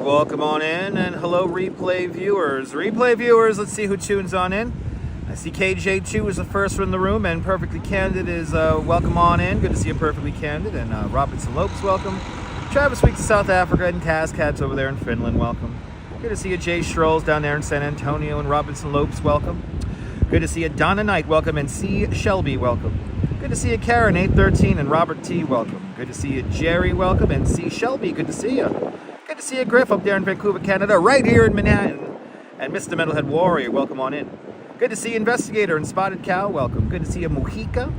welcome on in, and hello replay viewers. Replay viewers, let's see who tunes on in. I see KJ2 is the first one in the room, and Perfectly Candid is welcome on in. Good to see you, Perfectly Candid. And Robinson Lopes, welcome. Travis Weeks to South Africa, and Cascats over there in Finland, welcome. Good to see you, Jay Strolls down there in San Antonio, and Robinson Lopes, welcome. Good to see you, Donna Knight, welcome, and C. Shelby, welcome. Good to see you, Karen 813, and Robert T, welcome. Good to see you, Jerry, welcome, and C. Shelby, good to see you. Good to see you, Griff, up there in Vancouver, Canada, right here in Manhattan. And Mr. Metalhead Warrior, welcome on in. Good to see you, Investigator and Spotted Cow, welcome. Good to see you, Mojica.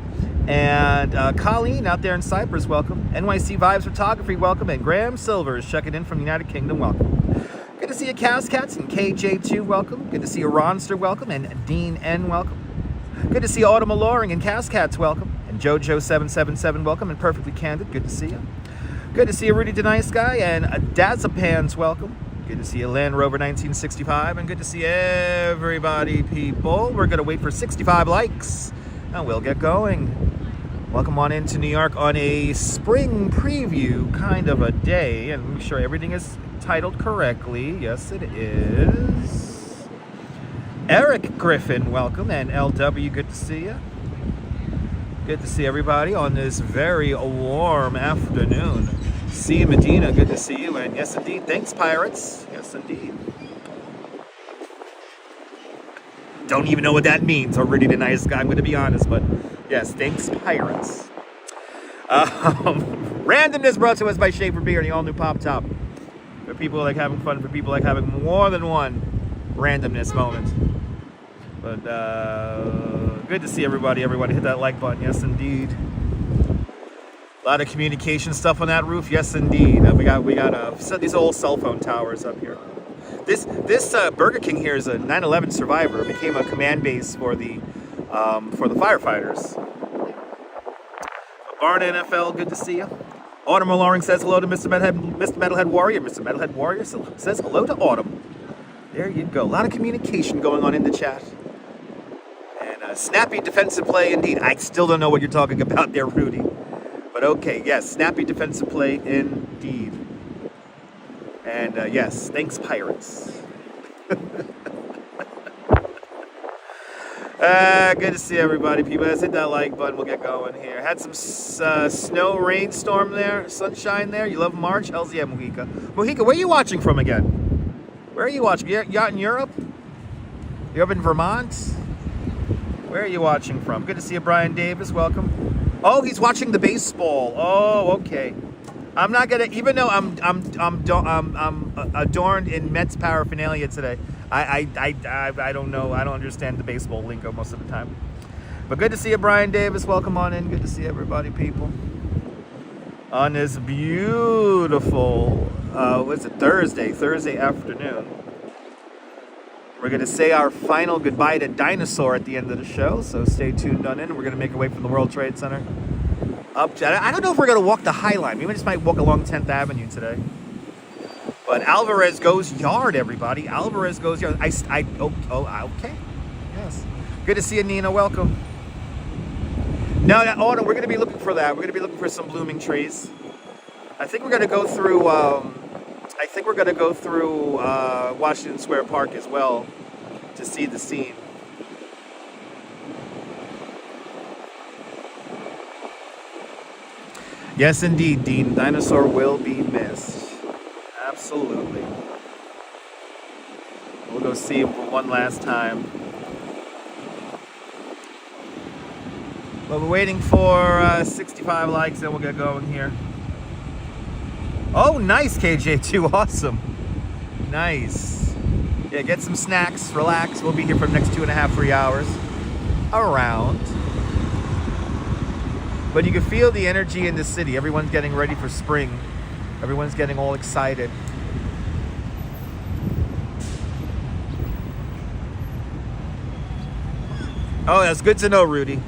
And Colleen out there in Cyprus, welcome. NYC Vibes Photography, welcome. And Graham Silver is checking in from the United Kingdom, welcome. Good to see you, Cascats and KJ2, welcome. Good to see you, Ronster, welcome. And Dean N, welcome. Good to see you, Autumn Alluring and Cascats, welcome. And JoJo777, welcome. And Perfectly Candid, good to see you. Good to see you, Rudy the Nice Guy. And Dazapans, welcome. Good to see you, Land Rover 1965. And good to see everybody, people. We're going to wait for 65 likes, and we'll get going. Welcome on into New York on a spring preview kind of a day. And make sure everything is titled correctly. Yes, it is. Eric Griffin, welcome. And LW, good to see you. Good to see everybody on this very warm afternoon. See you, Medina, good to see you. And yes, indeed, thanks, Pirates. Yes, indeed. Don't even know what that means. Already the nice guy, I'm going to be honest, but yes, thanks, Pirates. Randomness brought to us by Schaefer Beer and the all-new Pop Top. For people like having fun, for people like having more than one randomness moment. But good to see everybody. Everybody hit that like button. Yes, indeed. A lot of communication stuff on that roof. Yes, indeed. We got these old cell phone towers up here. This Burger King here is a 9/11 survivor. It became a command base for the firefighters. Barn NFL, good to see you. Autumn Alluring says hello to Mr. Metalhead Warrior. Mr. Metalhead Warrior says hello to Autumn. There you go. A lot of communication going on in the chat. And snappy defensive play indeed. I still don't know what you're talking about there, Rudy. But okay, yes, snappy defensive play indeed. And yes, thanks, Pirates. Good to see everybody, people. Let's hit that like button. We'll get going here. Had some snow, rainstorm there, sunshine there. You love March? Hells yeah, Mojica. Mojica, where are you watching from again? Where are you watching? You out in Europe? You up in Vermont? Where are you watching from? Good to see you, Brian Davis. Welcome. Oh, he's watching the baseball. Oh, okay. I'm not gonna, even though I'm adorned in Mets paraphernalia today. I don't know. I don't understand the baseball lingo most of the time. But good to see you, Brian Davis. Welcome on in. Good to see everybody, people. On this beautiful, what's it, Thursday afternoon. We're going to say our final goodbye to Dinosaur at the end of the show, so stay tuned on in. We're going to make our way from the World Trade Center up to, I don't know if we're going to walk the Highline. We just might walk along 10th Avenue today. But Alvarez goes yard, everybody. Alvarez goes yard. Okay. Yes. Good to see you, Nina. Welcome. No, Autumn, we're going to be looking for that. We're going to be looking for some blooming trees. I think we're going to go through, Washington Square Park as well to see the scene. Yes, indeed, Dean. Dinosaur will be missed. Absolutely. We'll go see him for one last time. But we're waiting for 65 likes, and we'll get going here. Oh, nice, KJ2. Awesome. Nice. Yeah, get some snacks, relax. We'll be here for the next 2.5, 3 hours. Around. But you can feel the energy in the city. Everyone's getting ready for spring. Everyone's getting all excited. Oh, that's good to know, Rudy.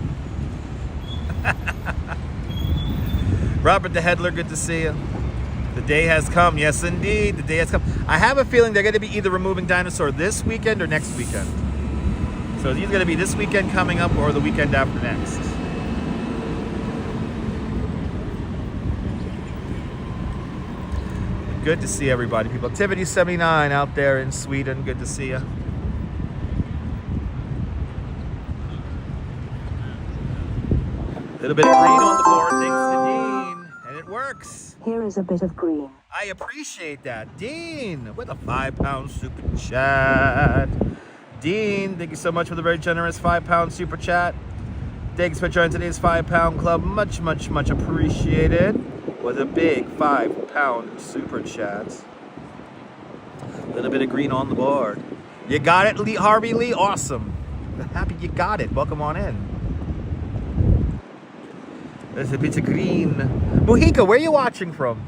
Robert the Headler, good to see you. The day has come. Yes, indeed. The day has come. I have a feeling they're going to be either removing Dinosaur this weekend or next weekend. So it's either going to be this weekend coming up or the weekend after next. Good to see everybody. People, Activity 79 out there in Sweden. Good to see you. A little bit of green on the board, thanks to Dean, and it works. Here is a bit of green. I appreciate that. Dean, with a £5 super chat. Dean, thank you so much for the very generous £5 super chat. Thanks for joining today's £5 club. Much, much, much appreciated. With a big £5 super chat. A little bit of green on the board. You got it, Lee, Harvey Lee? Awesome. Happy you got it. Welcome on in. There's a bit of green. Mujica, where are you watching from?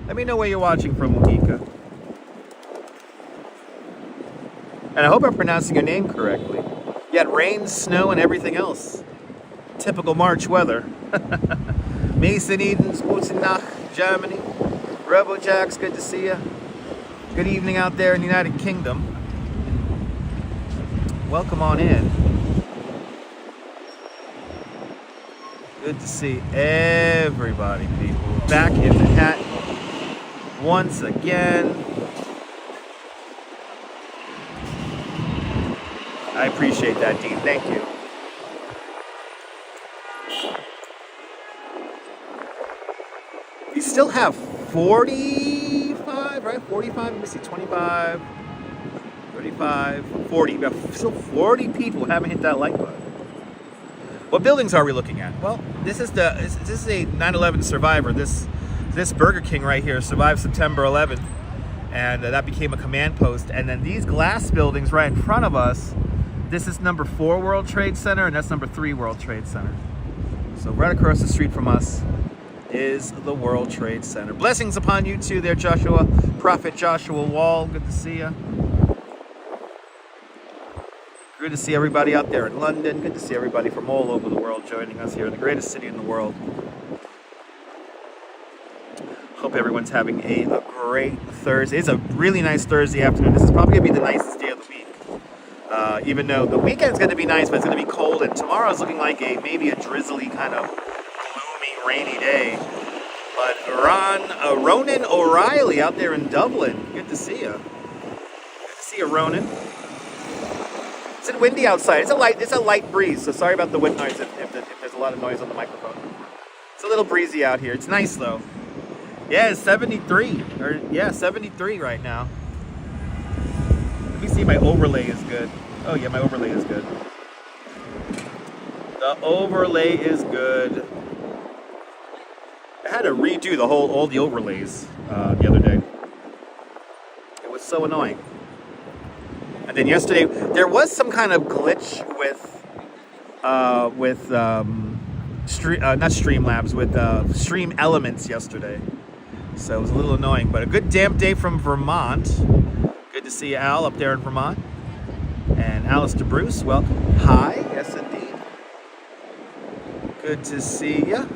Let me know where you're watching from, Mujica. And I hope I'm pronouncing your name correctly. You had rain, snow, and everything else. Typical March weather. Mason Edens, guten Nacht, Germany. RoboJax, good to see you. Good evening out there in the United Kingdom. Welcome on in. Good to see everybody, people. Back in Manhattan once again. I appreciate that, Dean. Thank you. We still have 45, right? 45, let me see, 25, 35, 40. We have still 40 people who haven't hit that like button. What buildings are we looking at? Well, this is a 9/11 survivor. This Burger King right here survived September 11th, and that became a command post. And then these glass buildings right in front of us, this is number 4 World Trade Center, and that's number 3 World Trade Center. So right across the street from us is the World Trade Center. Blessings upon you too there, Joshua. Prophet Joshua Wall, good to see you. Good to see everybody out there in London. Good to see everybody from all over the world joining us here in the greatest city in the world. Hope everyone's having a great Thursday. It's a really nice Thursday afternoon. This is probably going to be the nicest day of the week. Even though the weekend's going to be nice, but it's going to be cold. And tomorrow's looking like maybe a drizzly kind of gloomy, rainy day. But Ronan O'Reilly out there in Dublin. Good to see you. Good to see you, Ronan. It's windy outside. It's a light breeze. So sorry about the wind noise if there's a lot of noise on the microphone. It's a little breezy out here. It's nice though. Yeah, it's 73. 73 right now. Let me see. My overlay is good. Oh yeah, my overlay is good. The overlay is good. I had to redo all the overlays the other day. It was so annoying. And then yesterday, there was some kind of glitch not Streamlabs, with Stream Elements yesterday. So it was a little annoying, but a good damp day from Vermont. Good to see you, Al, up there in Vermont. And Alistair Bruce, welcome. Hi, yes indeed. Good to see you.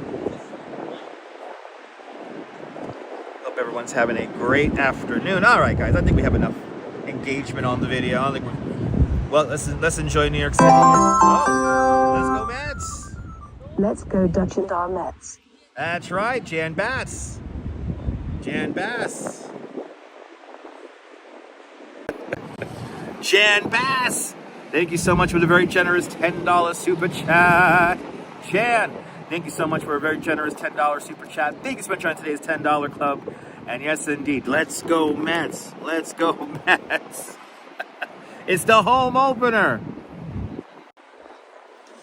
Hope everyone's having a great afternoon. All right, guys, I think we have enough engagement on the video. I don't think well, let's enjoy New York City. Oh, let's go Mets. Let's go Dutch and our Mets. That's right, Jan Bass. Jan Bass. Jan Bass. Thank you so much for the very generous $10 super chat. Jan, thank you so much for a very generous $10 super chat. Thank you so much on today's $10 club. And yes, indeed, let's go Mets. Let's go Mets. It's the home opener.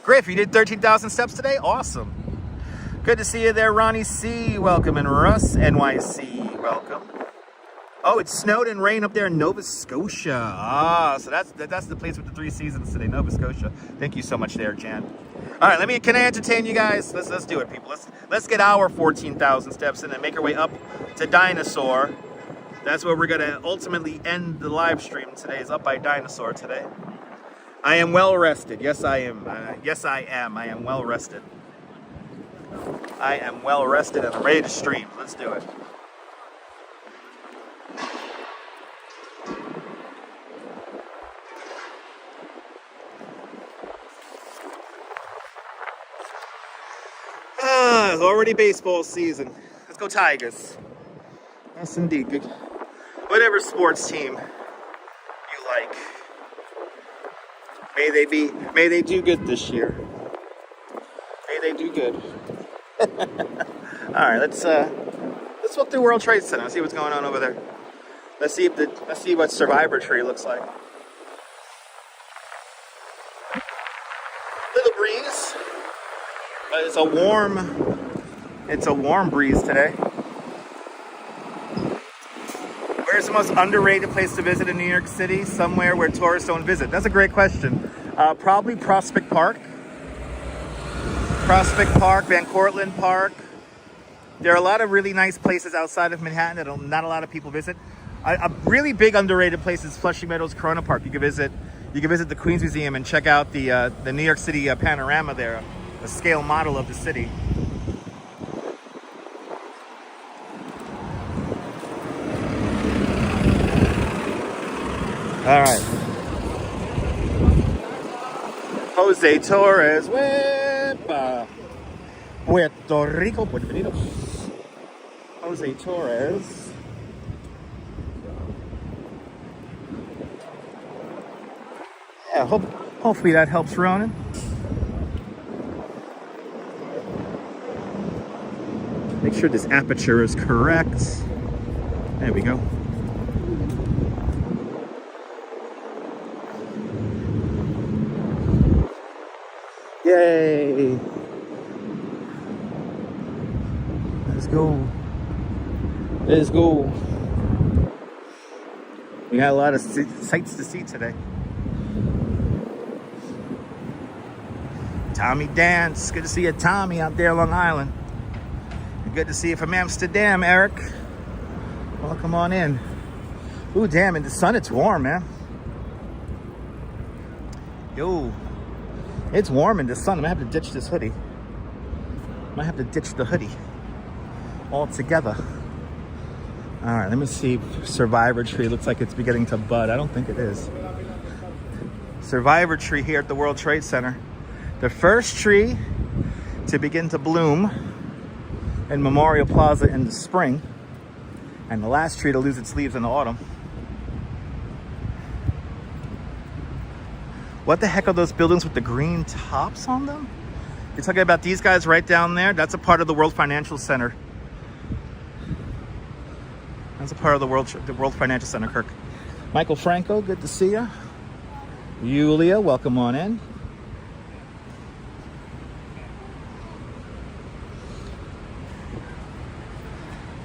Griff, you did 13,000 steps today? Awesome. Good to see you there, Ronnie C. Welcome. And Russ, NYC. Welcome. Oh, it snowed and rained up there in Nova Scotia. Ah, so that's the place with the 3 seasons today, Nova Scotia. Thank you so much there, Jan. All right, can I entertain you guys? Let's do it, people. Let's get our 14,000 steps in and make our way up to Dinosaur. That's where we're gonna ultimately end the live stream today. Is up by Dinosaur today. I am well rested. Yes, I am. Yes, I am. I am well rested. I am well rested and I'm ready to stream. Let's do it. It's already baseball season. Let's go Tigers. Yes, indeed. Good. Whatever sports team you like, may they do good this year. May they do good. All right, let's look through World Trade Center. See what's going on over there. Let's see what Survivor Tree looks like. Little breeze, but it's a warm breeze today. Where's the most underrated place to visit in New York City? Somewhere where tourists don't visit. That's a great question. Probably Prospect Park. Van Cortlandt Park. There are a lot of really nice places outside of Manhattan that not a lot of people visit. A really big underrated place is Flushing Meadows Corona Park. You can visit the Queens Museum and check out the New York City panorama there, a scale model of the city. All right. Jose Torres, Wepa. Puerto Rico. Jose Torres. Yeah, hopefully that helps Ronan. Make sure this aperture is correct. There we go. Yay! Let's go. Let's go. We got a lot of sights to see today. Tommy Dance. Good to see you, Tommy, out there, Long Island. Good to see you from Amsterdam, Eric. Welcome on in. Ooh, damn, in the sun it's warm, man. Yo. It's warm in the sun. I'm gonna have to ditch this hoodie. Might have to ditch the hoodie altogether. All right, let me see if Survivor Tree looks like it's beginning to bud. I don't think it is. Survivor Tree here at the World Trade Center. The first tree to begin to bloom in Memorial Plaza in the spring, and the last tree to lose its leaves in the autumn. What the heck are those buildings with the green tops on them? You're talking about these guys right down there? That's a part of the World Financial Center. That's a part of the World Financial Center, Kirk. Michael Franco, good to see you. Yulia, welcome on in.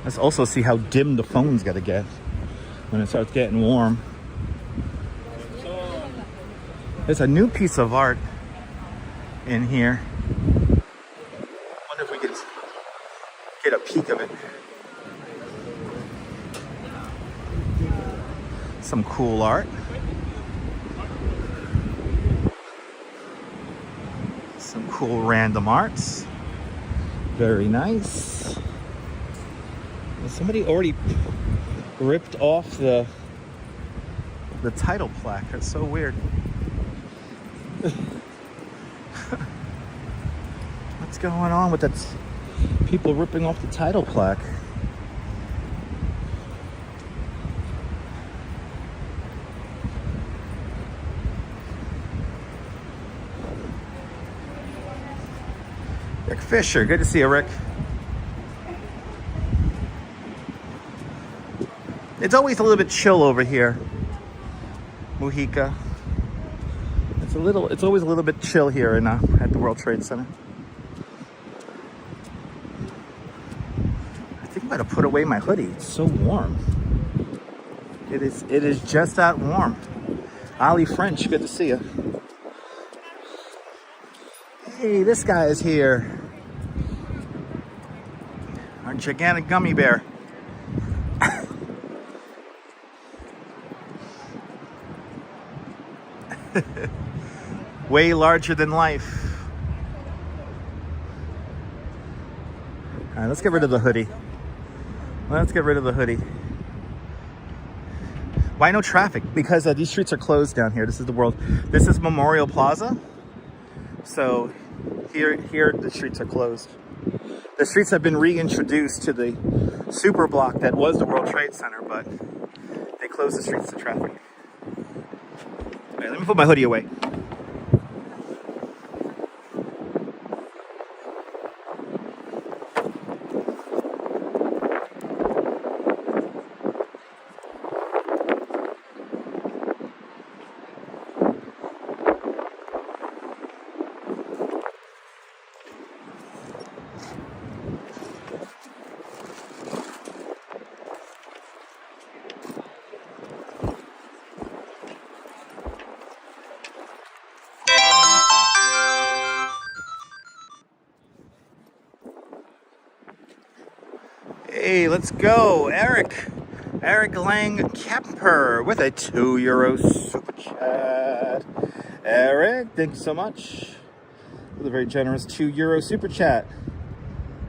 Let's also see how dim the phone's got to get when it starts getting warm. There's a new piece of art in here. Wonder if we could get a peek of it. Some cool art. Some cool random arts. Very nice. Somebody already ripped off the title plaque. That's so weird. What's going on with that? People ripping off the title plaque. Rick Fisher, good to see you, Rick. It's always a little bit chill over here, Mujica. It's always a little bit chill here in at the World Trade Center. I think I'm gonna put away my hoodie. It's so warm. It is just that warm. Ali French, good to see you. Hey, this guy is here. Our gigantic gummy bear. Way larger than life. All right, let's get rid of the hoodie. Let's get rid of the hoodie. Why no traffic? Because these streets are closed down here. This is Memorial Plaza. So here the streets are closed. The streets have been reintroduced to the super block that was the World Trade Center, but they closed the streets to traffic. All right, let me put my hoodie away. Hey, let's go. Eric Lang Kemper with a €2 super chat. Eric, thank you so much for the very generous €2 super chat.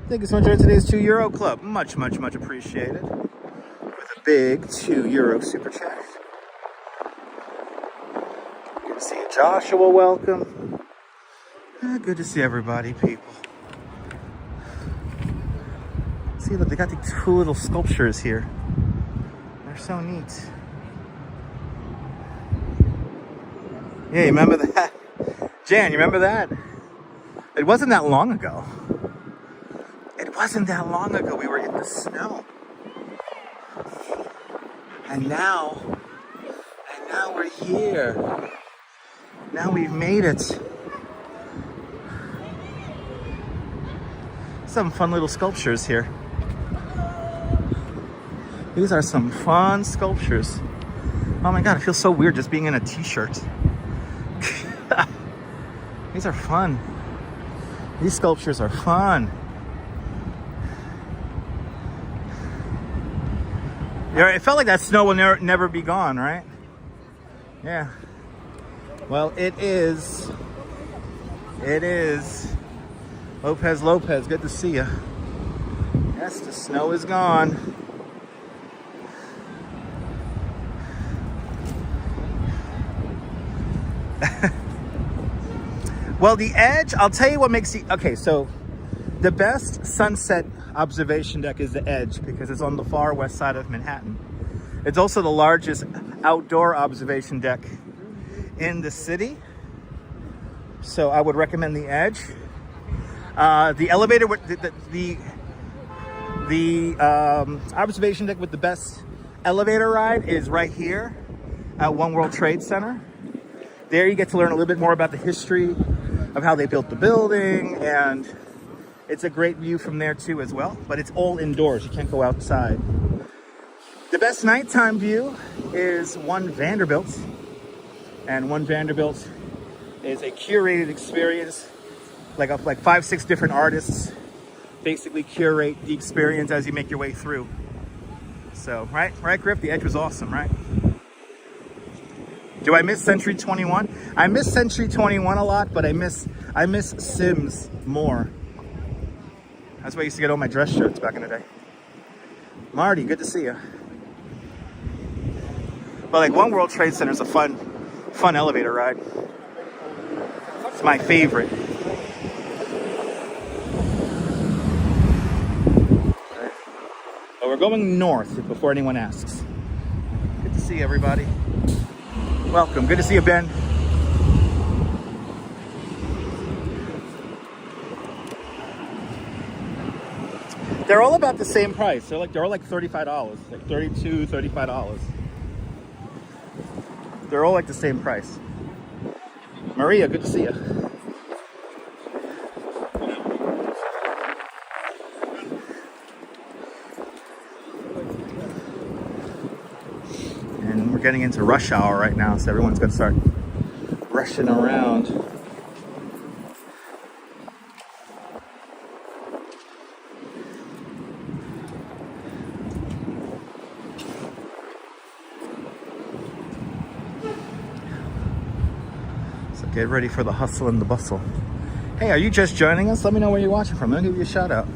Thank you so much for today's €2 club. Much appreciated. With a big €2 super chat. Good to see you, Joshua. Welcome. Good to see everybody, people. See, look, they got these cool little sculptures here. They're so neat. Yeah, you remember that? Jan, you remember that? It wasn't that long ago. It wasn't that long ago. We were in the snow. And now we're here. Now we've made it. Some fun little sculptures here. These are some fun sculptures. Oh my God, it feels so weird just being in a t-shirt. These are fun. These sculptures are fun. Yeah, it felt like that snow will never be gone, right? Yeah. Well, it is. It is. Lopez, good to see you. Yes, the snow is gone. Well, the edge, I'll tell you what makes the, okay, so the best sunset observation deck is the edge because it's on the far west side of Manhattan. It's also the largest outdoor observation deck in the city. So I would recommend the edge. The elevator, the observation deck with the best elevator ride is right here at One World Trade Center. There you get to learn a little bit more about the history of how they built the building, and it's a great view from there too as well, but it's all indoors. You can't go outside. The best nighttime view is One Vanderbilt, and One Vanderbilt is a curated experience. Like 5-6 different artists basically curate the experience as you make your way through. So, right, Griff? The edge was awesome, right? Do I miss Century 21? I miss Century 21 a lot, but I miss Sims more. That's why I used to get all my dress shirts back in the day. Marty, good to see you. But like One World Trade Center is a fun elevator ride. It's my favorite. But we're going north before anyone asks. Good to see everybody. Welcome. Good to see you, Ben. They're all about the same price. They're all like $35, like $32, $35. They're all like the same price. Maria, good to see you. And we're getting into rush hour right now, so everyone's gonna start rushing around. So get ready for the hustle and the bustle. Hey, are you just joining us? Let me know where you're watching from. I'll give you a shout out.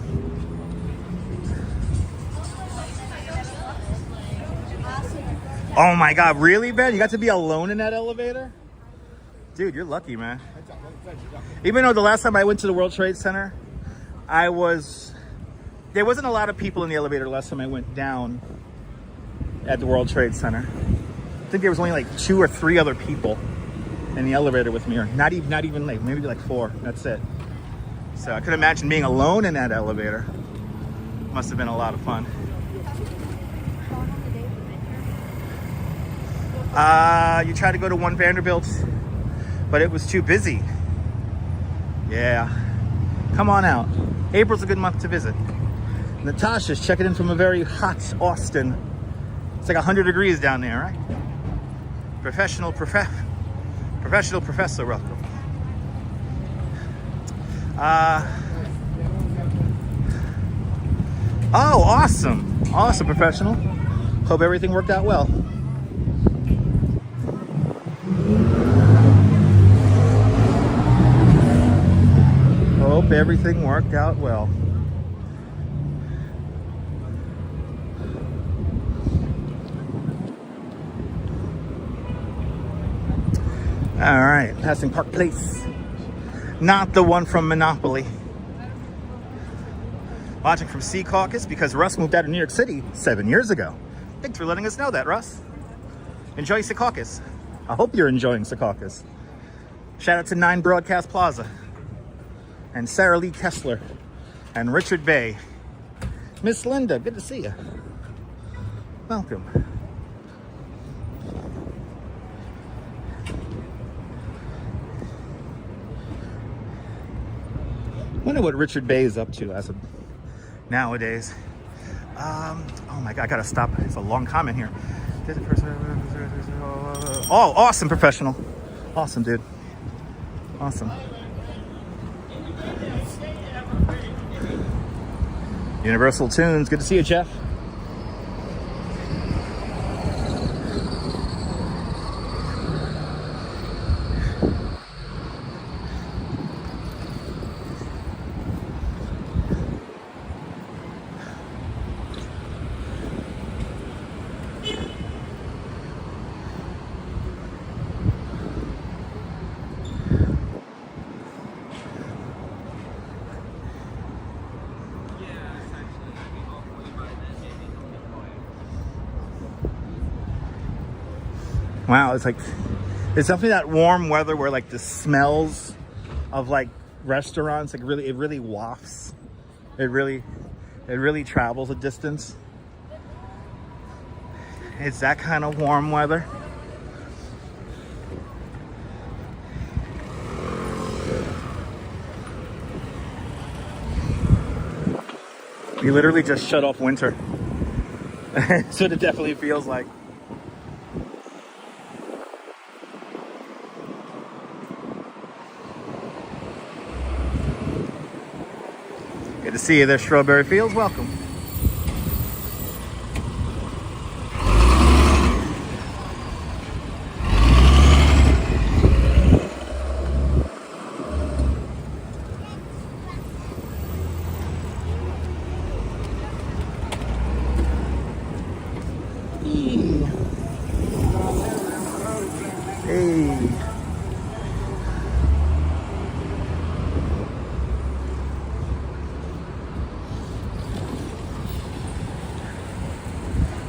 Oh my God, really, Ben? You got to be alone in that elevator? Dude, you're lucky, man. Even though the last time I went to the World Trade Center, I was There wasn't a lot of people in the elevator last time I went down at the World Trade Center. I think there was only like 2 or 3 other people in the elevator with me, or not even like maybe like 4. That's it. So I could imagine being alone in that elevator. Must have been a lot of fun. You tried to go to One Vanderbilt, but it was too busy. Yeah. Come on out. April's a good month to visit. Natasha's checking in from a very hot Austin. It's like 100 degrees down there, right? Professional professor, welcome. Oh, awesome. Awesome, professional. Hope everything worked out well. Hope everything worked out well. All right, passing Park Place. Not the one from Monopoly. Watching from Sea Caucus because Russ moved out of New York City 7 years ago. Thanks for letting us know that, Russ. Enjoy Secaucus. I hope you're enjoying Secaucus. Shout out to 9 Broadcast Plaza and Sarah Lee Kessler and Richard Bay. Miss Linda, good to see you. Welcome. Wonder what Richard Bay is up to as of nowadays. Oh my God, I gotta stop. It's a long comment here. Oh, awesome, professional. Awesome, dude. Awesome. Universal Tunes. Good to see you, Jeff. Wow, it's like, it's definitely that warm weather where like the smells of like restaurants, like it really wafts. It really travels a distance. It's that kind of warm weather. We literally just shut off winter. That's what it definitely feels like. Good to see you there, Strawberry Fields. Welcome. Hey.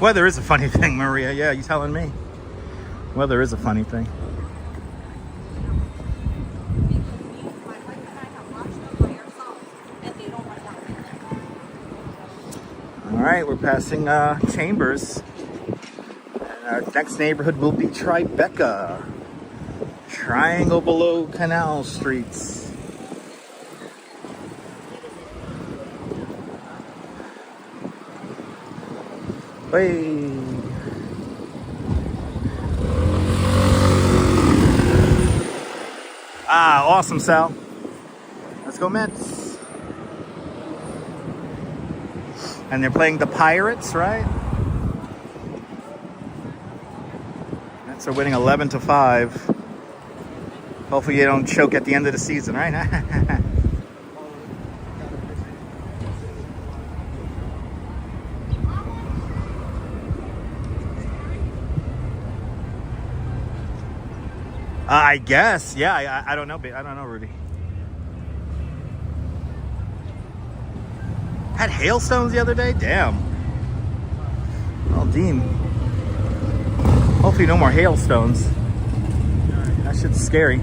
Weather is a funny thing, Maria. Yeah, you telling me? Weather is a funny thing. All right, we're passing Chambers. And our next neighborhood will be Tribeca. Triangle below Canal Streets. Hey. Ah, awesome, Sal. Let's go Mets. And they're playing the Pirates, right? Mets are winning 11-5. Hopefully you don't choke at the end of the season, right? I guess, yeah. I don't know. I don't know, Rudy. Had hailstones the other day? Damn. Oh, Dean. Hopefully no more hailstones. That shit's scary.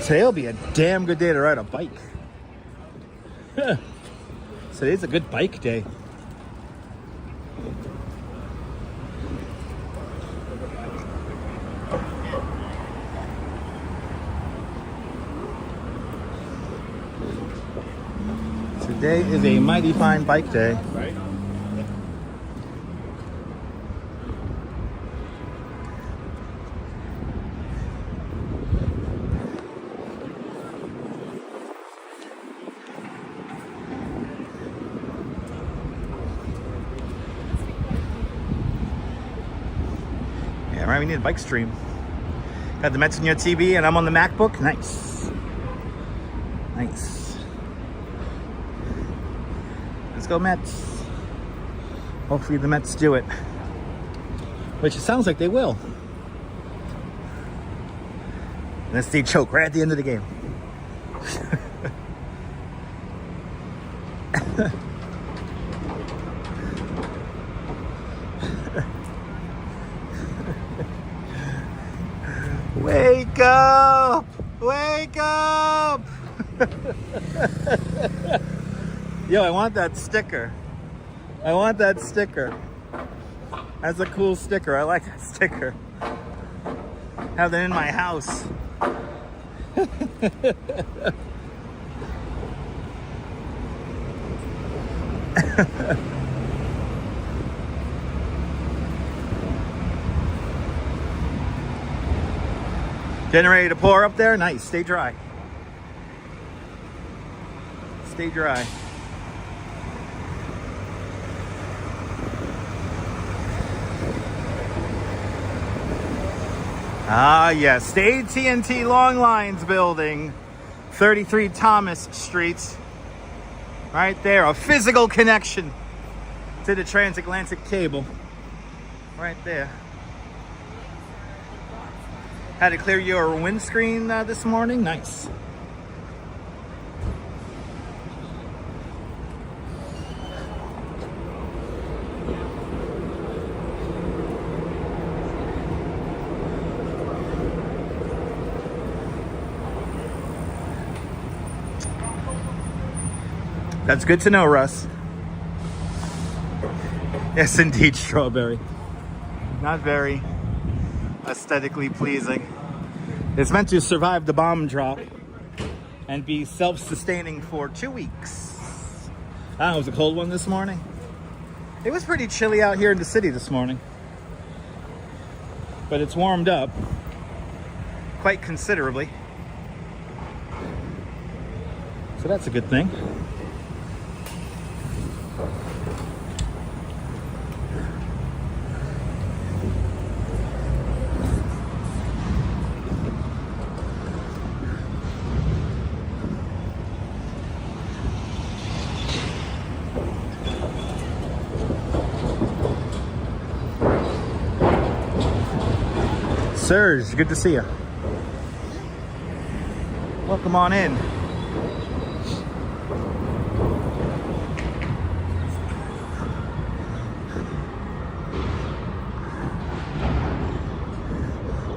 Today'll be a damn good day to ride a bike. Today's a good bike day. Today is a mighty fine bike day. Right? Yeah, right, we need a bike stream. Got the Mets on your TV and I'm on the MacBook. Nice. Nice. Let's go Mets. Hopefully the Mets do it. Which it sounds like they will. Unless they choke right at the end of the game. Wake up! Wake up! Yo, I want that sticker. I want that sticker. That's a cool sticker. I like that sticker. Have that in my house. Getting ready to pour up there? Nice. Stay dry. Stay dry. Ah, yes. The AT&T Long Lines building, 33 Thomas Street. Right there. A physical connection to the transatlantic cable. Right there. Had to clear your windscreen this morning. Nice. That's good to know, Russ. Yes, indeed, strawberry. Not very aesthetically pleasing. It's meant to survive the bomb drop and be self-sustaining for 2 weeks. Ah, it was a cold one this morning. It was pretty chilly out here in the city this morning. But it's warmed up quite considerably. So that's a good thing. Serge, good to see you. Welcome on in.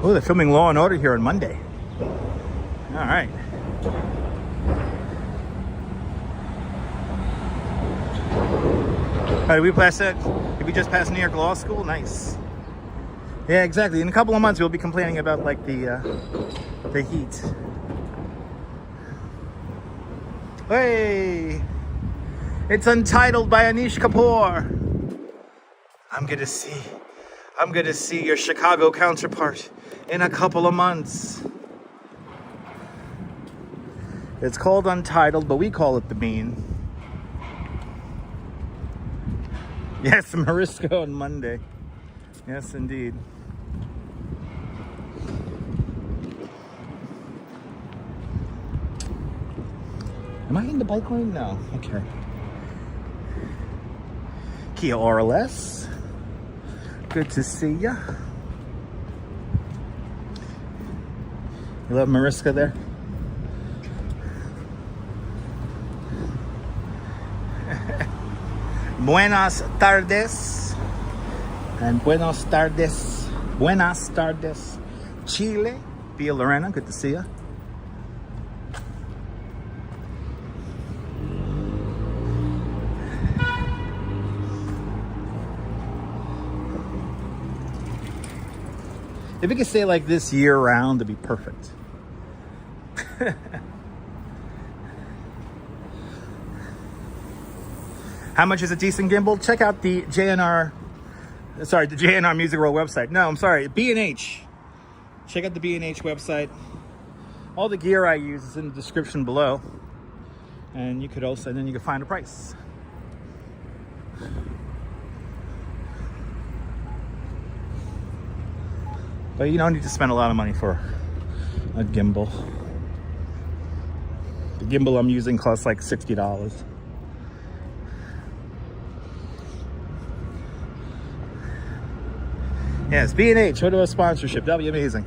Oh, they're filming Law and Order here on Monday. All right. Did we pass that? Did we just pass New York Law School? Nice. Yeah, exactly. In a couple of months, we'll be complaining about like the heat. Hey, it's Untitled by Anish Kapoor. I'm gonna see your Chicago counterpart in a couple of months. It's called Untitled, but we call it The Bean. Yes, Morisco on Monday. Yes, indeed. Am I in the bike lane? No. Okay. Eahora less. Good to see ya. You love Mariska there? Buenas tardes. And buenos tardes. Buenas tardes. Chile. Via Lorena, good to see ya. If it could stay like this year round, it'd be perfect. How much is a decent gimbal? Check out the JNR Music World website. No, I'm sorry, B&H. Check out the B&H website. All the gear I use is in the description below. And you could also, and then you can find a price. But you don't need to spend a lot of money for a gimbal. The gimbal I'm using costs like $60. Yes, B&H, go to a sponsorship. That'd be amazing.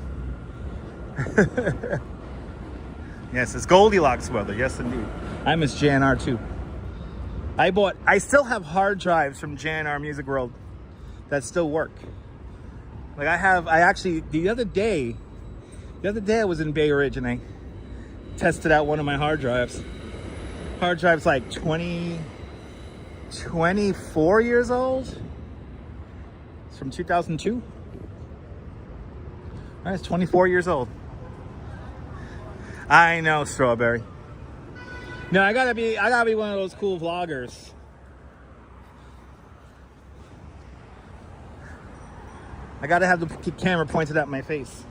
Yes, it's Goldilocks weather. Yes, indeed. I miss JNR too. I still have hard drives from JNR Music World that still work. Like the other day I was in Bay Ridge and I tested out one of my hard drives. Hard drive's like 24 years old. It's from 2002. Right, it's 24 years old. I know, Strawberry. No, I gotta be one of those cool vloggers. I gotta have the camera pointed at my face.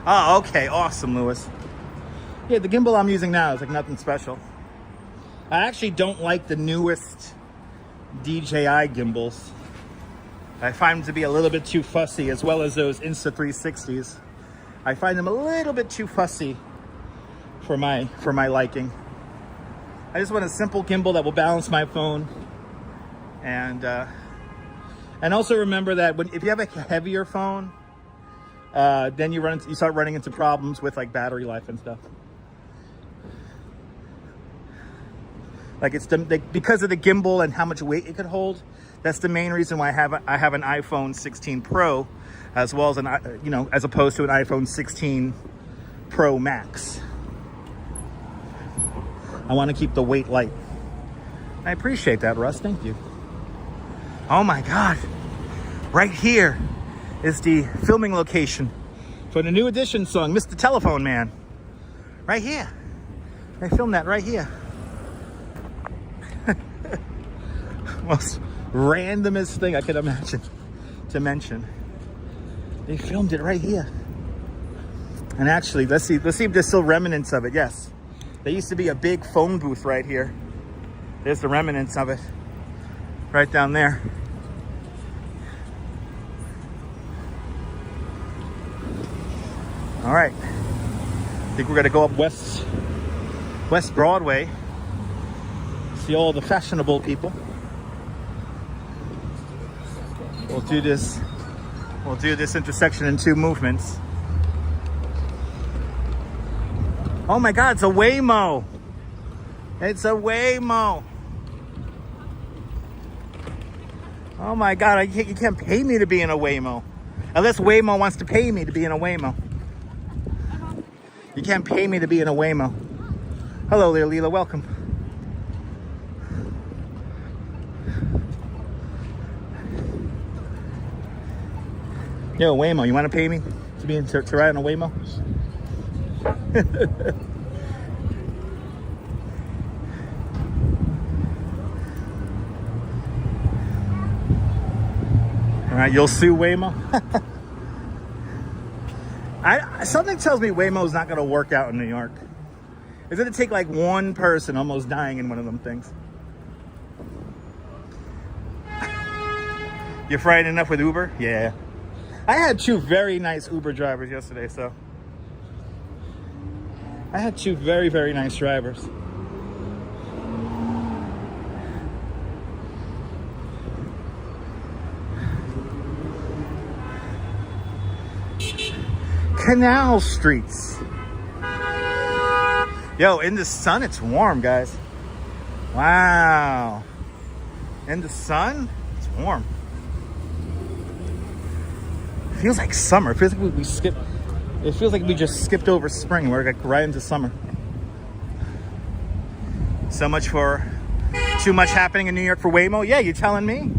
Oh, okay, awesome, Lewis. Yeah, the gimbal I'm using now is like nothing special. I actually don't like the newest DJI gimbals. I find them to be a little bit too fussy, as well as those Insta360s. I find them a little bit too fussy for my liking. I just want a simple gimbal that will balance my phone. And also remember that if you have a heavier phone, then you start running into problems with like battery life and stuff. Like because of the gimbal and how much weight it could hold. That's the main reason why I have an iPhone 16 Pro, as well as as opposed to an iPhone 16 Pro Max. I want to keep the weight light. I appreciate that, Russ. Thank you. Oh my God! Right here is the filming location for the new edition song, "Mr. Telephone Man." Right here. I filmed that right here. Most randomest thing I could imagine to mention. They filmed it right here. And actually, let's see if there's still remnants of it. Yes. There used to be a big phone booth right here. There's the remnants of it. Right down there. All right. I think we're gonna go up West Broadway. See all the fashionable people. We'll do this intersection in two movements. Oh my God, it's a Waymo. It's a Waymo. Oh my God, you can't pay me to be in a Waymo. Unless Waymo wants to pay me to be in a Waymo. You can't pay me to be in a Waymo. Hello there, Leela, welcome. Yo, Waymo, you want to pay me to ride on a Waymo? All right, you'll sue Waymo. Something tells me Waymo's not going to work out in New York. It's going to take like one person almost dying in one of them things. You're frightened enough with Uber? Yeah. I had two very nice Uber drivers yesterday, so. I had two very, very nice drivers. Canal streets. Yo, in the sun, it's warm, guys. Wow. In the sun, it's warm. It feels like summer. It feels like we skipped. It feels like we just skipped over spring. We're like right into summer. So much for too much happening in New York for Waymo. Yeah, you telling me?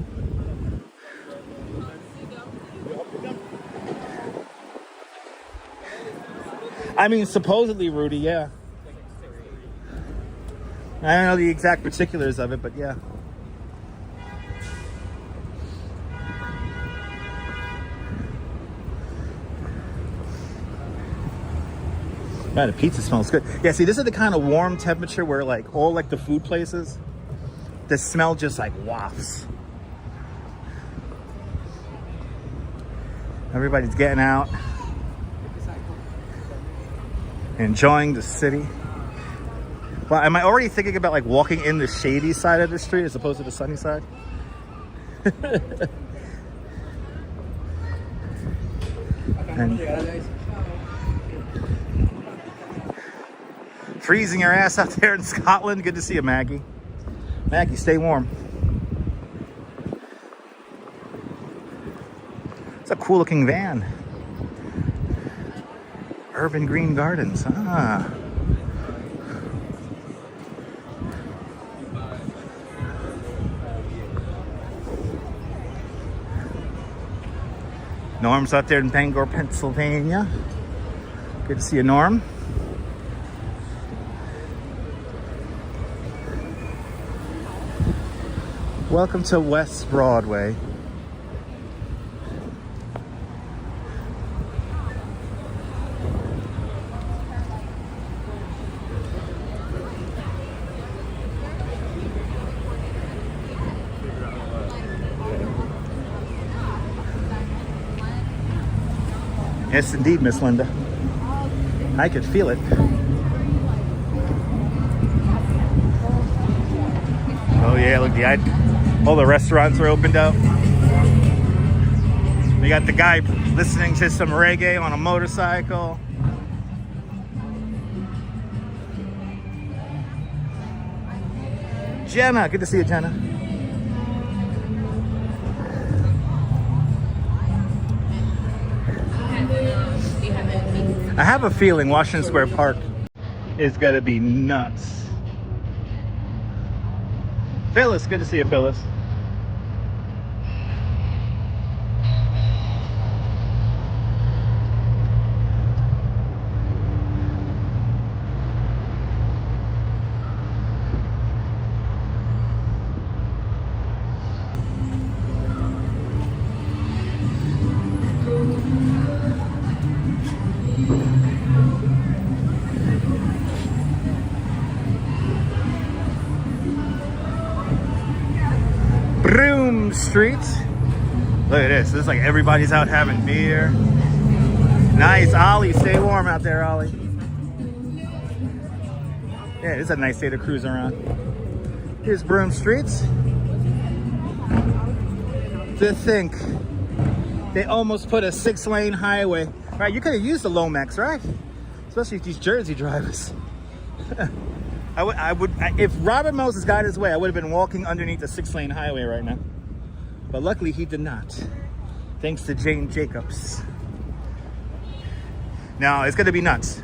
I mean, supposedly, Rudy, yeah. I don't know the exact particulars of it, but yeah. Man, the pizza smells good. Yeah, see, this is the kind of warm temperature where like all like the food places, the smell just like wafts. Everybody's getting out, enjoying the city. Well, am I already thinking about like walking in the shady side of the street as opposed to the sunny side? And freezing your ass out there in Scotland. Good to see you, Maggie. Maggie, stay warm. It's a cool looking van. Urban Green Gardens. Ah. Norm's out there in Bangor, Pennsylvania. Good to see you, Norm. Welcome to West Broadway. Yes, indeed, Miss Linda. I could feel it. Oh yeah, look, all the restaurants are opened up. We got the guy listening to some reggae on a motorcycle. Jenna, good to see you, Jenna. I have a feeling Washington Square Park is gonna be nuts. Phyllis, good to see you, Phyllis. Broom Street. Look at this. This is like everybody's out having beer. Nice. Ollie, stay warm out there, Ollie. Yeah, it's a nice day to cruise around. Here's Broom Streets. To think they almost put a 6-lane highway. Right, you could have used the Lomax, right? Especially these Jersey drivers. I would, if Robert Moses got his way, I would have been walking underneath the 6-lane highway right now. But luckily he did not. Thanks to Jane Jacobs. No, it's gonna be nuts.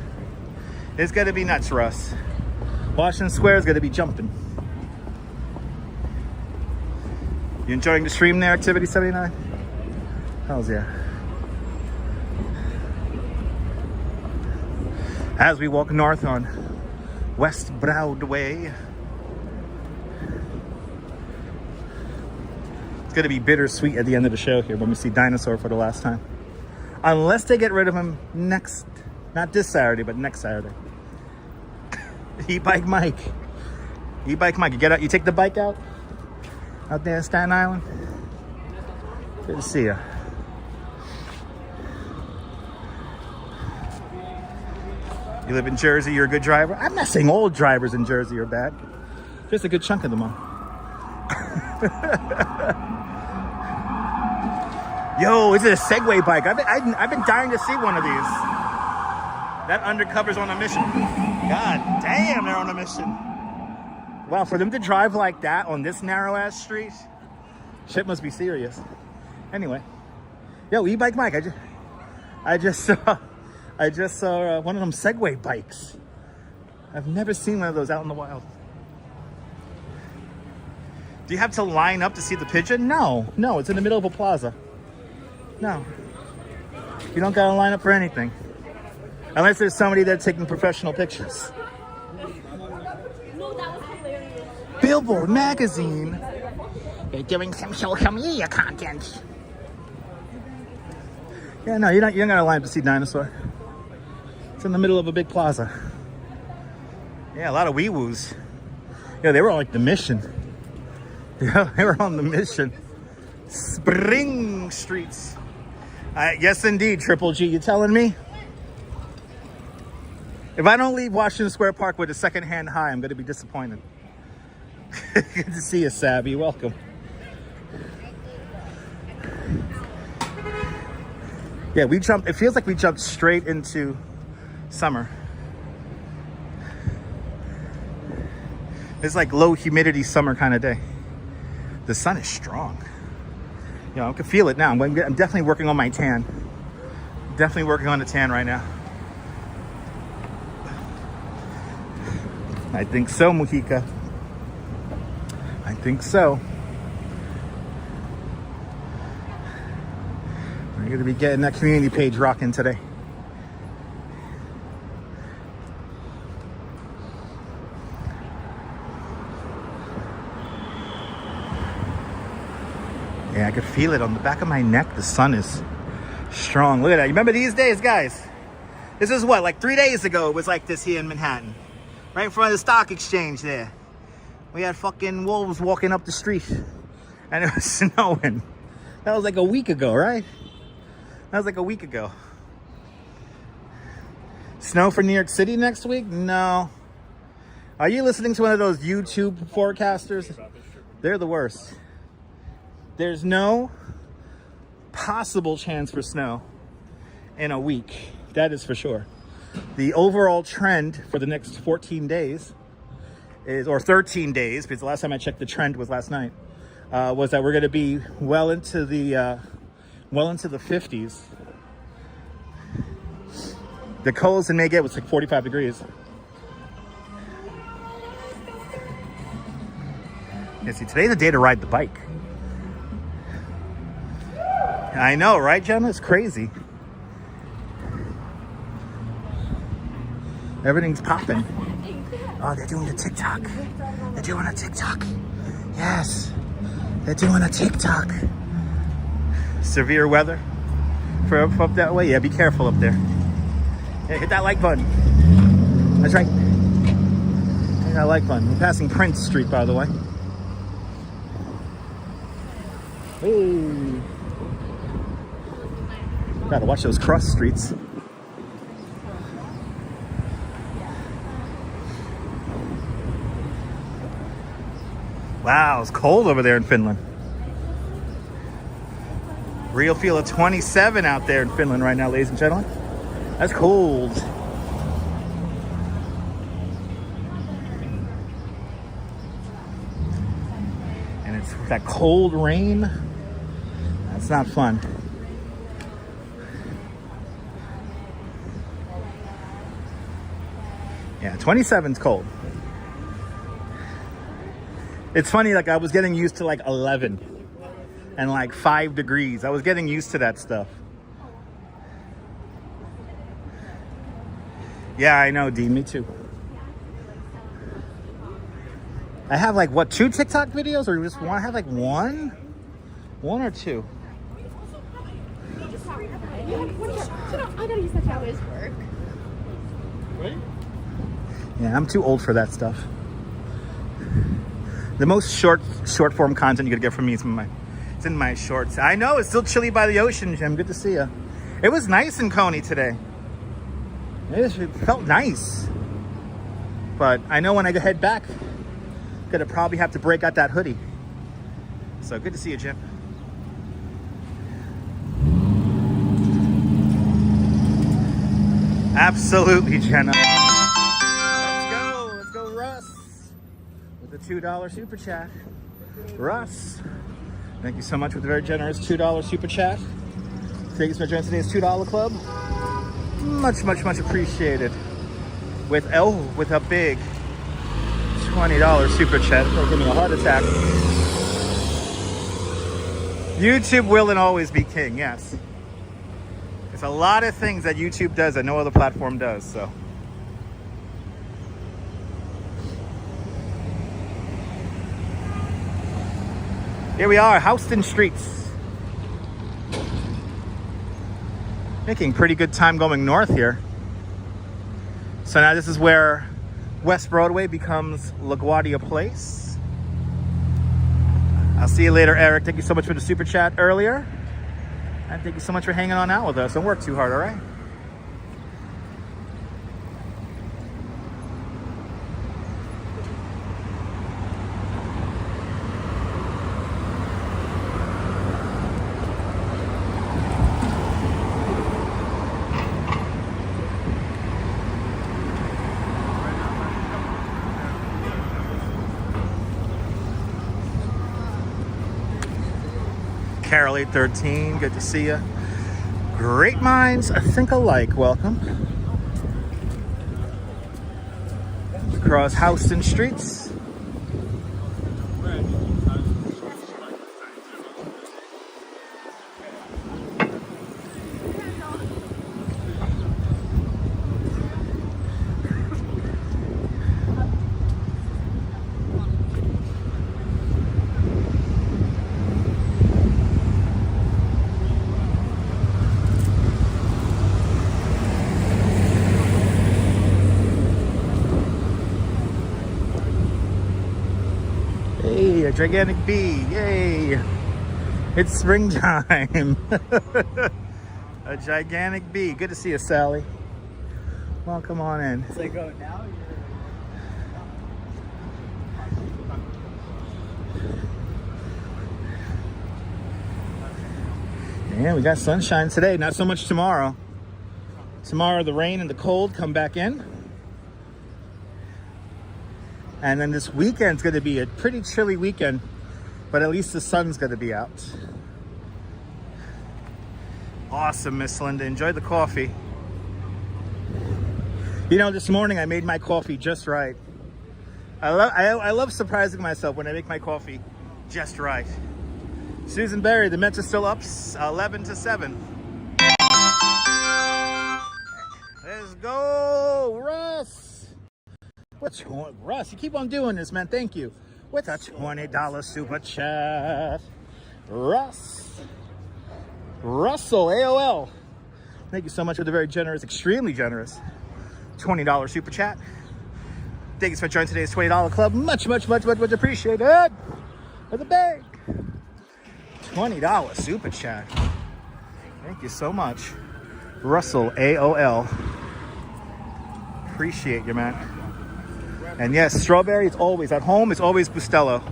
It's gonna be nuts, Russ. Washington Square is gonna be jumping. You enjoying the stream there, Activity 79? Hells yeah. As we walk north on West Broadway. It's gonna be bittersweet at the end of the show here when we see Dinosaur for the last time. Unless they get rid of him next, not this Saturday, but next Saturday. E-Bike Mike. E-Bike Mike, you get out, you take the bike out there in Staten Island. Good to see you. You live in Jersey, you're a good driver. I'm not saying all drivers in Jersey are bad. Just a good chunk of them are. Yo, is it a Segway bike? I've been dying to see one of these. That undercover's on a mission. God damn, they're on a mission. Wow, for them to drive like that on this narrow-ass street, shit must be serious. Anyway, yo, e-bike Mike, I just saw one of them Segway bikes. I've never seen one of those out in the wild. Do you have to line up to see the pigeon? No, it's in the middle of a plaza. No, you don't gotta line up for anything. Unless there's somebody there taking professional pictures. No, that was hilarious. Billboard magazine. They're doing some social media content. Yeah, no, you're not gonna line up to see Dinosaur. It's in the middle of a big plaza. Yeah, a lot of wee-woos. Yeah, they were on like the mission. Yeah, they were on the mission. Spring streets. Yes, indeed, Triple G. You telling me? If I don't leave Washington Square Park with a second-hand high, I'm going to be disappointed. Good to see you, Savvy. Welcome. Yeah, we jumped. It feels like we jumped straight into summer. It's like low humidity summer kind of day. The sun is strong. You know, I can feel it now. I'm definitely working on my tan. Definitely working on the tan right now. I think so, Mujica. I think so. We're going to be getting that community page rocking today. Yeah, I can feel it on the back of my neck. The sun is strong. Look at that. You remember these days, guys? This is what, like 3 days ago it was like this here in Manhattan. Right in front of the stock exchange there. We had fucking wolves walking up the street. And it was snowing. That was like a week ago, right? That was like a week ago. Snow for New York City next week? No. Are you listening to one of those YouTube forecasters? They're the worst. There's no possible chance for snow in a week. That is for sure. The overall trend for the next 14 days is, or 13 days, because the last time I checked the trend was last night, was that we're going to be well into the 50s. The coldest it may get was like 45 degrees. Yeah, see, today's a day to ride the bike. I know, right, Gemma? It's crazy. Everything's popping. Oh, they're doing the TikTok. They're doing a TikTok. Yes. They're doing a TikTok. Severe weather for up that way. Yeah, be careful up there. Yeah, hit that like button. That's right. Hit that like button. We're passing Prince Street, by the way. Hey. Gotta watch those cross streets. Wow, it's cold over there in Finland. Real feel of 27 out there in Finland right now, ladies and gentlemen. That's cold. And it's that cold rain. That's not fun. Yeah, 27's cold. It's funny, like I was getting used to like 11 and like 5 degrees. I was getting used to that stuff. Yeah, I know, Dean, me too. I have like, what, 2 TikTok videos, or just want to have like one? 1 or 2? I gotta use the hours work. Right? Yeah, I'm too old for that stuff. The most short form content you're gonna get from me is it's in my shorts. I know, it's still chilly by the ocean, Jim. Good to see you. It was nice in Coney today. It felt nice. But I know when I head back, I'm gonna probably have to break out that hoodie. So good to see you, Jim. Absolutely, Jenna. Let's go, Russ. With the $2 super chat. Russ, thank you so much for the very generous $2 super chat. Thank you for joining today's $2 club. Much appreciated. With a big $20 super chat. It'll give me a heart attack. YouTube will and always be king, yes. There's a lot of things that YouTube does that no other platform does, so. Here we are, Houston Streets. Making pretty good time going north here. So now this is where West Broadway becomes LaGuardia Place. I'll see you later, Eric. Thank you so much for the super chat earlier. And thank you so much for hanging on out with us. Don't work too hard, all right? Carol 813, good to see you. Great minds think alike, welcome. Across Houston Streets. Hey, a gigantic bee, yay! It's springtime. A gigantic bee. Good to see you, Sally. Welcome on in. It's like, oh, now Yeah, we got sunshine today, not so much tomorrow. Tomorrow the rain and the cold come back in. And then this weekend's gonna be a pretty chilly weekend, but at least the sun's gonna be out. Awesome, Miss Linda, enjoy the coffee. You know, this morning I made my coffee just right. I love surprising myself when I make my coffee just right. Susan Berry, the Mets are still up 11-7. Let's go, Russ. Russ, you keep on doing this, man. Thank you. With a $20 super chat. Russell, AOL. Thank you so much for the very generous, extremely generous $20 super chat. Thank you for joining today's $20 club. Much appreciated. For the big $20 super chat. Thank you so much, Russell, AOL. Appreciate you, man. And yes, strawberry, it's always, at home, it's always Bustelo.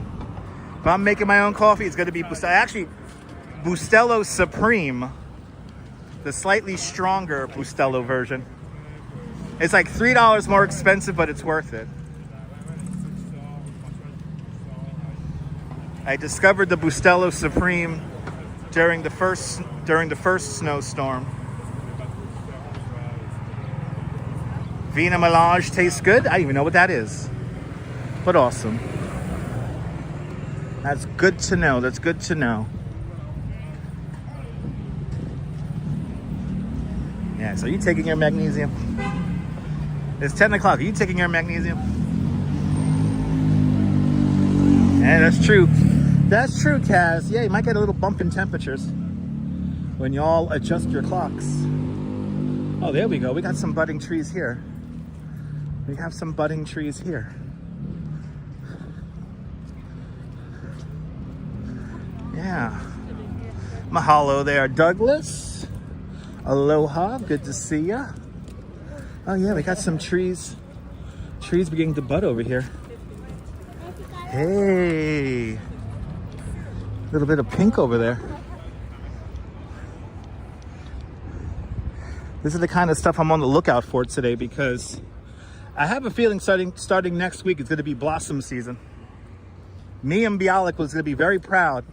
If I'm making my own coffee, it's gonna be Bustelo. Actually, Bustelo Supreme, the slightly stronger Bustelo version. It's like $3 more expensive, but it's worth it. I discovered the Bustelo Supreme during the first snowstorm. Vina Melange tastes good. I don't even know what that is, but awesome. That's good to know. That's good to know. Yeah, so you taking your magnesium? It's 10 o'clock. Are you taking your magnesium? Yeah, that's true. That's true, Kaz. Yeah, you might get a little bump in temperatures when you all adjust your clocks. Oh, there we go. We got some budding trees here. We have some budding trees here. Yeah. Mahalo there, Douglas. Aloha, good to see ya. Oh yeah, we got some trees. Trees beginning to bud over here. Hey, a little bit of pink over there. This is the kind of stuff I'm on the lookout for today because I have a feeling starting next week it's going to be blossom season. Me and Bialik was going to be very proud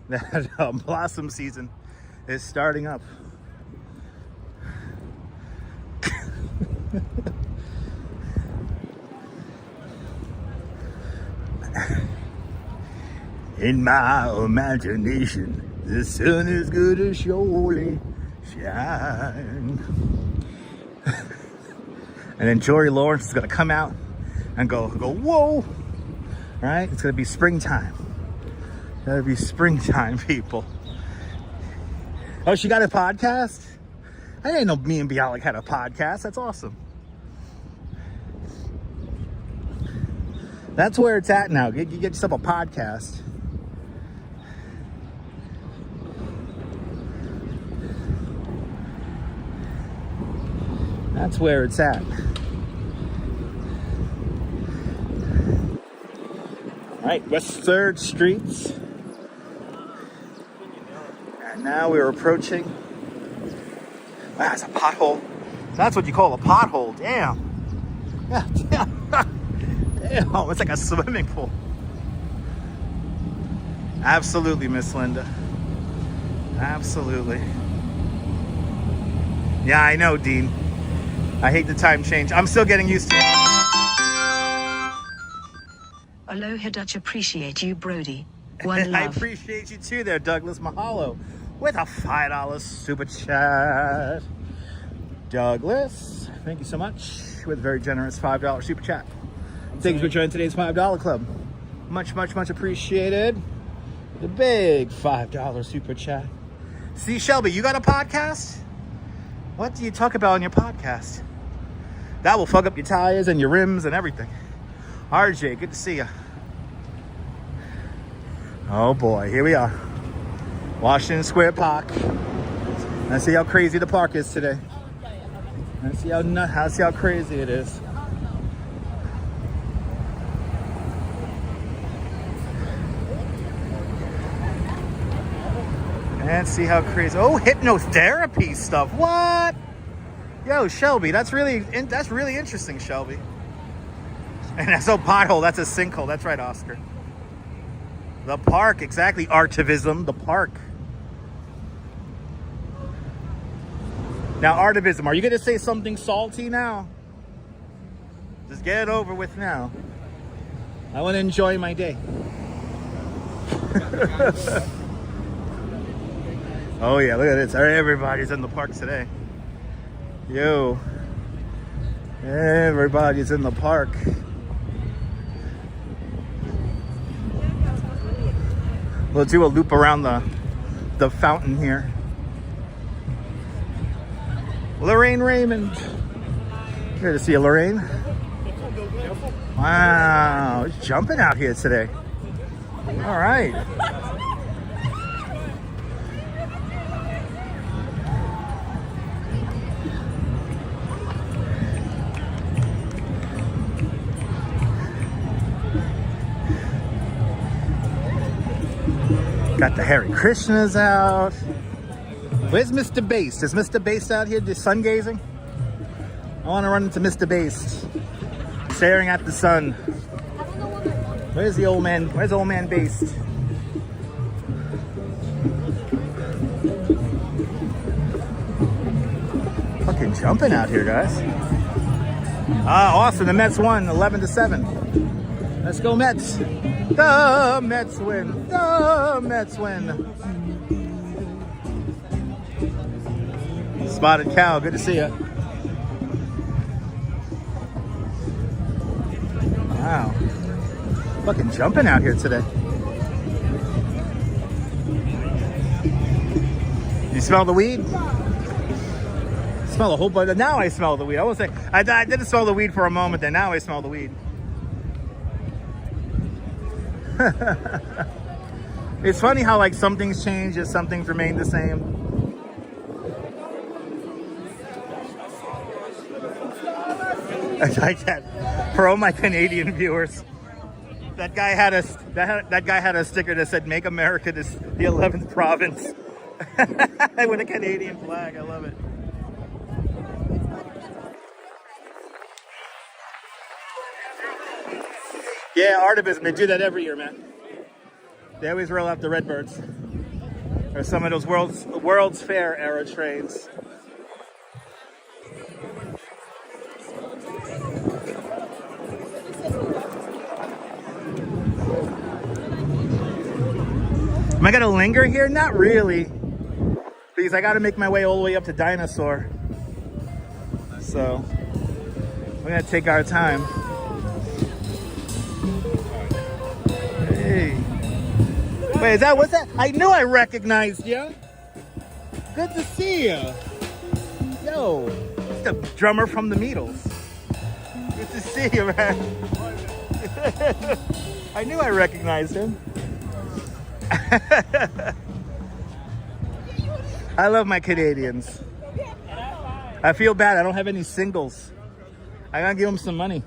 that blossom season is starting up. In my imagination, the sun is gonna surely shine. And then Jory Lawrence is gonna come out and go, whoa! All right? It's gonna be springtime. It's gonna be springtime, people. Oh, she got a podcast? I didn't know me and Bialik had a podcast. That's awesome. That's where it's at now. You get yourself a podcast. That's where it's at. All right, West 3rd Streets. And now we're approaching. Wow, it's a pothole. That's what you call a pothole. Damn. Yeah, damn. Damn, it's like a swimming pool. Absolutely, Miss Linda. Absolutely. Yeah, I know, Dean. I hate the time change. I'm still getting used to it. Aloha Dutch, appreciate you, Brody. One I love. appreciate you too there, Douglas Mahalo, with a $5 super chat. Douglas, thank you so much with a very generous $5 super chat. Thank you for joining today's $5 club. Much, much, much appreciated. The big $5 super chat. See, Shelby, you got a podcast? What do you talk about on your podcast? That will fuck up your tires and your rims and everything. RJ, good to see you. Oh boy, here we are. Washington Square Park. Let's see how crazy the park is today. Let's see how crazy it is. And see how crazy. Oh, hypnotherapy stuff. What? Yo, Shelby, that's really interesting, Shelby. And that's a pothole. That's a sinkhole. That's right, Oscar. The park, exactly. Artivism, the park. Now, Artivism, are you going to say something salty now? Just get it over with now. I want to enjoy my day. Oh yeah, look at this. Everybody's in the park today. Yo. Everybody's in the park. We'll do a loop around the fountain here. Lorraine Raymond. Here to see you, Lorraine. Wow, it's jumping out here today. All right. Got the Hare Krishnas out. Where's Mr. Bass? Is Mr. Bass out here just sun gazing? I want to run into Mr. Bass, staring at the sun. Where's the old man? Where's old man Bass? Fucking jumping out here, guys. Austin, the Mets won 11-7. Let's go Mets. The Mets win. The Mets win. Spotted Cow, good to see you. Wow. Fucking jumping out here today. You smell the weed? Smell a whole bunch. Now I smell the weed. I won't say I didn't smell the weed for a moment, then now I smell the weed. It's funny how like some things change and some things remain the same. I like that. For all my Canadian viewers, that guy had a that guy had a sticker that said "Make America the 11th province" with a Canadian flag. I love it. Yeah, Artivism, they do that every year, man. They always roll out the Redbirds. Or some of those World's Fair era trains. Am I gonna linger here? Not really. Because I gotta make my way all the way up to Dinosaur. So, we're gonna take our time. Hey. Wait, what's that? I knew I recognized you. Good to see you. Yo, it's the drummer from the Beatles. Good to see you, man. I knew I recognized him. I love my Canadians. I feel bad. I don't have any singles. I gotta give them some money.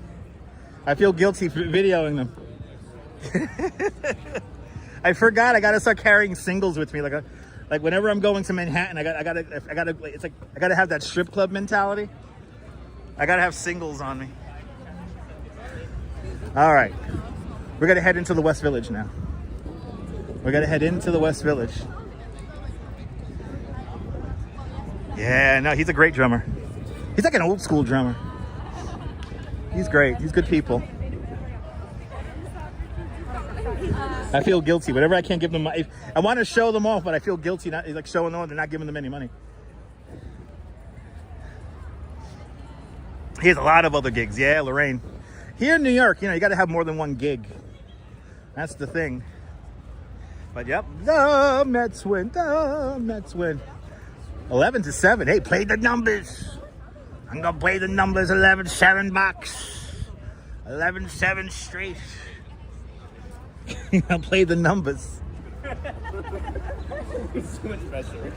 I feel guilty for videoing them. I forgot I gotta start carrying singles with me. Like whenever I'm going to Manhattan, I gotta. It's like I gotta have that strip club mentality. I gotta have singles on me. All right, we're gonna head into the West Village now. We're gonna head into the West Village. Yeah, no, he's a great drummer. He's like an old school drummer. He's great. He's good people. I feel guilty. Whenever I can't give them money, I want to show them off, but I feel guilty not like showing them off and not giving them any money. He has a lot of other gigs. Yeah, Lorraine. Here in New York, you got to have more than one gig. That's the thing. But yep, the Mets win. The Mets win. 11-7. Hey, play the numbers. I'm gonna play the numbers. 11-7 box. 11-7 straight. I'll play the numbers. It's so much pressure.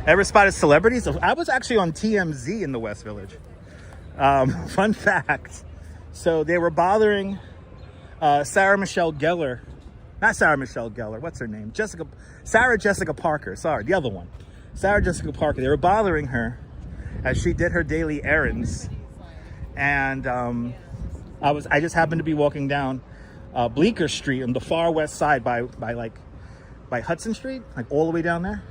Ever spotted celebrities? I was actually on TMZ in the West Village. Fun fact. So they were bothering Sarah Michelle Gellar. Not Sarah Michelle Gellar. What's her name? Sarah Jessica Parker. Sorry, the other one. Sarah Jessica Parker. They were bothering her as she did her daily errands. And I just happened to be walking down Bleecker Street on the far west side by Hudson Street, like all the way down there.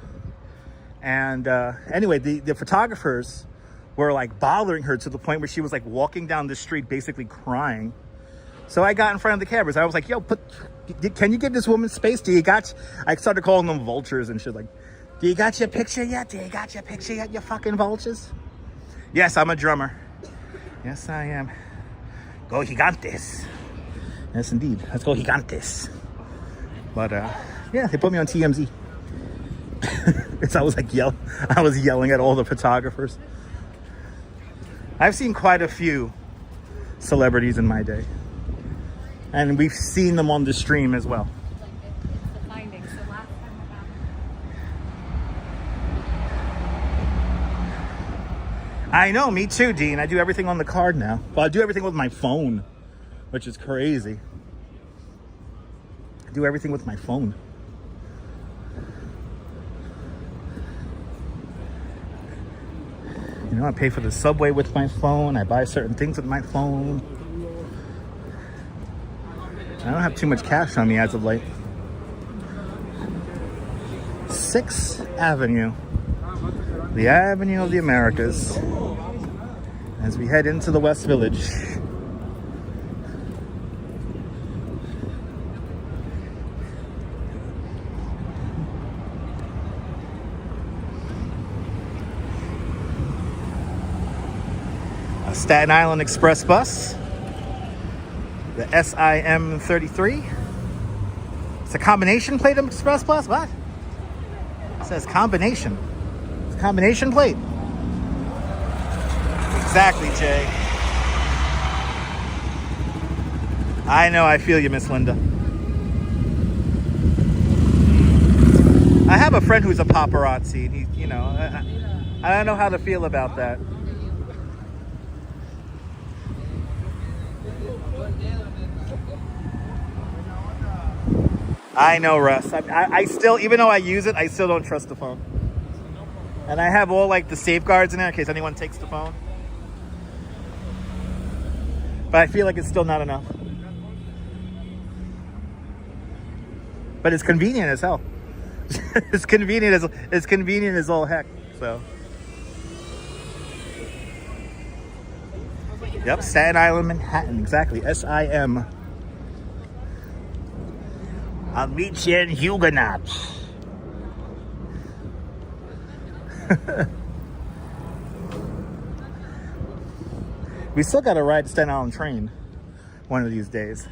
And anyway, the photographers were like bothering her to the point where she was like walking down the street basically crying. So I got in front of the cameras. I was like, yo, can you give this woman space? I started calling them vultures and shit. Like, do you got your picture yet? Do you got your picture yet, you fucking vultures? Yes, I'm a drummer. Yes, I am. Go Gigantes. Yes, indeed. Let's go Gigantes. But, yeah, they put me on TMZ. I was like, I was yelling at all the photographers. I've seen quite a few celebrities in my day. And we've seen them on the stream as well. I know, me too, Dean. I do everything on the card now. Well, I do everything with my phone, which is crazy. I do everything with my phone. You know, I pay for the subway with my phone. I buy certain things with my phone. I don't have too much cash on me as of late. 6th Avenue. The Avenue of the Americas. As we head into the West Village. A Staten Island Express bus. The SIM33. It's a combination plate express bus? What? It says combination. It's a combination plate. Exactly, Jay. I know, I feel you, Miss Linda. I have a friend who's a paparazzi. And he, I don't know how to feel about that. I know, Russ. I still, even though I use it, I still don't trust the phone. And I have all like the safeguards in there in case anyone takes the phone. But I feel like it's still not enough. But it's convenient as hell. It's convenient as all heck. So. Yep, Staten Island, Manhattan, exactly. SIM. I'll meet you in Huguenots. We still got to ride the Staten Island train one of these days.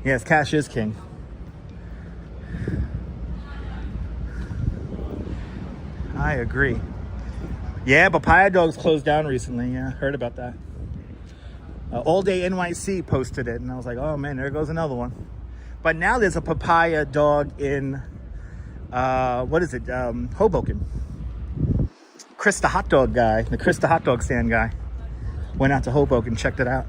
Yes, cash is king. I agree. Yeah, Papaya Dog's closed down recently. Yeah, heard about that. All Day NYC posted it, and I was like, oh man, there goes another one. But now there's a Papaya Dog in, what is it, Hoboken. Chris the hot dog guy, the Chris the hot dog stand guy, went out to Hoboken, checked it out.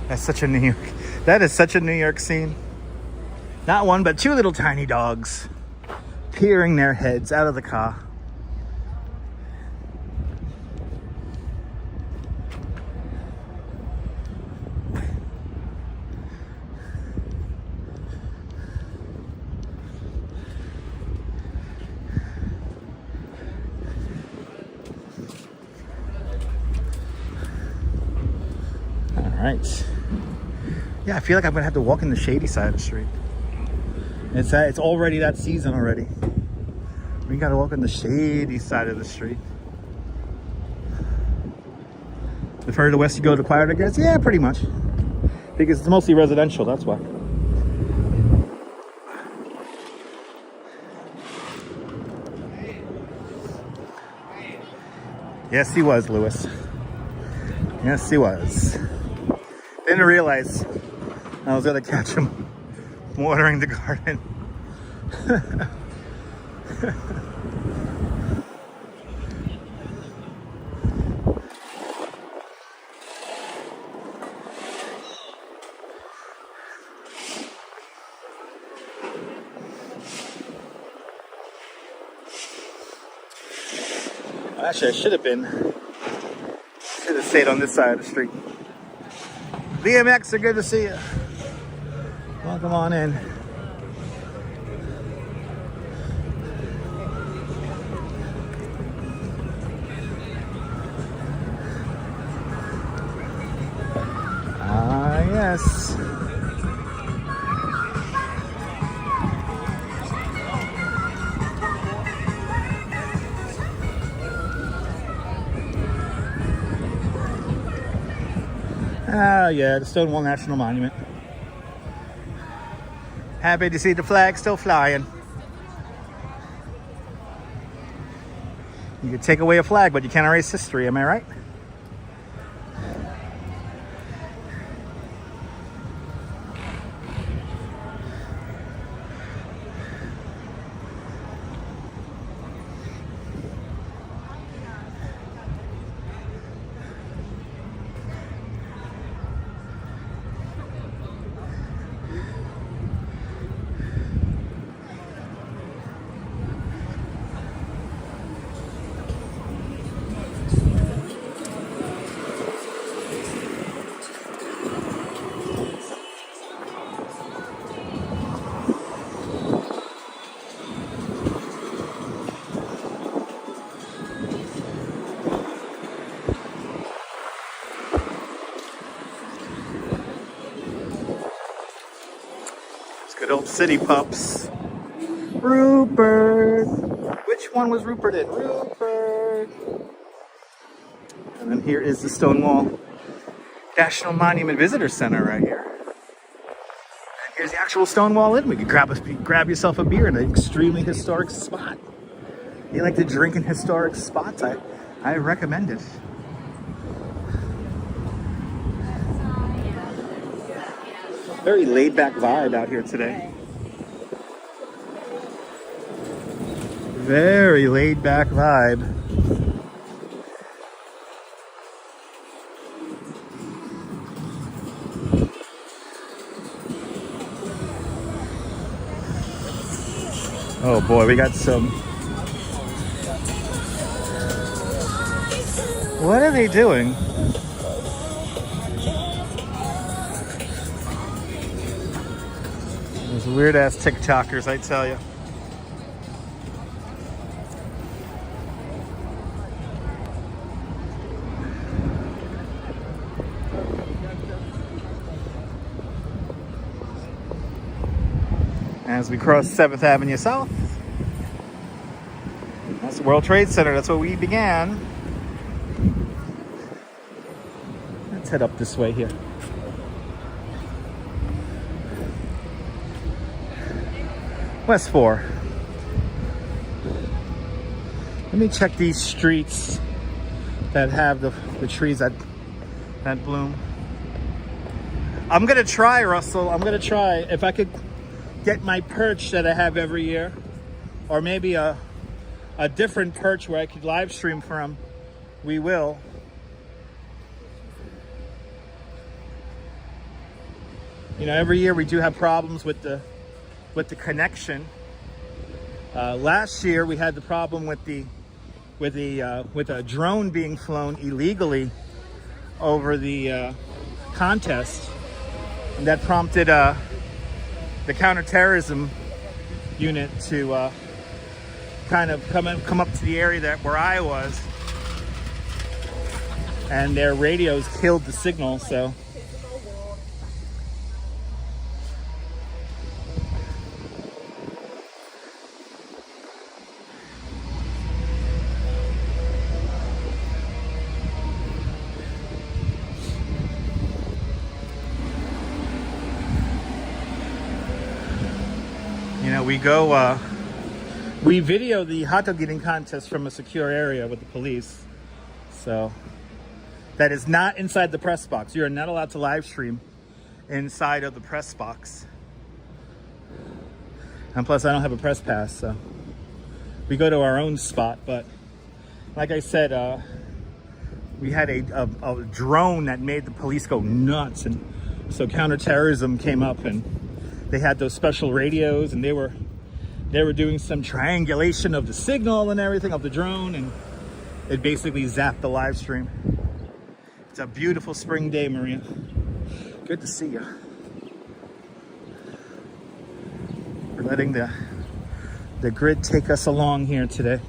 That's such a New York, that is such a New York scene. Not one, but two little tiny dogs peering their heads out of the car. All right. Yeah, I feel like I'm gonna have to walk in the shady side of the street. It's already that season already. We gotta walk on the shady side of the street. The further west you go, the quieter it gets. Yeah, pretty much. Because it's mostly residential, that's why. Yes, he was, Lewis. Yes, he was. Didn't realize I was gonna catch him watering the garden. Actually, I should have stayed on this side of the street. BMX, are good to see you. Welcome on in. Ah, yes. Ah, yeah, the Stonewall National Monument. Happy to see the flag still flying. You can take away a flag, but you can't erase history, am I right? Good old city pups. Rupert. Which one was Rupert in? Rupert. And then here is the Stonewall National Monument Visitor Center right here. And here's the actual Stonewall Inn. We could grab yourself a beer in an extremely historic spot. You like to drink in historic spots? I recommend it. Very laid back vibe out here today. Very laid back vibe. Oh boy, we got some. What are they doing? Those weird ass TikTokers, I tell you. As we cross 7th Avenue South. That's the World Trade Center. That's where we began. Let's head up this way here. West 4. Let me check these streets that have the trees that bloom. I'm gonna try, Russell. I'm gonna try if I could get my perch that I have every year, or maybe a different perch where I could live stream from. We will. You know, every year we do have problems with the connection. Last year we had the problem with a drone being flown illegally over the contest, and that prompted the counterterrorism unit to kind of come up to the area where I was, and their radios killed the signal. So we video the hot dog eating contest from a secure area with the police. So that is not inside the press box. You are not allowed to live stream inside of the press box. And plus I don't have a press pass, so we go to our own spot. But like I said, we had a drone that made the police go nuts, and so counterterrorism came up, and they had those special radios, and they were doing some triangulation of the signal and everything of the drone, and it basically zapped the live stream. It's a beautiful spring day, Maria. Good to see you. We're letting the grid take us along here today.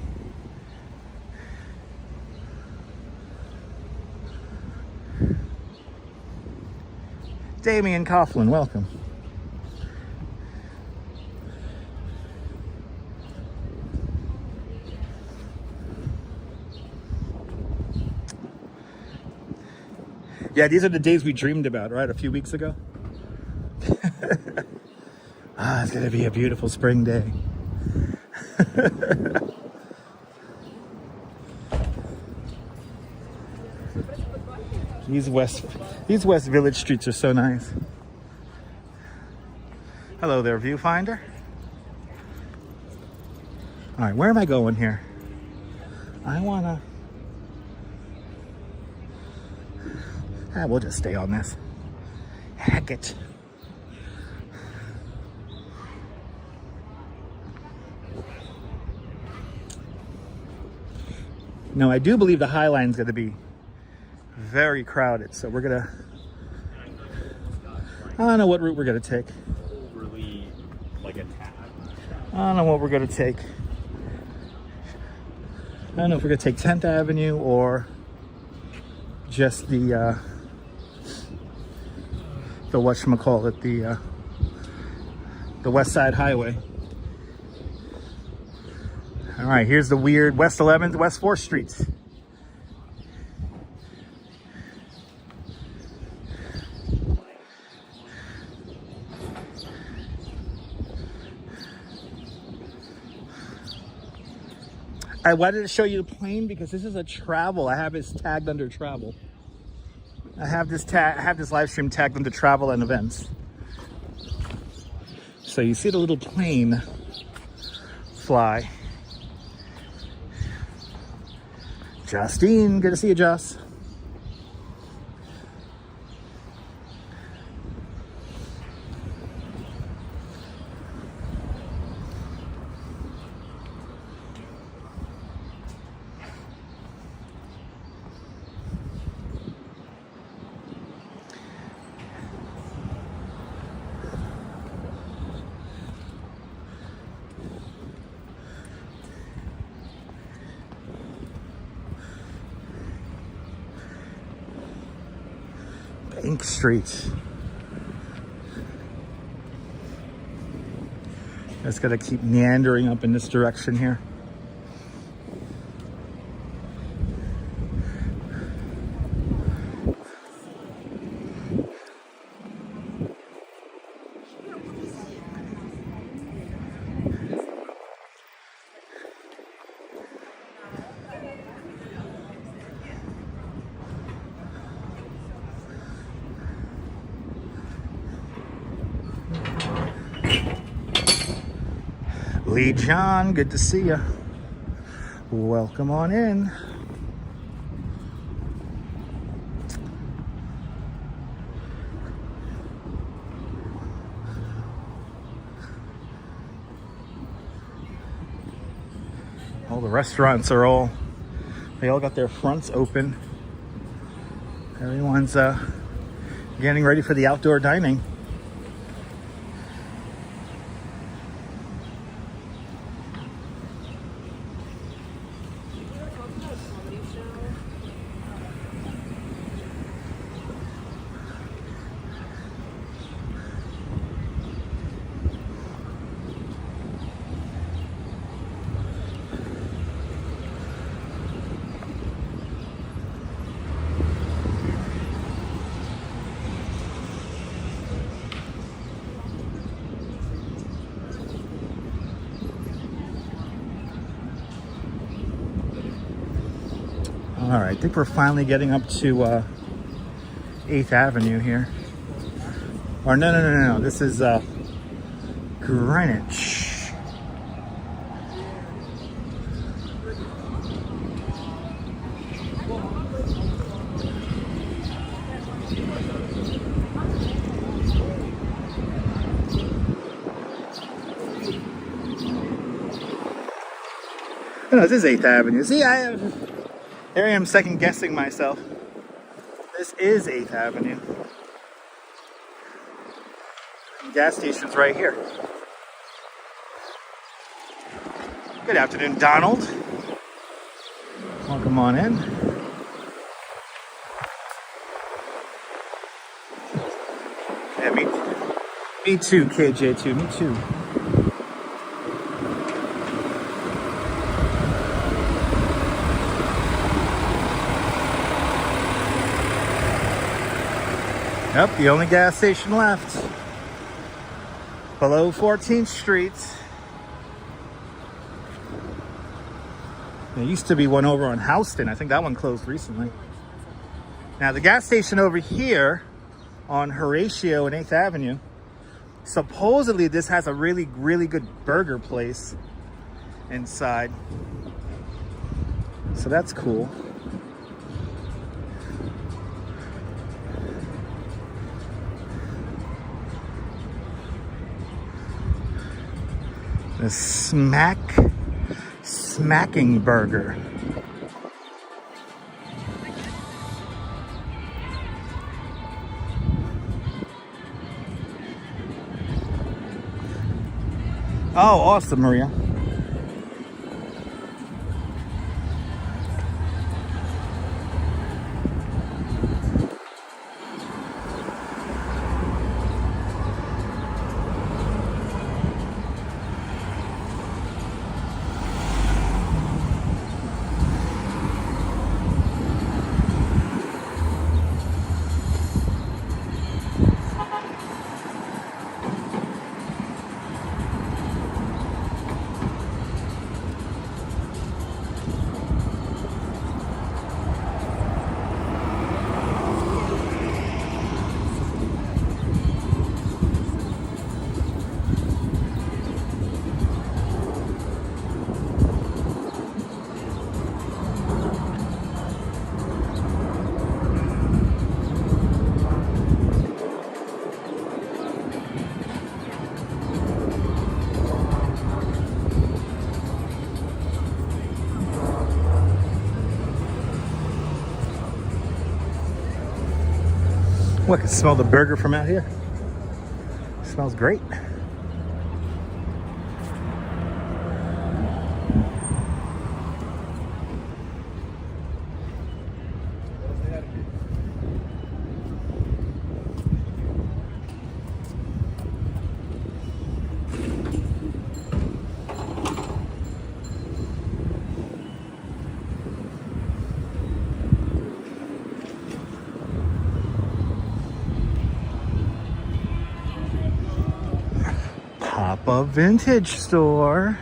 Damian Coughlin, welcome. Yeah, these are the days we dreamed about, right? A few weeks ago. It's gonna be a beautiful spring day. These West Village streets are so nice. Hello there, viewfinder. All right, where am I going here? We'll just stay on this. Heck it. No, I do believe the Highline's going to be very crowded, so we're gonna. I don't know what route we're gonna take. Overly, like a tab. I don't know what we're gonna take. I don't know if we're gonna take 10th Avenue or just the whatchamacallit, the West Side Highway. All right, here's the weird West 11th, West 4th Streets. I wanted to show you the plane because this is a travel. I have this tagged under travel. I have this live stream tagged under travel and events. So you see the little plane fly. Justine, good to see you, Joss. Bank Street. Just gotta keep meandering up in this direction here. Lee John, good to see you. Welcome on in. All the restaurants are they all got their fronts open. Everyone's getting ready for the outdoor dining. All right, I think we're finally getting up to 8th Avenue here. Or no, this is Greenwich. No, this is 8th Avenue. See, here I am second guessing myself. This is 8th Avenue. The gas station's right here. Good afternoon, Donald. Welcome on in. Yeah, me too, KJ2, me too. Yep, the only gas station left. Below 14th Street. There used to be one over on Houston. I think that one closed recently. Now the gas station over here on Horatio and 8th Avenue, supposedly this has a really, really good burger place inside. So that's cool. The Smacking Burger. Oh, awesome, Maria. I can smell the burger from out here. It smells great. Pop-up vintage store.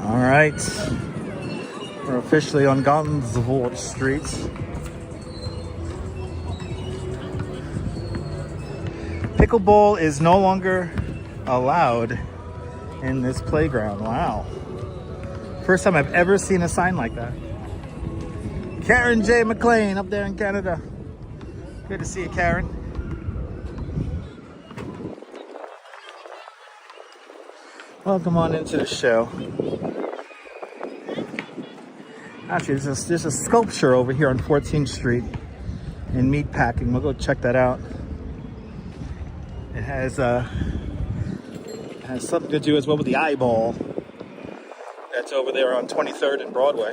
All right, we're officially on Gimble Street. Pickleball is no longer allowed in this playground. Wow. First time I've ever seen a sign like that. Karen J. McLean up there in Canada. Good to see you, Karen. Welcome on into the show. Actually, there's a sculpture over here on 14th Street in Meatpacking. We'll go check that out. It has something to do as well with the eyeball that's over there on 23rd and Broadway.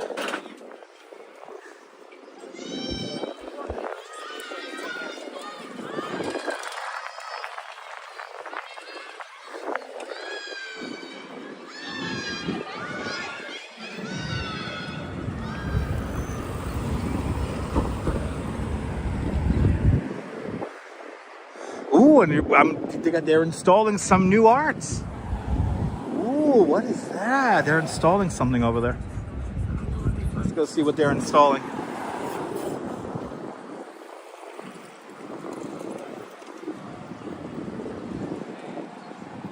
Ooh, and they're installing some new arts. Ooh, what is that? They're installing something over there. Let's go see what they're installing.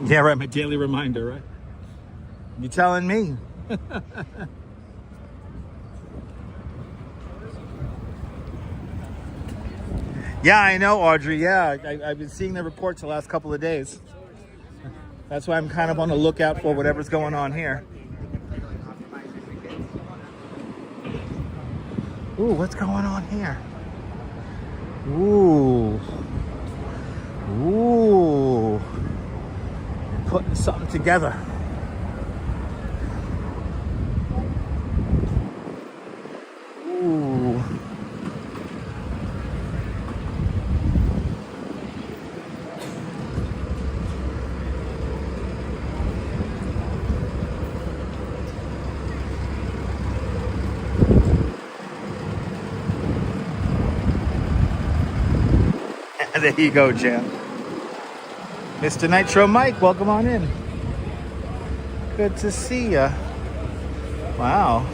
Yeah, right, my daily reminder, right? You telling me? Yeah, I know, Audrey. Yeah, I've been seeing the reports the last couple of days. That's why I'm kind of on the lookout for whatever's going on here. Ooh, what's going on here? Ooh. Ooh. Putting something together. Ooh. There you go, Jan. Mr. Nitro Mike, welcome on in. Good to see ya. Wow.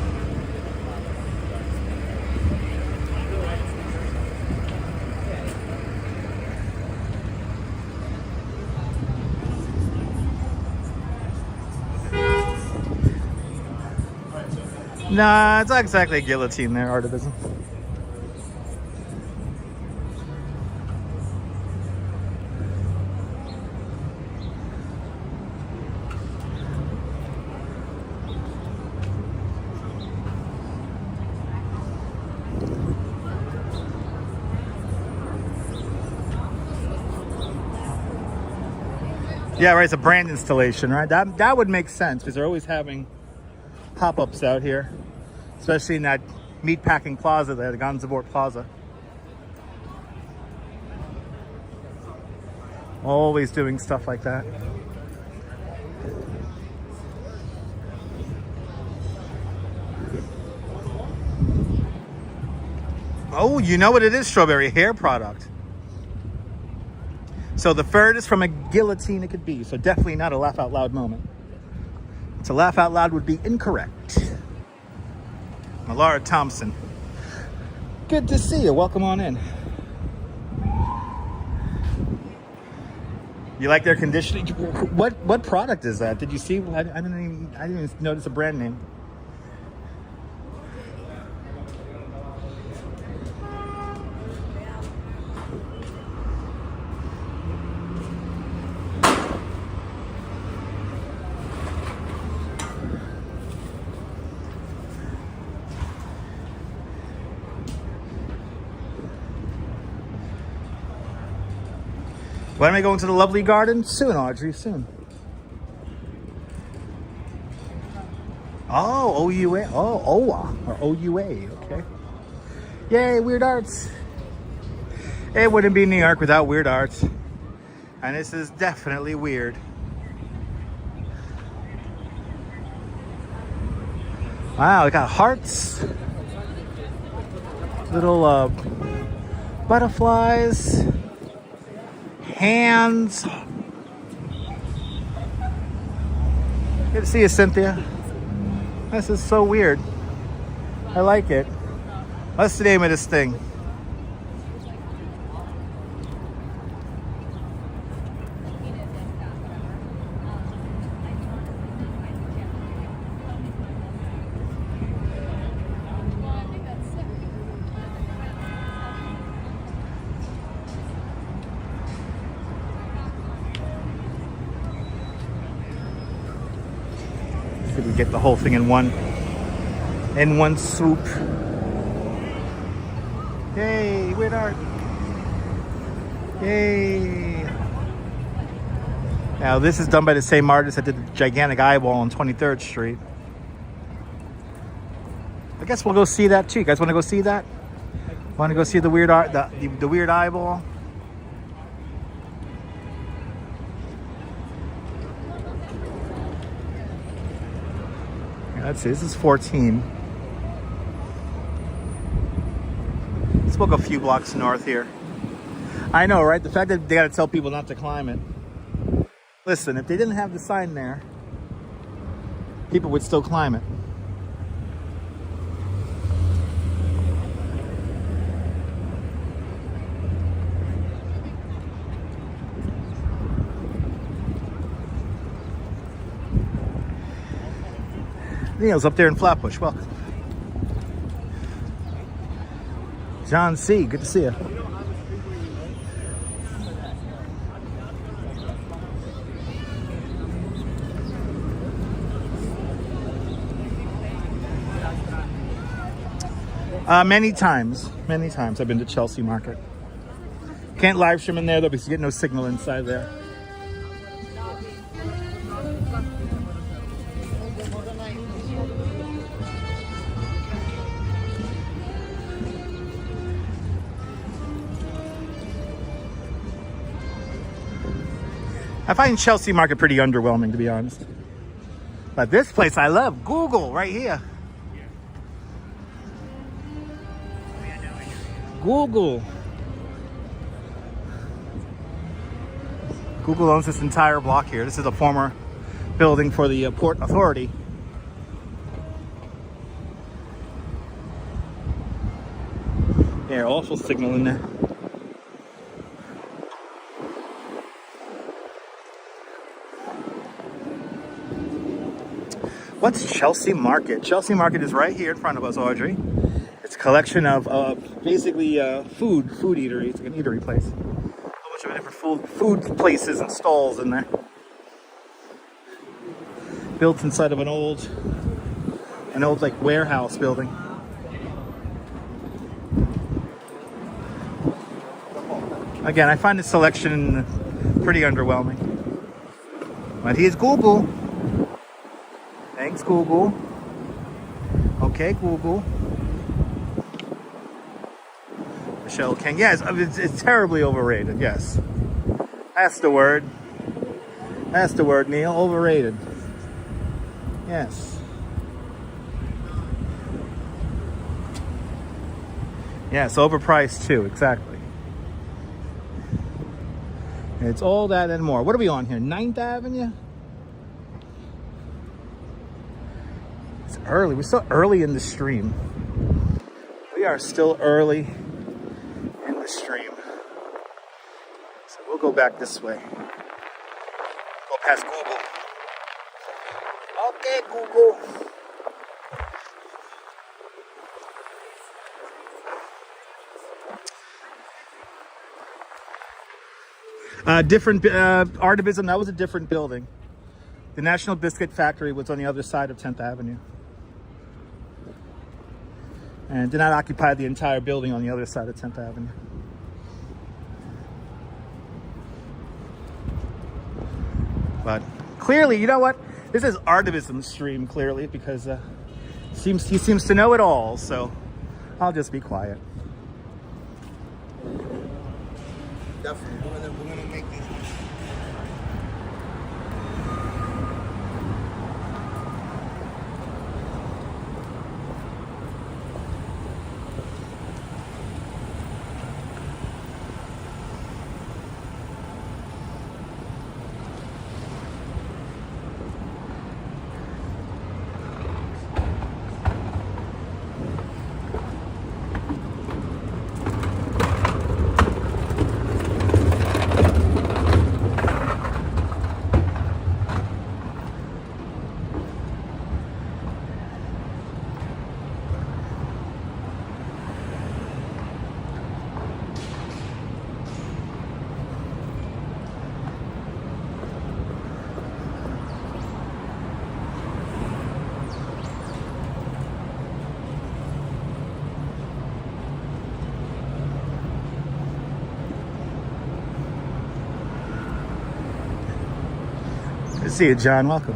Nah, it's not exactly a guillotine there, Artivism. Yeah, right, it's a brand installation, right? That would make sense because they're always having pop-ups out here, especially in that meatpacking plaza there, the Gansevoort Plaza. Always doing stuff like that. Oh, you know what it is? Strawberry hair product. So the furthest from a guillotine it could be. So definitely not a laugh out loud moment. To laugh out loud would be incorrect. Malara Thompson. Good to see you. Welcome on in. You like their conditioning? What product is that? Did you see? I didn't even notice a brand name. When am I going to the lovely garden? Soon, Audrey, soon. Oh, OUA. Oh, OWA, or OUA, okay. Yay, Weird Arts. It wouldn't be New York without Weird Arts. And this is definitely weird. Wow, we got hearts. Little butterflies. Hands. Good to see you, Cynthia. This is so weird. I like it. What's the name of this thing? We get the whole thing in one swoop. Yay, Weird Art. Yay. Now this is done by the same artist that did the gigantic eyeball on 23rd Street. I guess we'll go see that too. You guys want to go see that? Want to go see the weird art, the weird eyeball? Let's see, this is 14. Let's walk a few blocks north here. I know, right? The fact that they gotta tell people not to climb it. Listen, if they didn't have the sign there, people would still climb it. Neil's up there in Flatbush. Welcome. John C. Good to see you. Many times I've been to Chelsea Market. Can't live stream in there though because you get no signal inside there. I find Chelsea Market pretty underwhelming, to be honest. But this place I love, Google, right here. Google. Google owns this entire block here. This is a former building for the Port Authority. Yeah, awful signal in there. What's Chelsea Market? Chelsea Market is right here in front of us, Audrey. It's a collection of basically food eatery. It's like an eatery place. A whole bunch of different food places and stalls in there. Built inside of an old like warehouse building. Again, I find this selection pretty underwhelming. But here's Google. Thanks, Google. Okay, Google. Michelle King. Yes, it's terribly overrated. Yes. That's the word. That's the word, Neil. Overrated. Yes. Yeah, it's overpriced too, exactly. It's all that and more. What are we on here? 9th Avenue? It's early. We're still early in the stream. We are still early in the stream. So we'll go back this way. Go past Google. Okay, Google. Different Artivism, that was a different building. The National Biscuit Factory was on the other side of 10th Avenue. And did not occupy the entire building on the other side of 10th Avenue. But clearly, you know what? This is Artivism's stream, clearly, because he seems to know it all, so I'll just be quiet. Definitely. We're gonna make this. Good to see you, John. Welcome.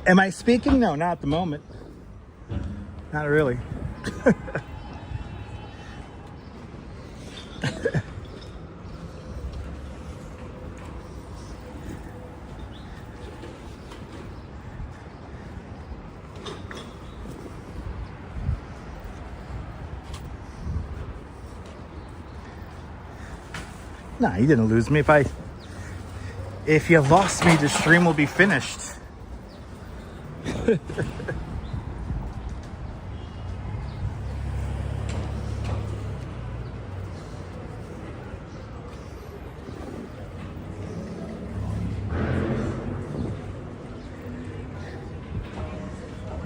Am I speaking? No, not at the moment. Not really. Nah, you didn't lose me. If you lost me, the stream will be finished.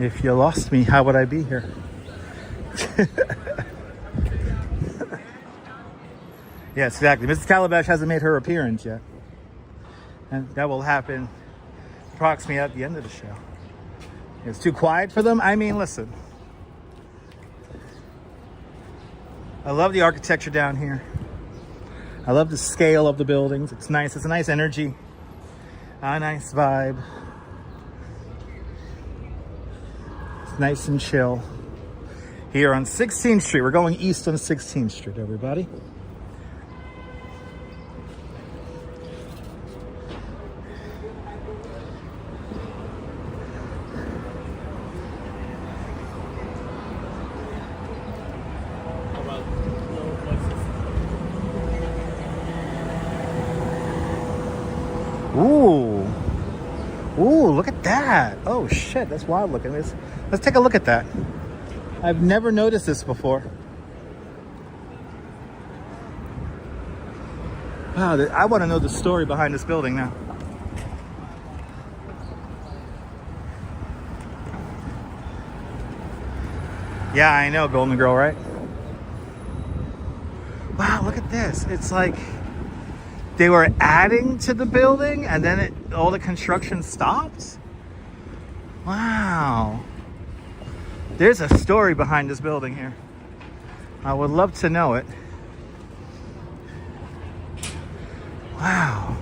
If you lost me, how would I be here? Yes, exactly. Mrs. Calabash hasn't made her appearance yet. And that will happen approximately at the end of the show. It's too quiet for them? I mean, listen. I love the architecture down here. I love the scale of the buildings. It's nice. It's a nice energy. A nice vibe. It's nice and chill. Here on 16th Street. We're going east on 16th Street, everybody. Ooh, look at that. Oh shit, that's wild looking. Let's take a look at that. I've never noticed this before. Wow, I want to know the story behind this building now. Yeah, I know, Golden Girl, right? Wow, look at this. It's like they were adding to the building and then all the construction stopped? Wow. There's a story behind this building here. I would love to know it. Wow.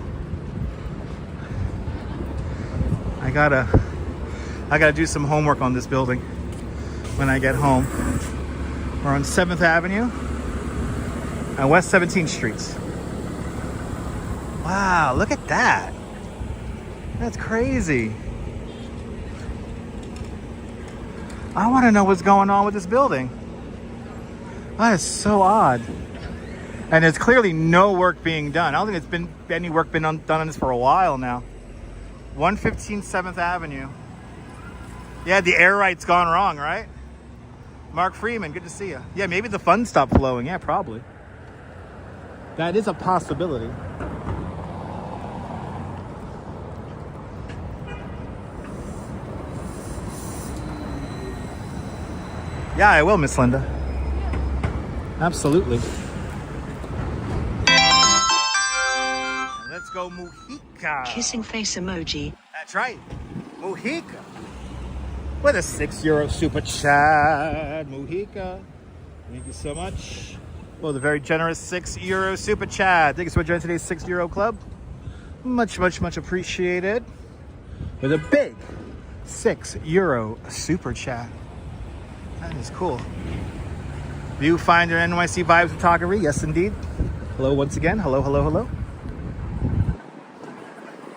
I gotta do some homework on this building when I get home. We're on 7th Avenue and West 17th Streets. Wow, look at that. That's crazy. I want to know what's going on with this building. That is so odd. And there's clearly no work being done. I don't think it's been any work been done on this for a while now. 115 7th Avenue. Yeah, the air right's gone wrong, right? Mark Freeman, good to see you. Yeah, maybe the funds stopped flowing. Yeah, probably. That is a possibility. Yeah, I will, Miss Linda. Absolutely. Let's go Mujica. Kissing face emoji. That's right. Mujica. With a €6 super chat. Mujica. Thank you so much. Well, the very generous €6 super chat. Thank you so much for joining today's €6 club. Much, much, much appreciated. With a big €6 super chat. That is cool. Viewfinder NYC Vibes Photography. Yes, indeed. Hello once again. Hello, hello, hello.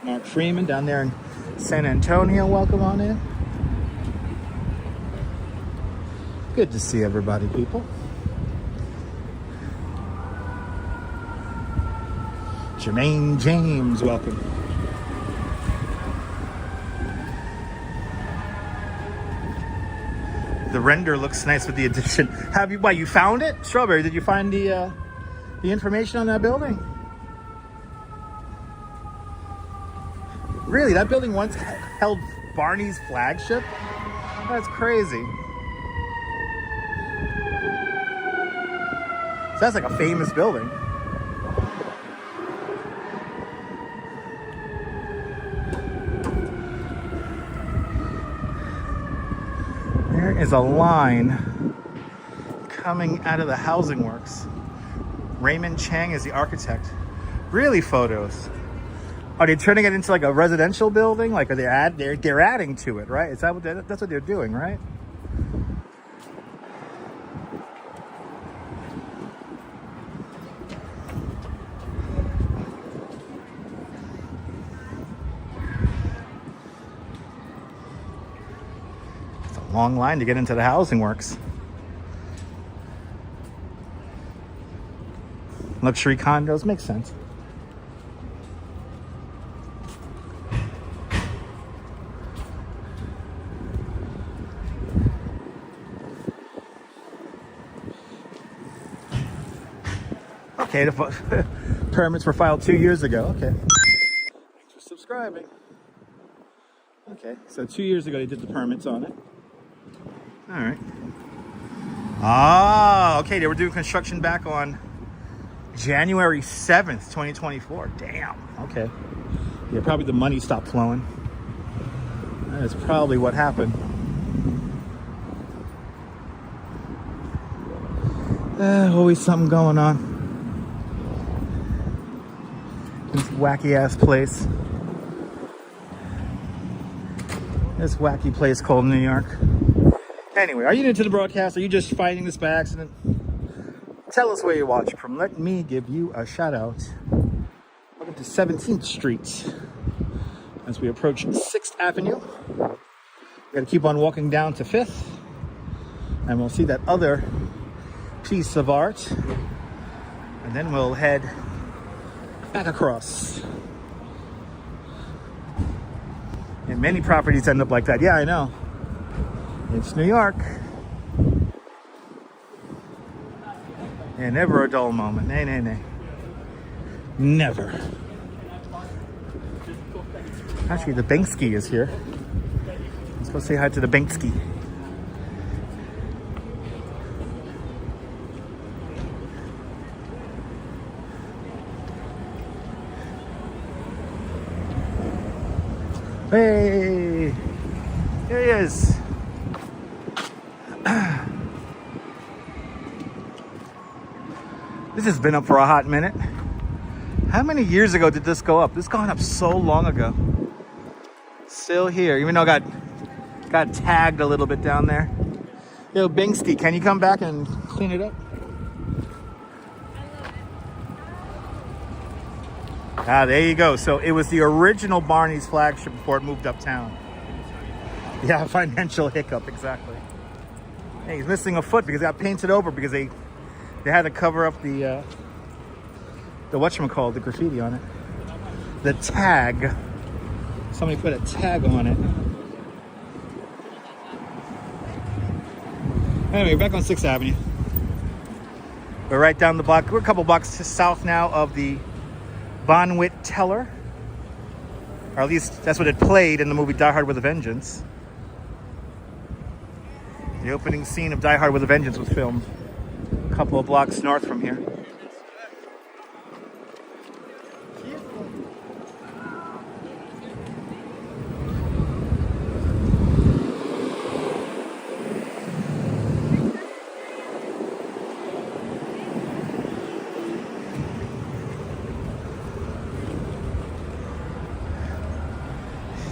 Mark Freeman down there in San Antonio. Welcome on in. Good to see everybody, people. Jermaine James, welcome. The render looks nice with the addition. Have you? Why, you found it, Strawberry? Did you find the information on that building? Really, that building once held Barney's flagship? That's crazy. So that's like a famous building. There is a line coming out of the housing works. Raymond Chang is the architect. Really photos. Are they turning it into like a residential building? Like, are they're adding to it, right? Is that what that's what they're doing, right? It's a long line to get into the housing works. Luxury condos makes sense. Okay, the permits were filed 2 years ago. Okay. Thanks for subscribing. Okay, so 2 years ago they did the permits on it. All right. Ah, okay, they were doing construction back on January 7th, 2024. Damn. Okay. Yeah, probably the money stopped flowing. That is probably what happened. Always something going on. This wacky ass place. This wacky place called New York. Anyway, are you new to the broadcast? Are you just finding this by accident? Tell us where you're watching from. Let me give you a shout out. Welcome to 17th Street. As we approach 6th Avenue, we gotta keep on walking down to 5th. And we'll see that other piece of art. And then we'll head back across. And many properties end up like that. Yeah, I know. It's New York. Yeah, never a dull moment. Nay, nay, nay. Never. Actually, the Banksy is here. Let's go say hi to the Banksy. Hey, here he is. This has been up for a hot minute. How many years ago did this go up? This gone up so long ago. Still here, even though I got tagged a little bit down there. Yo, Bingsky, can you come back and clean it up? Ah, there you go. So it was the original Barney's flagship before it moved uptown. Yeah, financial hiccup, exactly. Hey, he's missing a foot because it got painted over because they had to cover up the whatchamacallit, the graffiti on it. The tag. Somebody put a tag on it. Anyway, back on 6th Avenue. We're right down the block. We're a couple blocks south now of the Bonwit Teller. Or at least that's what it played in the movie Die Hard with a Vengeance. The opening scene of Die Hard with a Vengeance was filmed a couple of blocks north from here.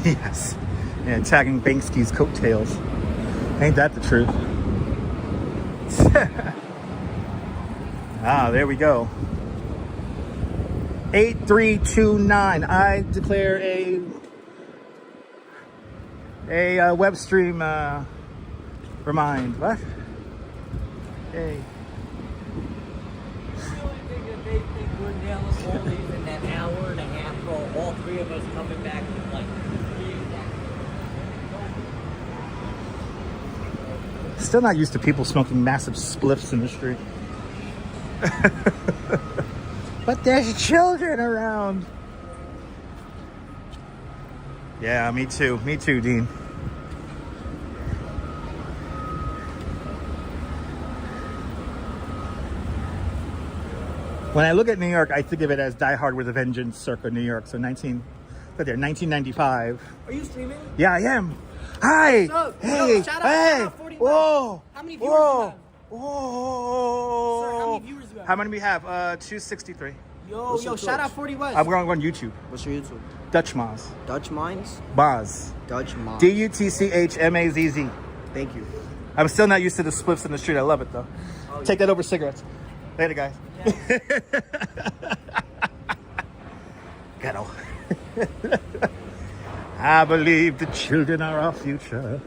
Yes. Yeah, tagging Banksky's coattails. Ain't that the truth? Ah, there we go. 8329. I declare a web stream remind. What? Hey. The only thing that they think we're down the hall in that hour and a half for all three of us coming back with like Still not used to people smoking massive spliffs in the street. But there's children around. Yeah, me too. Me too, Dean. When I look at New York, I think of it as Die Hard with a Vengeance circa New York. So 1995. Are you streaming? Yeah, I am. Hi. What's up? Hey. Yo, shout out, Hey. shout out 40 Whoa. How many viewers do you have? Whoa. Sir, how many viewers do you have? How many we have? 263. Yo, shout out 40 West. I'm going on YouTube. What's your YouTube? Dutch Maz. Dutch Mines? Maz. Dutch Mines. DUTCHMAZZ. Thank you. I'm still not used to the spliffs in the street. I love it though. Oh, Take that over cigarettes. Later, guys. Ghetto. I believe the children are our future.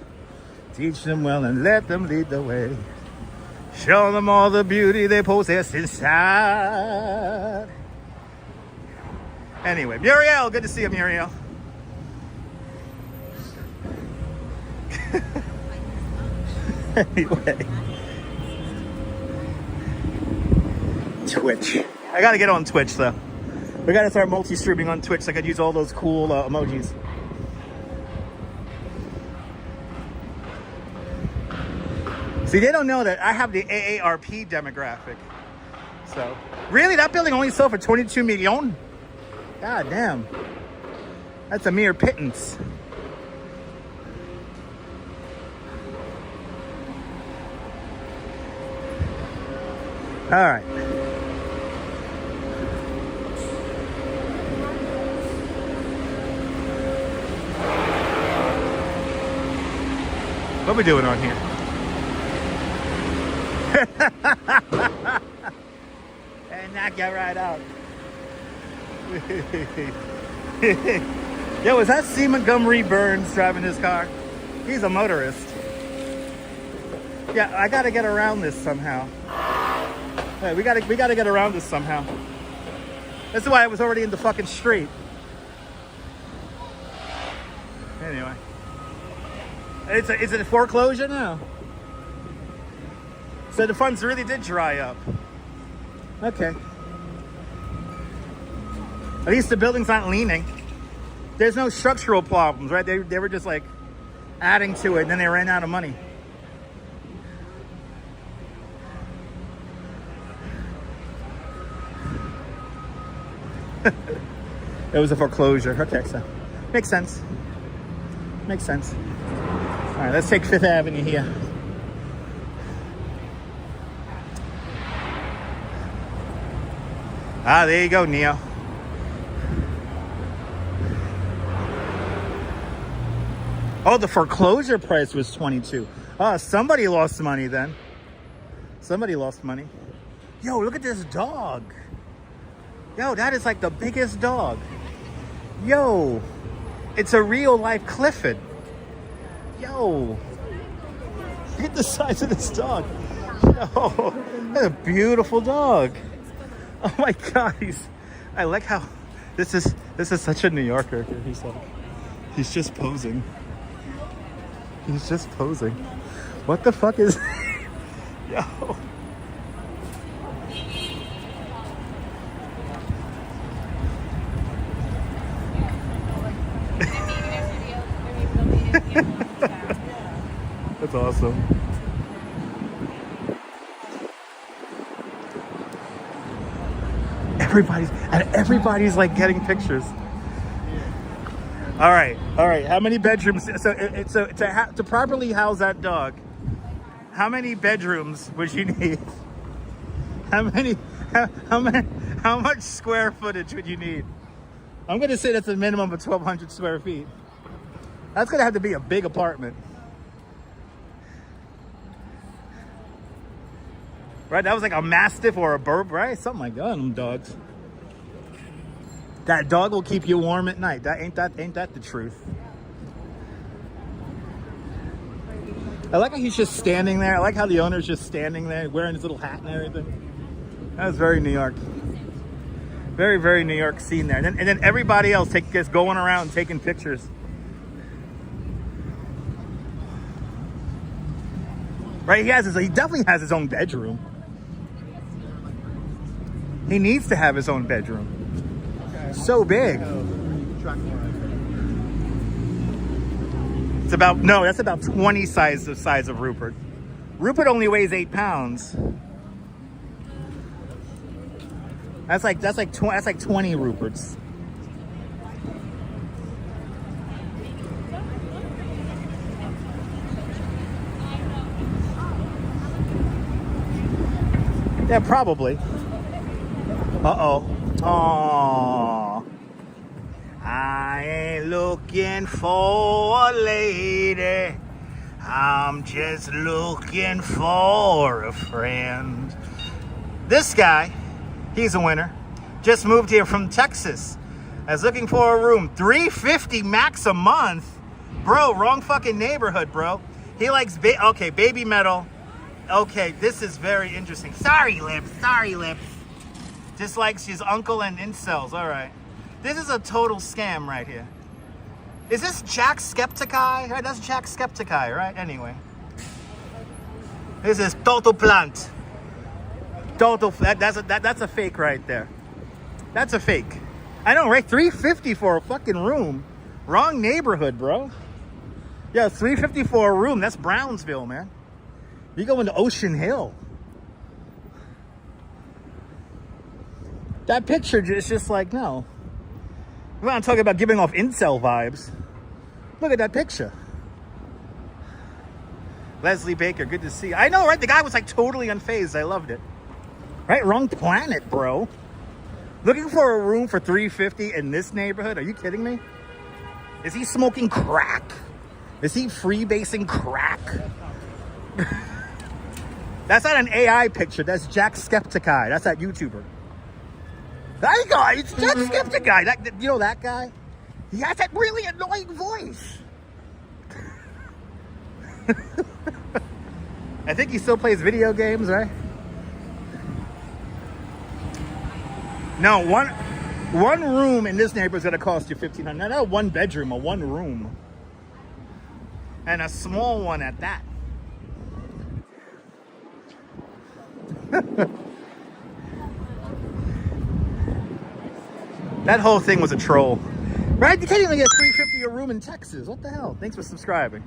Teach them well and let them lead the way. Show them all the beauty they possess inside. Anyway, Muriel, good to see you, Muriel. Anyway. Twitch. I gotta get on Twitch though. We gotta start multi-streaming on Twitch so I could use all those cool emojis. See, they don't know that I have the AARP demographic. So, really, that building only sold for 22 million? God damn. That's a mere pittance. All right. What are we doing on here? And knock you right out. Yo, is that C. Montgomery Burns driving his car? He's a motorist. Yeah, I gotta get around this somehow. Yeah, we gotta get around this somehow. That's why I was already in the fucking street. Anyway. Is it a foreclosure now? So the funds really did dry up. Okay. At least the building's not leaning. There's no structural problems, right? They were just like adding to it and then they ran out of money. It was a foreclosure. Okay, so makes sense. Makes sense. All right, let's take 5th Avenue here. Ah, there you go, Neo. Oh, the foreclosure price was 22. Oh, somebody lost money then. Somebody lost money. Yo, look at this dog. Yo, that is like the biggest dog. Yo, it's a real life Clifford. Yo, look at the size of this dog. Yo, that's a beautiful dog. Oh my God, I like how this is such a New Yorker. He's just posing. He's just posing. What the fuck is Yo. That's awesome. Everybody's like getting pictures. All right. How many bedrooms? So to properly house that dog, how many bedrooms would you need? How much square footage would you need? I'm gonna say that's a minimum of 1,200 square feet. That's gonna have to be a big apartment. Right, that was like a Mastiff or a Burp, right? Something like that, them dogs. That dog will keep you warm at night. Ain't that the truth? I like how he's just standing there. I like how the owner's just standing there wearing his little hat and everything. That was very New York. Very, very New York scene there. And then everybody else just going around taking pictures. Right, he definitely has his own bedroom. He needs to have his own bedroom. So big. It's about, no, that's about 20 the size of Rupert. Rupert only weighs 8 pounds. That's like 20 Ruperts. Yeah, probably. Uh-oh. Aww. I ain't looking for a lady. I'm just looking for a friend. This guy, he's a winner. Just moved here from Texas. I was looking for a room. $350 max a month. Bro, wrong fucking neighborhood, bro. He likes, okay, baby metal. Okay, this is very interesting. Sorry, Lips. Sorry, Lips. Just likes his uncle and incels. All right. This is a total scam right here. Is this Jack Skepticai? Right, that's Jack Skepticai, right? Anyway. This is Total Plant. Total, that's a fake right there. That's a fake. I know, right? $350 for a fucking room. Wrong neighborhood, bro. Yeah, $350 for a room. That's Brownsville, man. You go into Ocean Hill. That picture is just like, no. We're not talking about giving off incel vibes. Look at that picture. Leslie Baker, good to see you. I know, right? The guy was like totally unfazed. I loved it. Right? Wrong planet, bro. Looking for a room for $350 in this neighborhood? Are you kidding me? Is he smoking crack? Is he freebasing crack? That's not an AI picture. That's Jack Skepticai. That's that YouTuber. There you go. It's Jack Skepticai. You know that guy? He has that really annoying voice. I think he still plays video games, right? No, one room in this neighborhood is going to cost you $1,500. Not a one bedroom, a one room. And a small one at that. That whole thing was a troll. Right? You can't even get $350 a room in Texas. What the hell? Thanks for subscribing.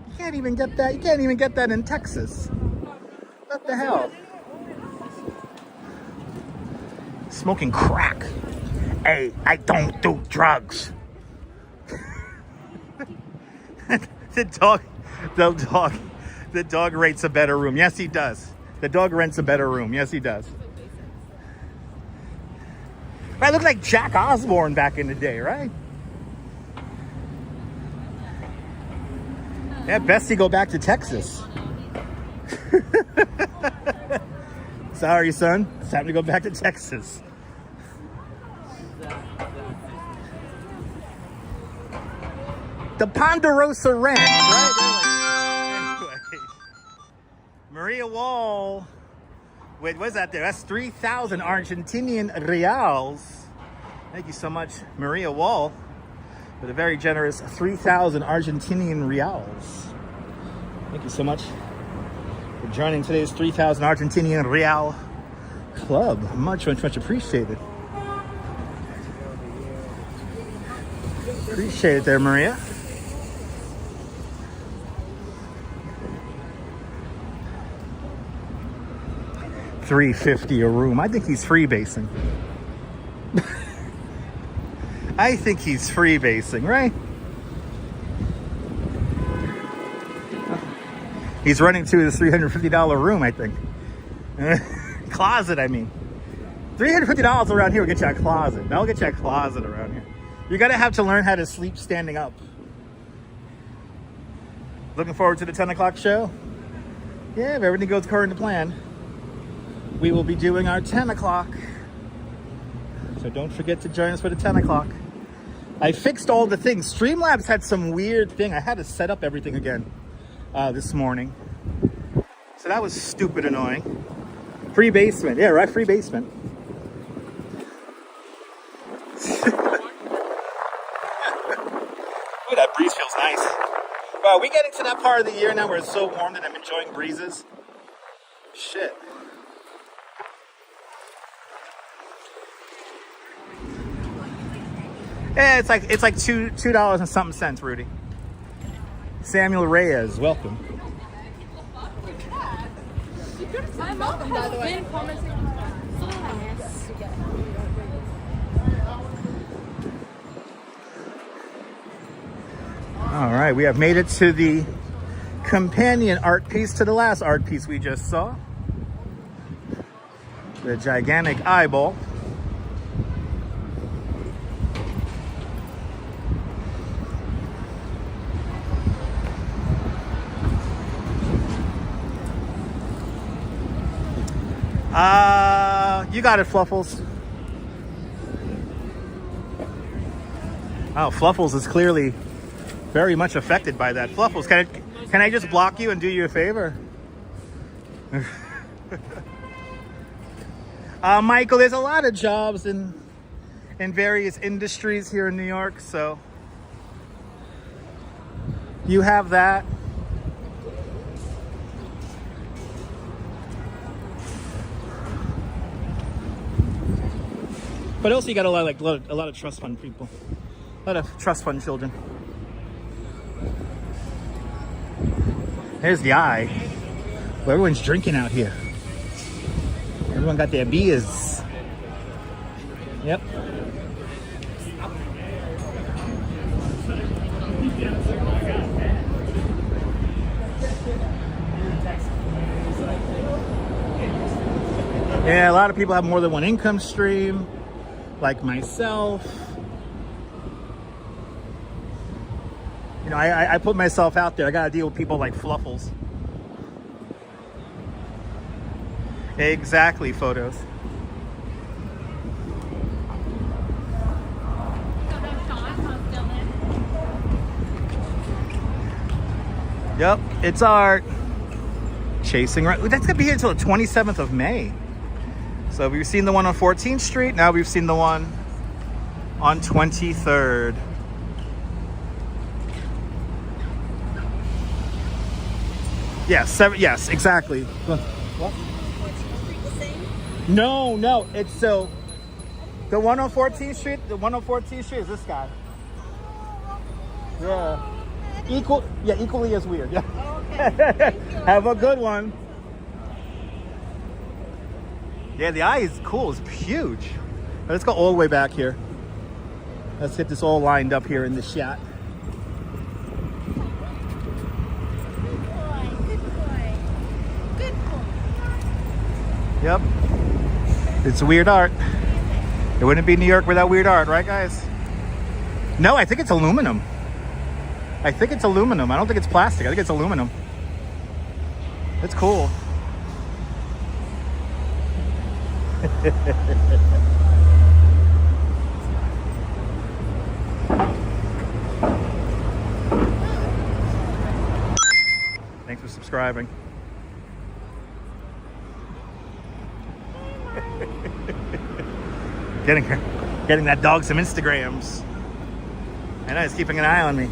You can't even get that. You can't even get that in Texas. What the hell? Smoking crack. Hey, I don't do drugs. The dog rates a better room. Yes, he does. The dog rents a better room. Yes, he does. I look like Jack Osborne back in the day, right? Yeah, best to go back to Texas. Sorry, son. It's time to go back to Texas. The Ponderosa Ranch, right? Anyway. Maria Wall. Wait, what's that there? That's 3,000 Argentinian reals. Thank you so much, Maria Wall, for the very generous 3,000 Argentinian reals. Thank you so much for joining today's 3,000 Argentinian real club. Much appreciated. Appreciate it there, Maria. $350 a room. I think he's freebasing. I think he's freebasing, right? He's running to his $350 room, I think. Closet, I mean. $350 around here will get you a closet. That'll get you a closet around here. You gotta have to learn how to sleep standing up. Looking forward to the 10 o'clock show? Yeah, if everything goes according to plan, we will be doing our 10 o'clock. So don't forget to join us for the 10 o'clock. I fixed all the things. Streamlabs had some weird thing. I had to set up everything again this morning. So that was stupid annoying. Free basement. Yeah, right, free basement. Ooh, that breeze feels nice. Wow, are we getting to that part of the year now where it's so warm that I'm enjoying breezes? Shit. Yeah, it's like $2 and something cents, Rudy. Samuel Reyes, welcome. I'm welcome, by the way. All right, we have made it to the companion art piece to the last art piece we just saw. The gigantic eyeball. You got it, Fluffles. Oh, Fluffles is clearly very much affected by that. Fluffles, can I just block you and do you a favor? Michael, there's a lot of jobs in various industries here in New York, so you have that. But also you got a lot of trust fund people. A lot of trust fund children. There's the eye. Well, everyone's drinking out here. Everyone got their beers. Yep. Yeah, a lot of people have more than one income stream, like myself. You know, I put myself out there. I gotta deal with people like Fluffles. Exactly, photos. Yep, it's art. Chasing right. That's gonna be here until the 27th of May. So we've seen the one on 14th Street. Now we've seen the one on 23rd. Yes, yes, exactly. What? No, it's so the one on 14th Street. The one on 14th Street is this guy. Yeah, equally as weird. Yeah. Okay. Have a good one. Yeah, the eye is cool. It's huge. Let's go all the way back here. Let's get this all lined up here in the shot. Yep. It's weird art. It wouldn't be New York without weird art, right, guys? No, I think it's aluminum. I think it's aluminum. I don't think it's plastic. I think it's aluminum. It's cool. Thanks for subscribing. Getting that dog some Instagrams. I know he's keeping an eye on me.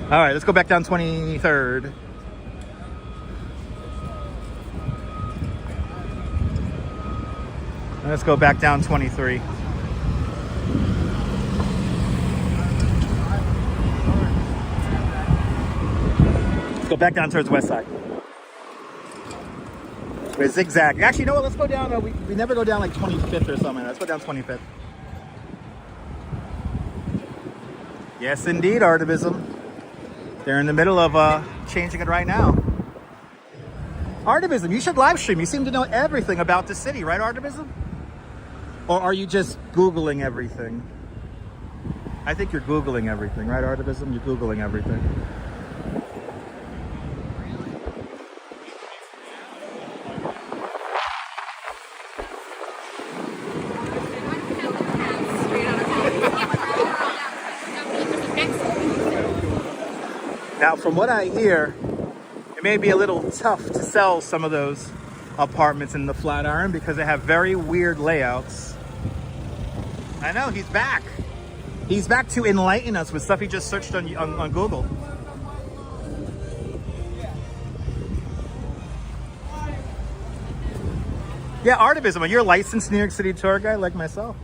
All right, let's go back down 23rd. Let's go back down 23. Let's go back down towards West Side. We're zigzag. Actually, you know what? Let's go down. We never go down like 25th or something. Let's go down 25th. Yes, indeed, Artivism. They're in the middle of changing it right now. Artivism, you should live stream. You seem to know everything about the city, right, Artivism? Or are you just Googling everything? I think you're Googling everything, right, Artivism? You're Googling everything. Now, from what I hear, it may be a little tough to sell some of those apartments in the Flatiron because they have very weird layouts. I know, he's back. He's back to enlighten us with stuff he just searched on Google. Yeah, Artivism, you're a licensed New York City tour guide like myself.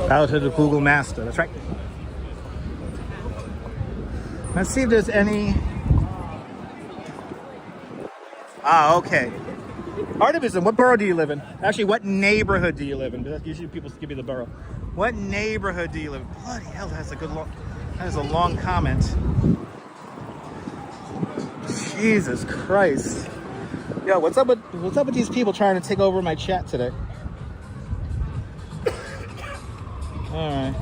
Out to the Google Master. That's right. Let's see if there's any. Ah, okay. Artivism, what borough do you live in? Actually, what neighborhood do you live in? Because usually people give you the borough. What neighborhood do you live in? Bloody hell, that's a good long. That is a long comment. Jesus Christ. Yo, what's up with these people trying to take over my chat today? All right.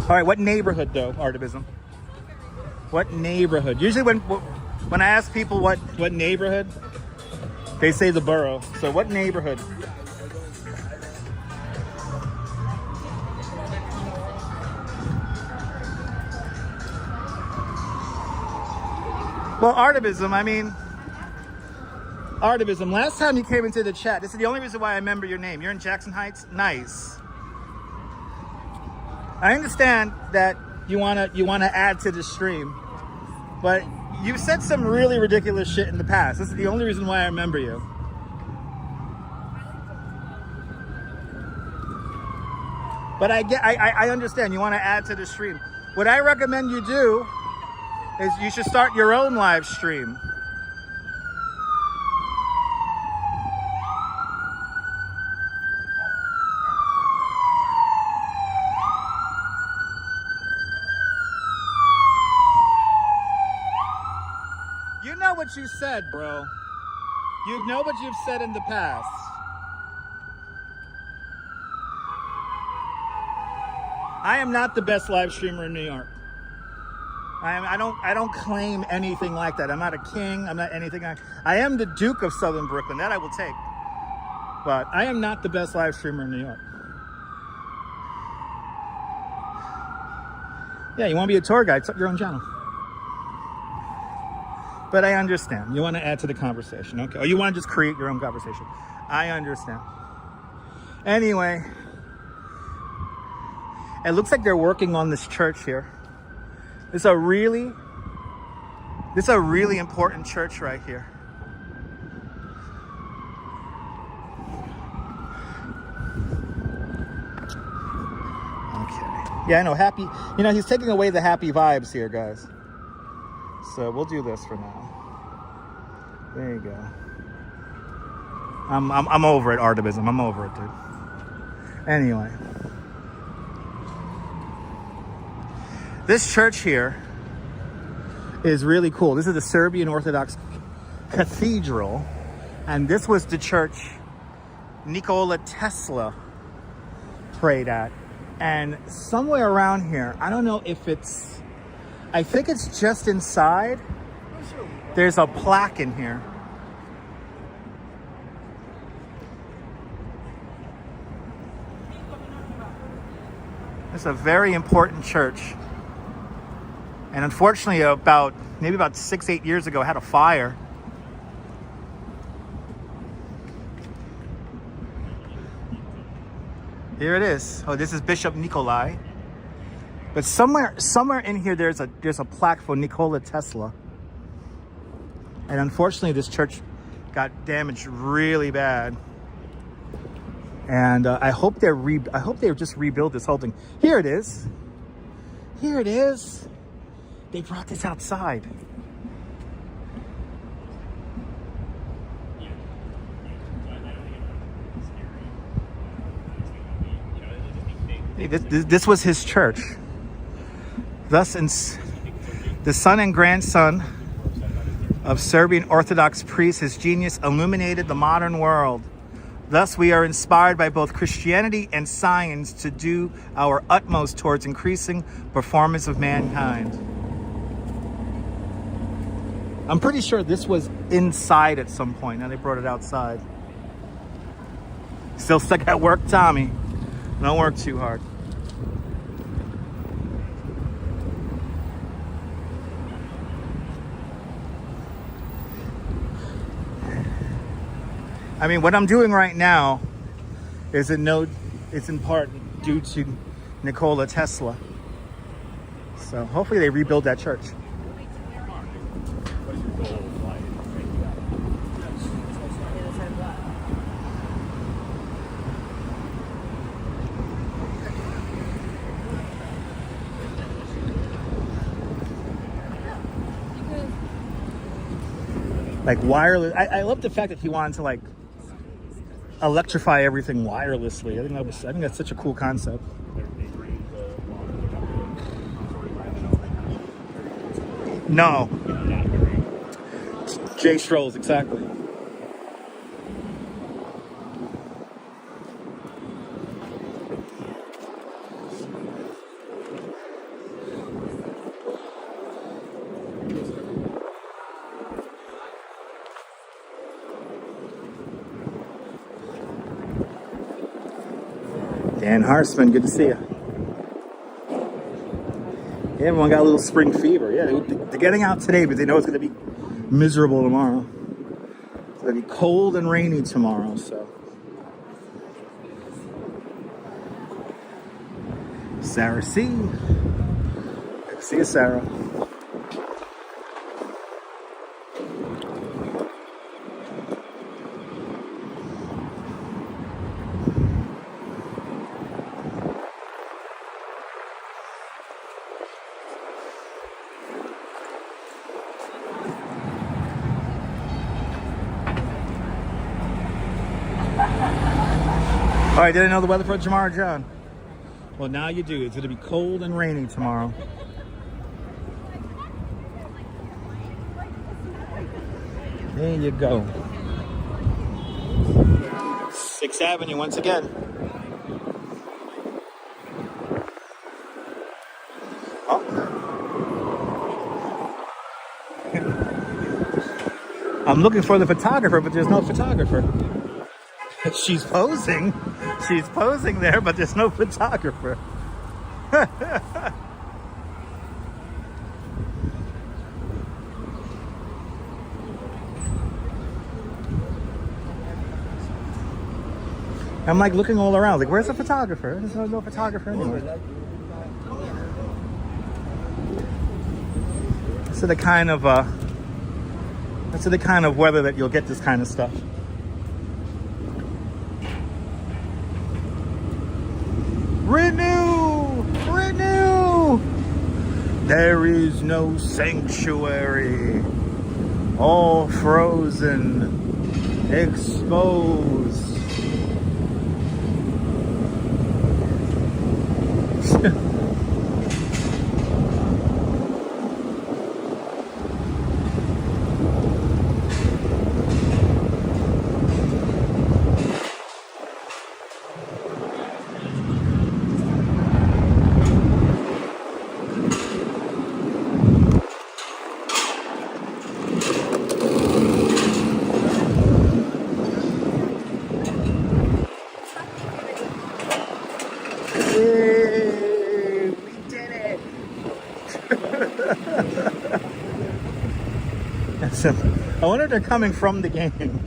All right, what neighborhood though, Artivism? What neighborhood? Usually when I ask people what neighborhood, they say the borough. So what neighborhood? Well, Artivism, I mean, Artivism, last time you came into the chat, this is the only reason why I remember your name. You're in Jackson Heights? Nice. I understand that you wanna add to the stream, but you've said some really ridiculous shit in the past. This is the only reason why I remember you. But I understand you want to add to the stream. What I recommend you do is you should start your own live stream. You know what you said, bro. You know what you've said in the past. I am not the best live streamer in New York. I don't claim anything like that. I'm not a king. I'm not anything. I am the Duke of Southern Brooklyn. That I will take. But I am not the best live streamer in New York. Yeah, you want to be a tour guide? Start your own channel. But I understand. You want to add to the conversation, okay? Or you want to just create your own conversation. I understand. Anyway, it looks like they're working on this church here. This is a really important church right here. Okay. Yeah, I know. Happy. You know, he's taking away the happy vibes here, guys. So we'll do this for now. There you go. I'm over it, Artivism. I'm over it, dude. Anyway. This church here is really cool. This is the Serbian Orthodox Cathedral. And this was the church Nikola Tesla prayed at. And somewhere around here, I don't know if it's, I think it's just inside. There's a plaque in here. It's a very important church. And unfortunately, maybe about 6-8 years ago, it had a fire. Here it is. Oh, this is Bishop Nikolai. But somewhere in here, there's a plaque for Nikola Tesla. And unfortunately, this church got damaged really bad. And I hope they just rebuild this whole thing. Here it is. Here it is. They brought this outside. Hey, this was his church. Thus, the son and grandson of Serbian Orthodox priests, his genius illuminated the modern world. Thus, we are inspired by both Christianity and science to do our utmost towards increasing performance of mankind. I'm pretty sure this was inside at some point. Now they brought it outside. Still stuck at work, Tommy? Don't work too hard. I mean, what I'm doing right now is it's in part due to Nikola Tesla. So hopefully they rebuild that church. like wireless. I love the fact that he wanted to like electrify everything wirelessly. I think that's such a cool concept. No. Jay Strolls, exactly. Dan Harsman, good to see you. Yeah, everyone got a little spring fever. Yeah, they're getting out today, but they know it's going to be miserable tomorrow. It's going to be cold and rainy tomorrow, so. Sarah C. Good to see you, Sarah. All right, didn't know the weather for tomorrow, John? Well, now you do. It's going to be cold and rainy tomorrow. There you go. 6th Avenue once again. Oh. I'm looking for the photographer, but there's no photographer. She's posing. She's posing there, but there's no photographer. I'm like looking all around, like, where's the photographer? There's no photographer anywhere. So the kind of that's the kind of weather that you'll get this kind of stuff. Renew! Renew! There is no sanctuary. All frozen, exposed. I wonder if they're coming from the game.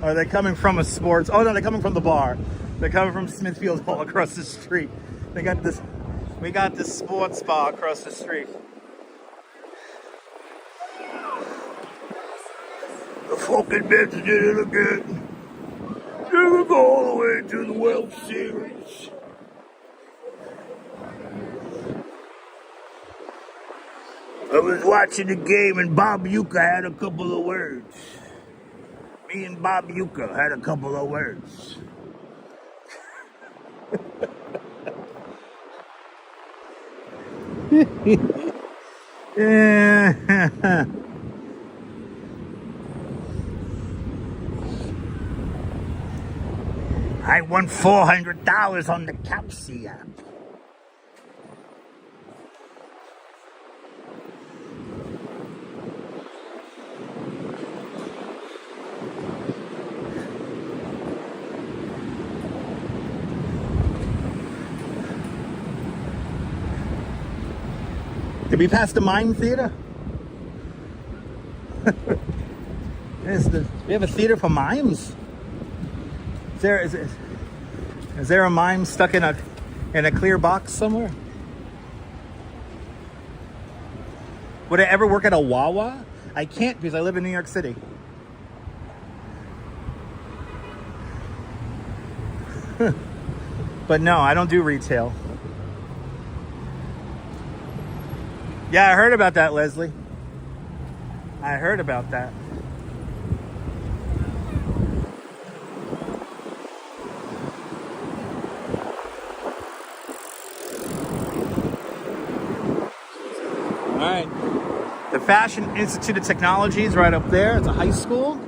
Or are they coming from a sports? Oh no, they're coming from the bar. They're coming from Smithfield Hall across the street. We got this sports bar across the street. The fucking Mets did it again. They will go all the way to the World Series. I was watching the game and Bob Uecker had a couple of words. Me and Bob Uecker had a couple of words. Yeah. I won $400 on the Capsy app. Did we pass the Mime Theater? We have a theater for mimes? Is there a mime stuck in a clear box somewhere? Would I ever work at a Wawa? I can't because I live in New York City. But no, I don't do retail. Yeah, I heard about that, Leslie. I heard about that. All right. The Fashion Institute of Technology is right up there. It's a high school.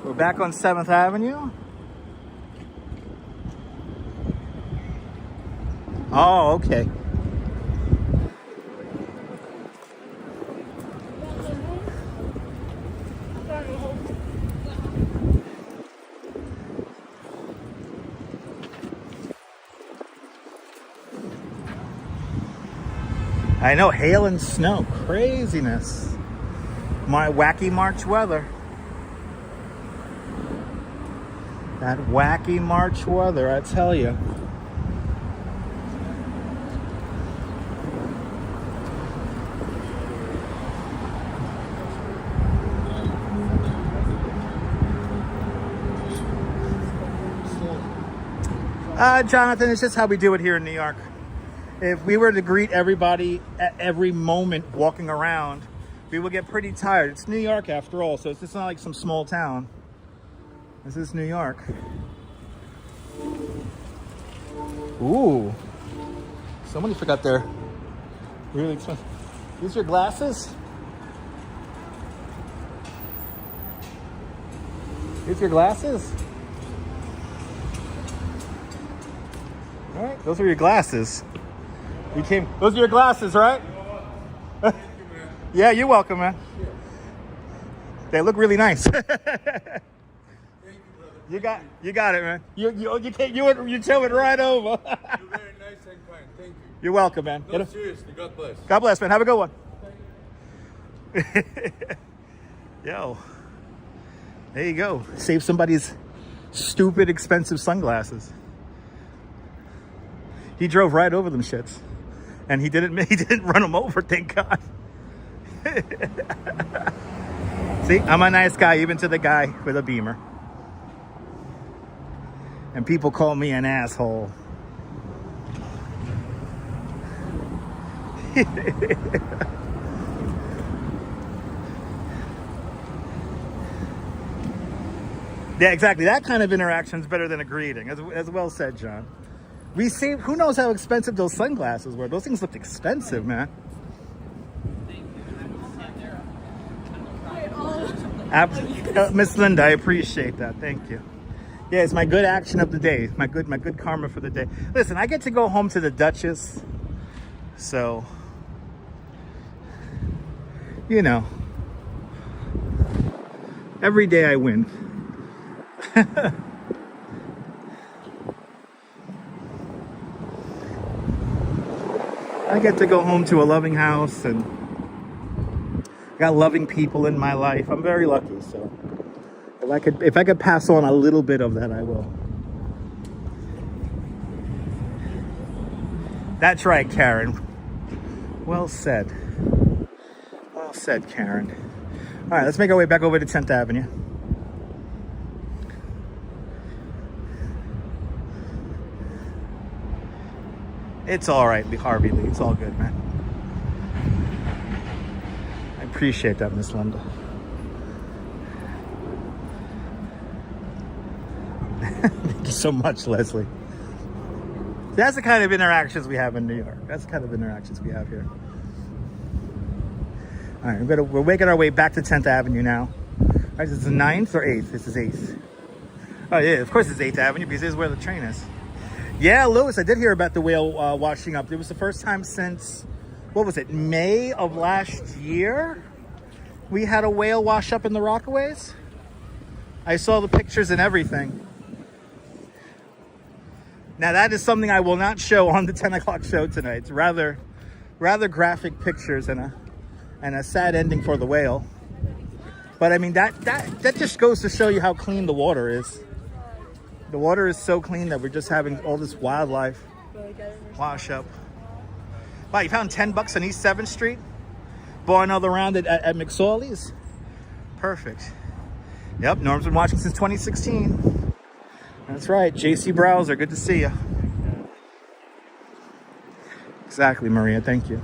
We're back on 7th Avenue. Oh, okay. I know, hail and snow, craziness. My wacky March weather. That wacky March weather, I tell you. Jonathan, it's just how we do it here in New York. If we were to greet everybody at every moment walking around, we would get pretty tired. It's New York after all, so it's just not like some small town. This is New York. Ooh. Somebody forgot their really expensive. These are glasses? These are your glasses? All right, those are your glasses. Those are your glasses, right? Thank you, man. Yeah, you're welcome, man. Yeah. They look really nice. Thank you, brother. You got it, man. You tell it right over. You're very nice and kind. Thank you. You're welcome, man. No, seriously, God bless. God bless, man. Have a good one. Yo. There you go. Save somebody's stupid, expensive sunglasses. He drove right over them shits. And he didn't run them over, thank God. See, I'm a nice guy, even to the guy with a Beamer. And people call me an asshole. Yeah, exactly. That kind of interaction is better than a greeting, as well said, John. We see, who knows how expensive those sunglasses were. Those things looked expensive, man. Miss Linda, I appreciate that. Thank you. Yeah, it's my good action of the day. My good karma for the day. Listen, I get to go home to the Duchess. So, you know, every day I win. I get to go home to a loving house and got loving people in my life. I'm very lucky. So if I could pass on a little bit of that, I will. That's right, Karen. Well said. Well said, Karen. All right, let's make our way back over to 10th Avenue. It's all right, Harvey Lee. It's all good, man. I appreciate that, Miss Linda. Thank you so much, Leslie. That's the kind of interactions we have in New York. That's the kind of interactions we have here. All right, we're making our way back to 10th Avenue now. All right, this is 9th or 8th? This is 8th. Oh, yeah, of course it's 8th Avenue because this is where the train is. Yeah, Lewis, I did hear about the whale washing up. It was the first time since, what was it, May of last year? We had a whale wash up in the Rockaways. I saw the pictures and everything. Now that is something I will not show on the 10 o'clock show tonight. It's rather graphic pictures and a sad ending for the whale. But I mean, that just goes to show you how clean the water is. The water is so clean that we're just having all this wildlife wash up. Wow, you found $10 on East 7th Street? Bought another round at McSorley's? Perfect. Yep, Norm's been watching since 2016. That's right, JC Browser, good to see you. Exactly, Maria, thank you.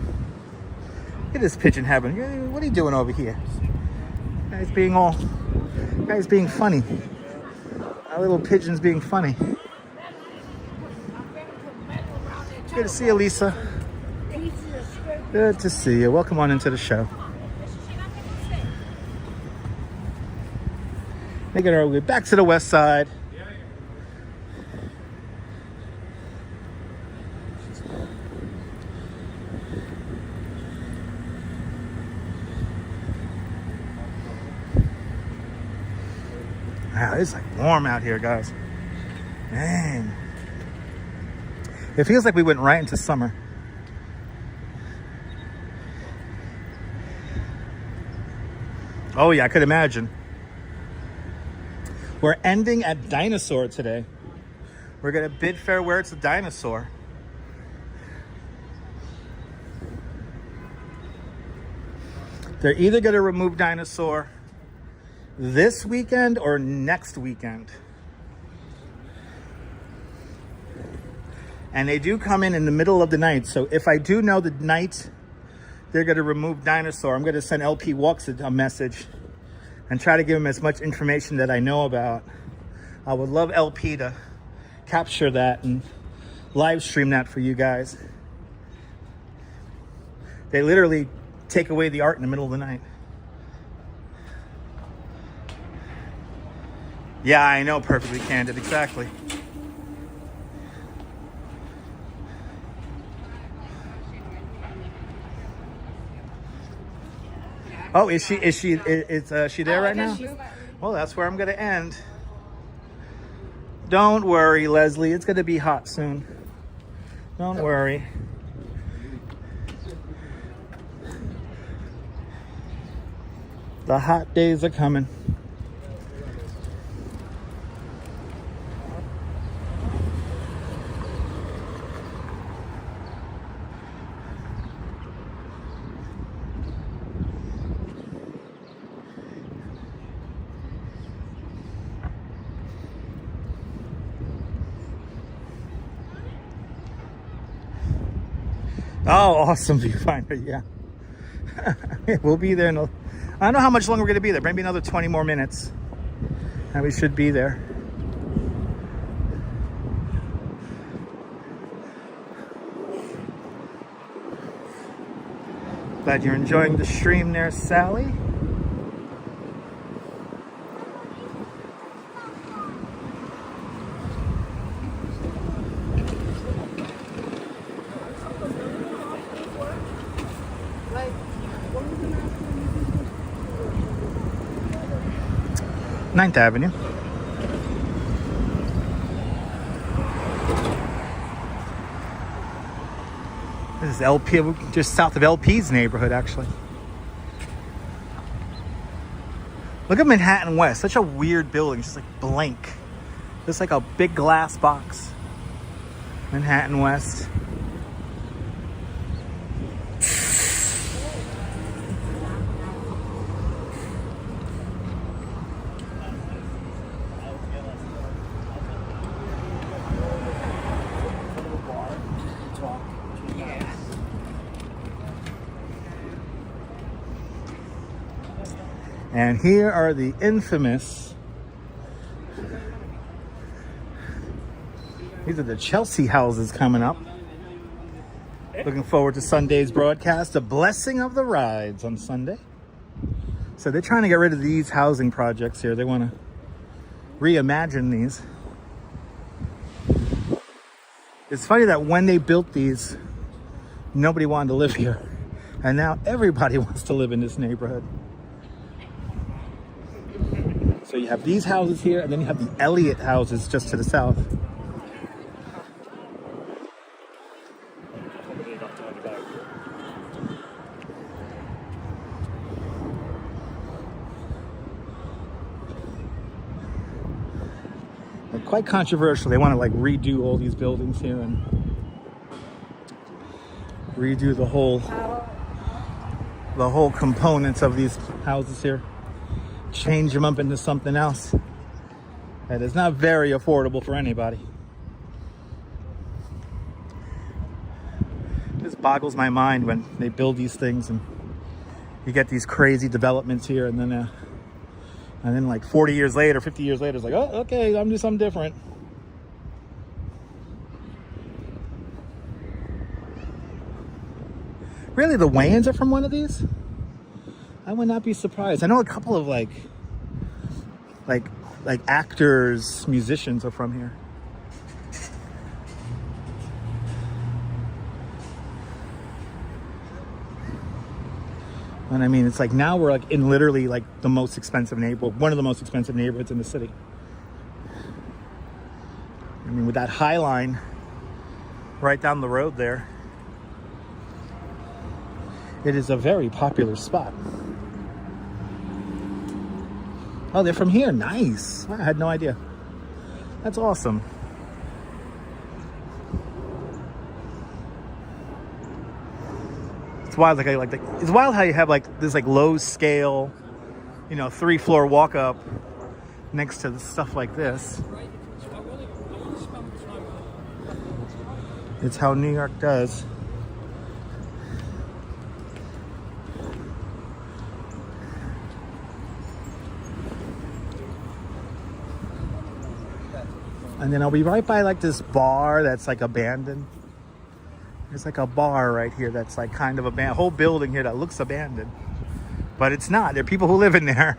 Look at this pigeon having, what are you doing over here? Guys being funny. Our little pigeon's being funny. Good to see you, Lisa. Good to see you. Welcome on into the show. Making our way back to the west side. Wow, it's like warm out here, guys. Dang. It feels like we went right into summer. Oh yeah, I could imagine. We're ending at Dinosaur today. We're gonna bid farewell to Dinosaur. They're either gonna remove Dinosaur this weekend or next weekend. And they do come in the middle of the night. So if I do know the night they're gonna remove Dinosaur, I'm gonna send LP Walks a message and try to give him as much information that I know about. I would love LP to capture that and live stream that for you guys. They literally take away the art in the middle of the night. Yeah, I know, perfectly candid, exactly. Oh, is she there right now? Well, that's where I'm gonna end. Don't worry, Leslie, it's gonna be hot soon. Don't worry. The hot days are coming. Oh, awesome viewfinder, yeah. We'll be there in I don't know how much longer we're gonna be there. Maybe another 20 more minutes. And we should be there. Glad you're enjoying the stream there, Sally. Ninth Avenue. This is LP, just south of LP's neighborhood, actually. Look at Manhattan West, such a weird building, just like blank. Just like a big glass box. Manhattan West. And here are the infamous, these are the Chelsea houses coming up. Looking forward to Sunday's broadcast, a blessing of the rides on Sunday. So they're trying to get rid of these housing projects here. They want to reimagine these. It's funny that when they built these, nobody wanted to live here. And now everybody wants to live in this neighborhood. So you have these houses here, and then you have the Elliott houses just to the south. They're quite controversial. They want to like redo all these buildings here and redo the whole components of these houses here. Change them up into something else that is not very affordable for anybody. It just boggles my mind when they build these things and you get these crazy developments here, and then like 40 years later, 50 years later, it's like, oh, okay, I'm doing something different. Really, the Wayans are from one of these? I would not be surprised. I know a couple of like actors, musicians are from here. And I mean, it's like now we're like in literally like the most expensive neighborhood, one of the most expensive neighborhoods in the city. I mean, with that Highline right down the road there, it is a very popular spot. Oh, they're from here. Nice. I had no idea. That's awesome. It's wild. It's wild how you have like this like low scale, you know, 3-floor walk up next to stuff like this. It's how New York does. And then I'll be right by like this bar that's like abandoned. There's like a bar right here that's like kind of abandoned. Whole building here that looks abandoned. But it's not. There are people who live in there.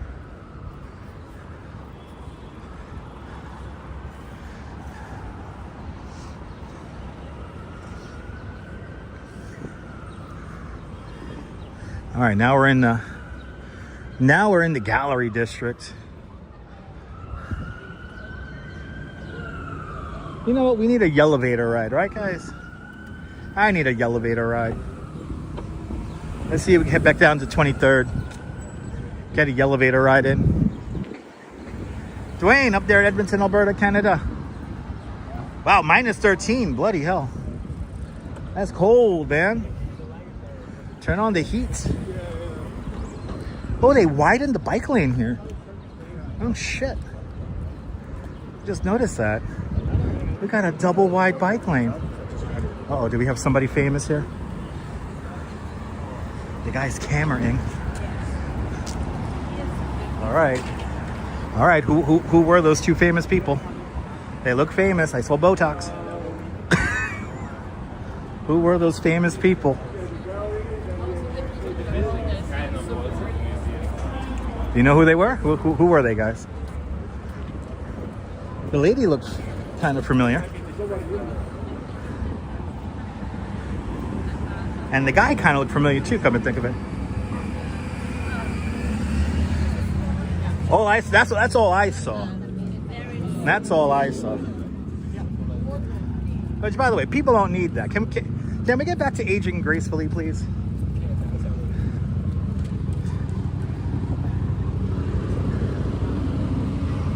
All right, now we're in the gallery district. You know what? We need a elevator ride, right, guys? I need a elevator ride. Let's see if we can head back down to 23rd. Get a elevator ride in. Dwayne, up there in Edmonton, Alberta, Canada. Wow, minus 13. Bloody hell. That's cold, man. Turn on the heat. Oh, they widened the bike lane here. Oh, shit. Just noticed that. We got a double wide bike lane. Uh-oh, do we have somebody famous here? The guy's cameraing. All right. All right, who were those two famous people? They look famous. I saw Botox. Who were those famous people? Do you know who they were? Who were they, guys? The lady looked kind of familiar. And the guy kind of looked familiar too, come and think of it. That's all I saw. That's all I saw. Which, by the way, people don't need that. Can we get back to aging gracefully, please?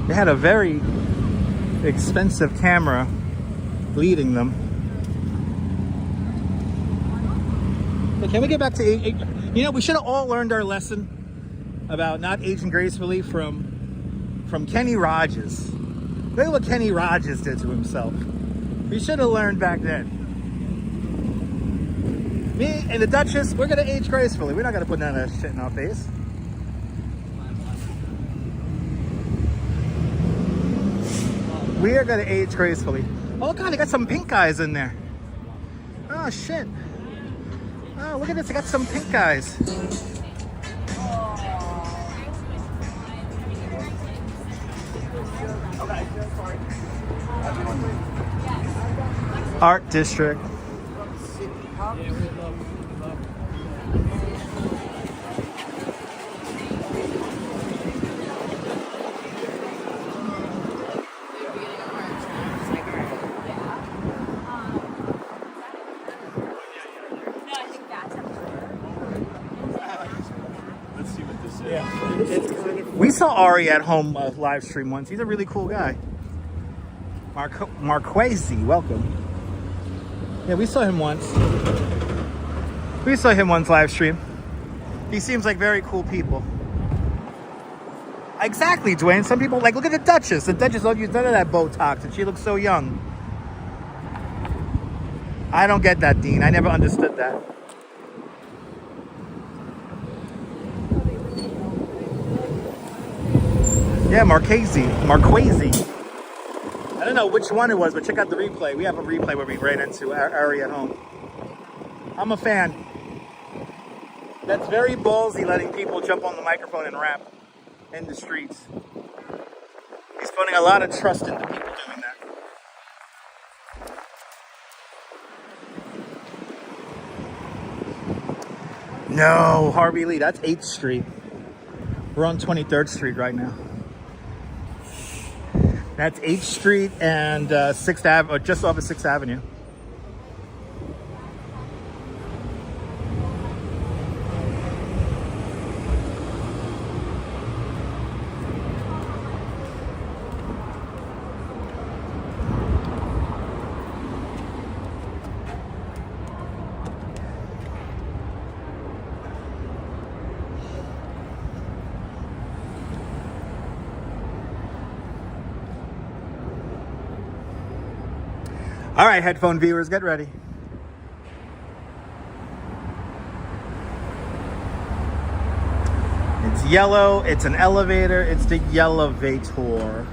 They had a very expensive camera leading them. So can we get back to you know, we should have all learned our lesson about not aging gracefully from Kenny Rogers. Look at what Kenny Rogers did to himself. We should have learned back then. Me and the Duchess, we're gonna age gracefully. We're not gonna put none of that shit in our face. We are gonna age gracefully. Oh God, they got some pink eyes in there. Oh shit. Oh, look at this, I got some pink eyes. Art District. We saw Ari at home live stream once. He's a really cool guy. Marquesi, welcome. Yeah, we saw him once. We saw him once live stream. He seems like very cool people. Exactly, Dwayne. Some people, like, look at the Duchess. The Duchess don't use none of that Botox, and she looks so young. I don't get that, Dean. I never understood that. Yeah, Marquesi. I don't know which one it was, but check out the replay. We have a replay where we ran into Ari at home. I'm a fan. That's very ballsy, letting people jump on the microphone and rap in the streets. He's putting a lot of trust into people doing that. No, Harvey Lee, that's 8th Street. We're on 23rd Street right now. That's 8th Street and 6th Ave, or just off of 6th Avenue. All right, headphone viewers, get ready. It's yellow, it's an elevator, it's the Yelevator.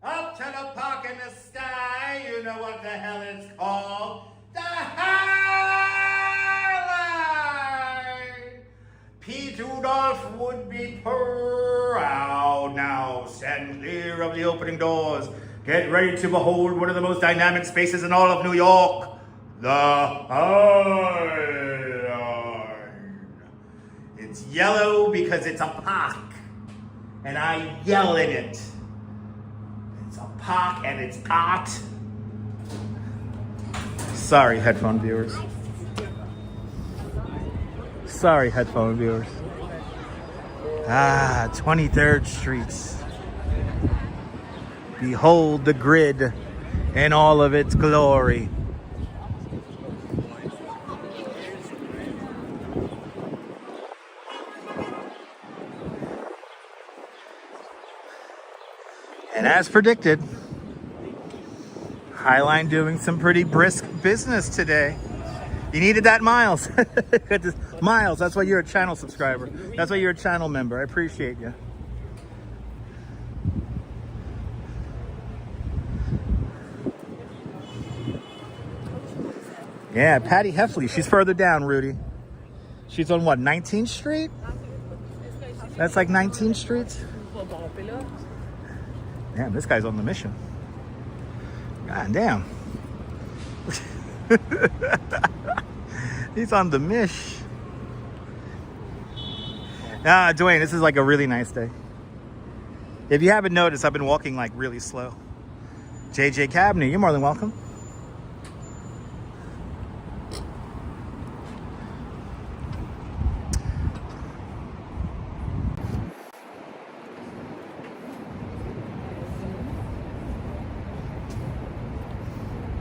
Up to the park in the sky, you know what the hell it's called. The Highline! Pete Rudolph would be proud. Now stand clear of the opening doors. Get ready to behold one of the most dynamic spaces in all of New York. The Highline. It's yellow because it's a park. And I yell in it. It's a park and it's art. Sorry, headphone viewers. Sorry, headphone viewers. 23rd Street. Behold the grid in all of its glory. And as predicted, Highline doing some pretty brisk business today. You needed that, Miles. Miles, that's why you're a channel subscriber. That's why you're a channel member. I appreciate you. Yeah, Patty Heffley. She's further down, Rudy. She's on what, 19th Street? That's like 19th Street? Damn, this guy's on the mission. God damn. He's on the mish. Dwayne, this is like a really nice day. If you haven't noticed, I've been walking like really slow. JJ Cabney, you're more than welcome.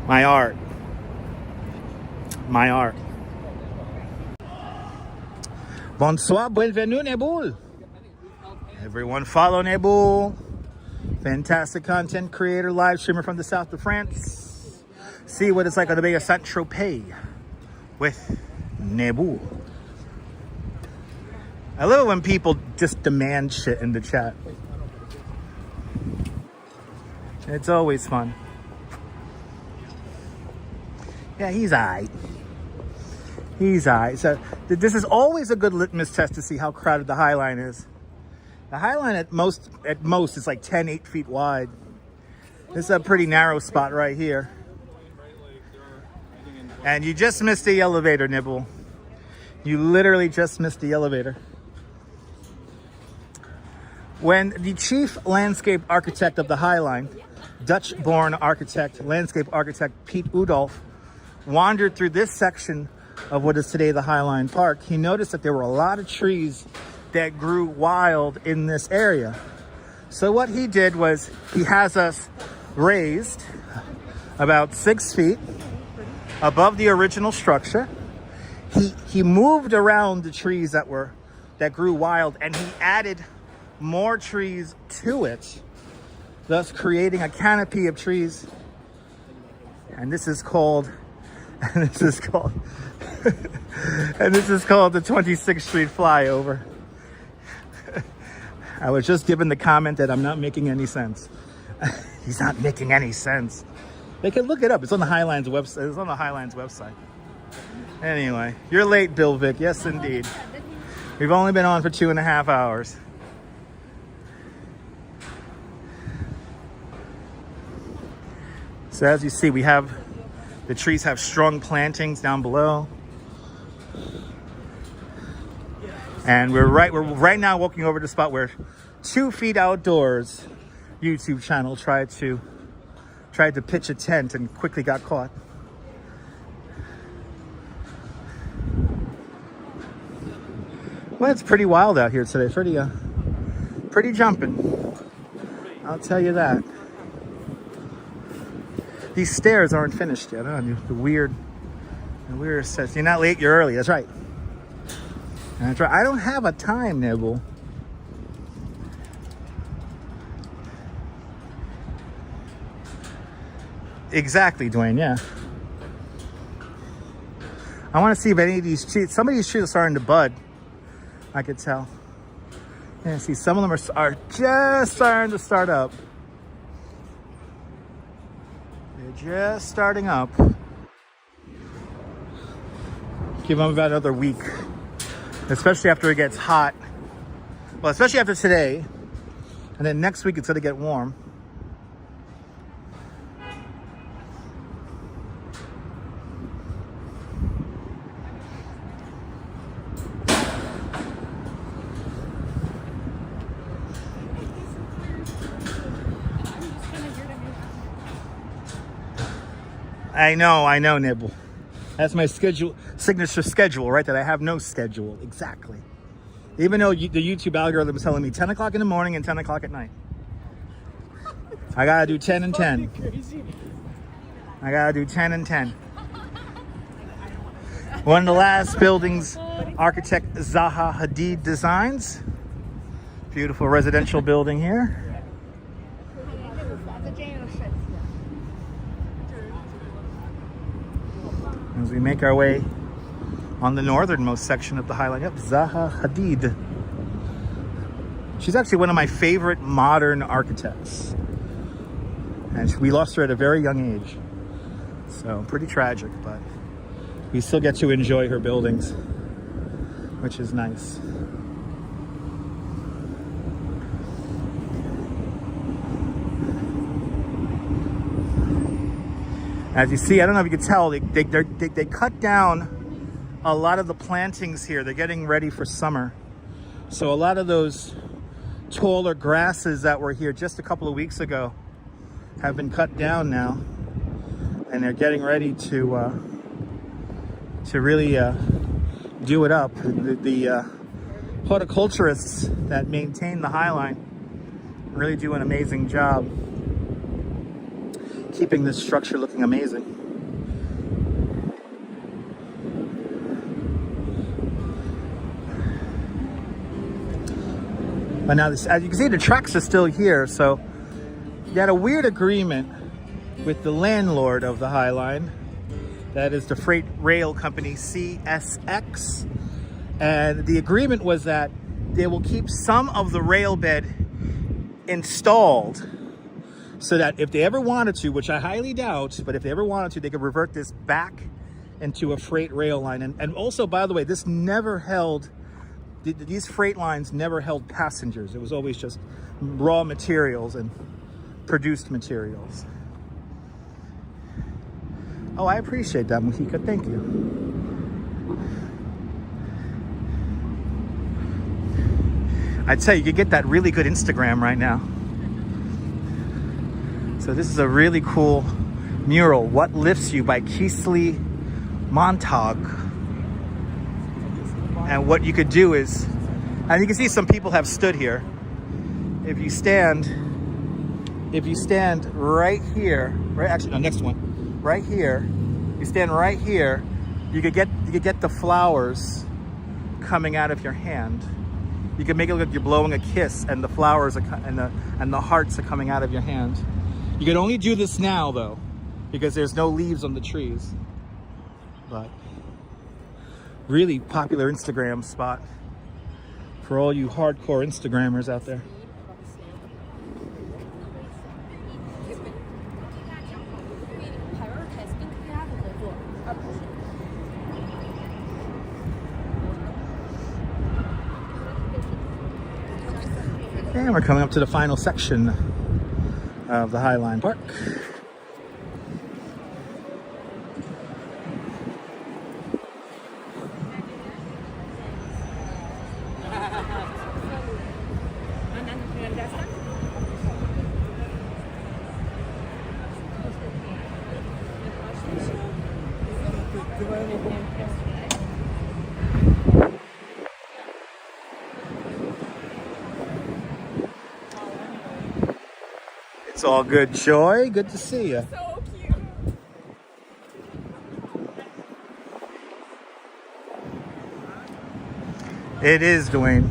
My art. My art. Bonsoir, bienvenue, Nebul. Everyone follow Nebul. Fantastic content creator, live streamer from the south of France. See what it's like on the Bay of Saint-Tropez with Nebul. I love it when people just demand shit in the chat. It's always fun. Yeah, he's alright. He's alright. So this is always a good litmus test to see how crowded the Highline is. The Highline at most is like 8 feet wide. This is a pretty narrow spot right here. And you just missed the elevator, Nibble. You literally just missed the elevator. When the chief landscape architect of the Highline, Dutch-born architect, landscape architect Pete Rudolph, wandered through this section of what is today the Highline Park, he noticed that there were a lot of trees that grew wild in this area. So what he did was he has us raised about 6 feet above the original structure. He moved around the trees that grew wild, and he added more trees to it, thus creating a canopy of trees. And this is called, and this is called the 26th Street flyover. I was just given the comment that I'm not making any sense. He's not making any sense. They can look it up. It's on the Highline's website. It's on the Highline's website. Anyway, you're late, Bill Vic. Yes, indeed. We've only been on for 2.5 hours. So as you see, we have the trees have strong plantings down below. And we're right now walking over to the spot where 2 Feet Outdoors YouTube channel tried to pitch a tent and quickly got caught. Well, it's pretty wild out here today. Pretty jumping. I'll tell you that. These stairs aren't finished yet. Huh? The weird says you're not late, you're early. That's right. That's right. I don't have a time, Nibble. Exactly, Dwayne. Yeah. I want to see if any of these trees. Some of these trees are starting to bud. I could tell. Yeah, see, some of them are just starting to start up. They're just starting up. Give them about another week, especially after it gets hot. Well, especially after today, and then next week it's going to get warm. I know, Nibble. That's my signature schedule, right? That I have no schedule. Exactly. Even though the YouTube algorithm is telling me 10 o'clock in the morning and 10 o'clock at night. I gotta do 10 and 10. I gotta do 10 and 10. One of the last buildings architect Zaha Hadid designs. Beautiful residential building here. As we make our way on the northernmost section of the Highline. Yep, Zaha Hadid. She's actually one of my favorite modern architects. And we lost her at a very young age. So pretty tragic, but we still get to enjoy her buildings, which is nice. As you see, I don't know if you can tell, they cut down a lot of the plantings here. They're getting ready for summer. So a lot of those taller grasses that were here just a couple of weeks ago have been cut down now. And they're getting ready to really do it up. The horticulturists that maintain the Highline really do an amazing job keeping this structure looking amazing. But now, as you can see, the tracks are still here. So you had a weird agreement with the landlord of the Highline. That is the freight rail company CSX. And the agreement was that they will keep some of the rail bed installed, so that if they ever wanted to, which I highly doubt, but if they ever wanted to, they could revert this back into a freight rail line. And also, by the way, this never held, these freight lines never held passengers. It was always just raw materials and produced materials. Oh, I appreciate that, Muhika. Thank you. I'd say you could get that really good Instagram right now. So this is a really cool mural, What Lifts You by Keasley Montag. And what you could do is, and you can see some people have stood here. If you stand right here, right, actually, no, next one, right here, you stand right here, you could get the flowers coming out of your hand. You can make it look like you're blowing a kiss, and the flowers are and the hearts are coming out of your hand. You can only do this now though, because there's no leaves on the trees. But really popular Instagram spot for all you hardcore Instagrammers out there. And we're coming up to the final section of the Highline Park. It's all good, Joy. Good to see you. So cute. It is, Dwayne.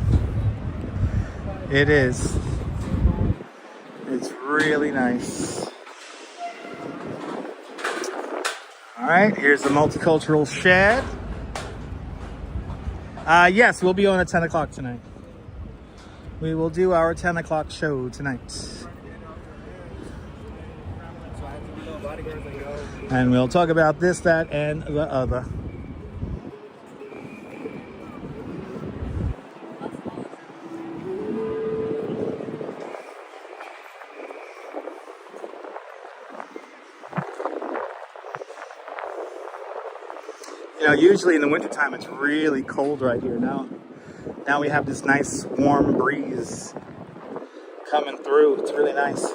It is. It's really nice. All right, here's the multicultural shed. Yes, we'll be on at 10 o'clock tonight. We will do our 10 o'clock show tonight. And we'll talk about this, that, and the other. You know, usually in the wintertime it's really cold right here. Now we have this nice warm breeze coming through. It's really nice.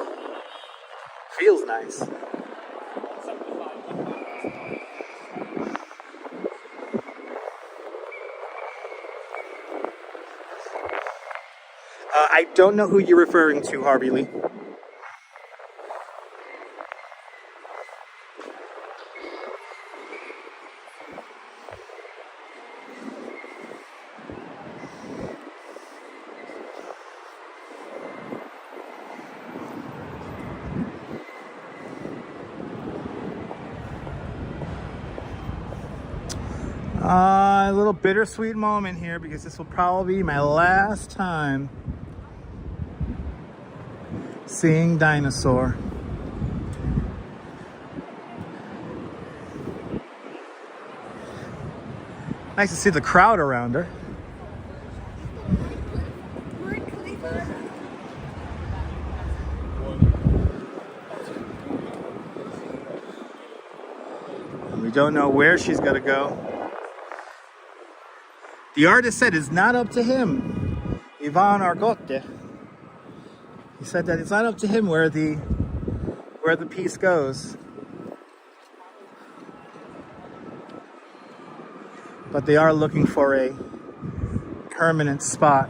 Feels nice. I don't know who you're referring to, Harvey Lee. A little bittersweet moment here because this will probably be my last time seeing Dinosaur. Nice to see the crowd around her. And we don't know where she's gonna go. The artist said it's not up to him, Ivan Argote. He said that it's not up to him where the piece goes. But they are looking for a permanent spot.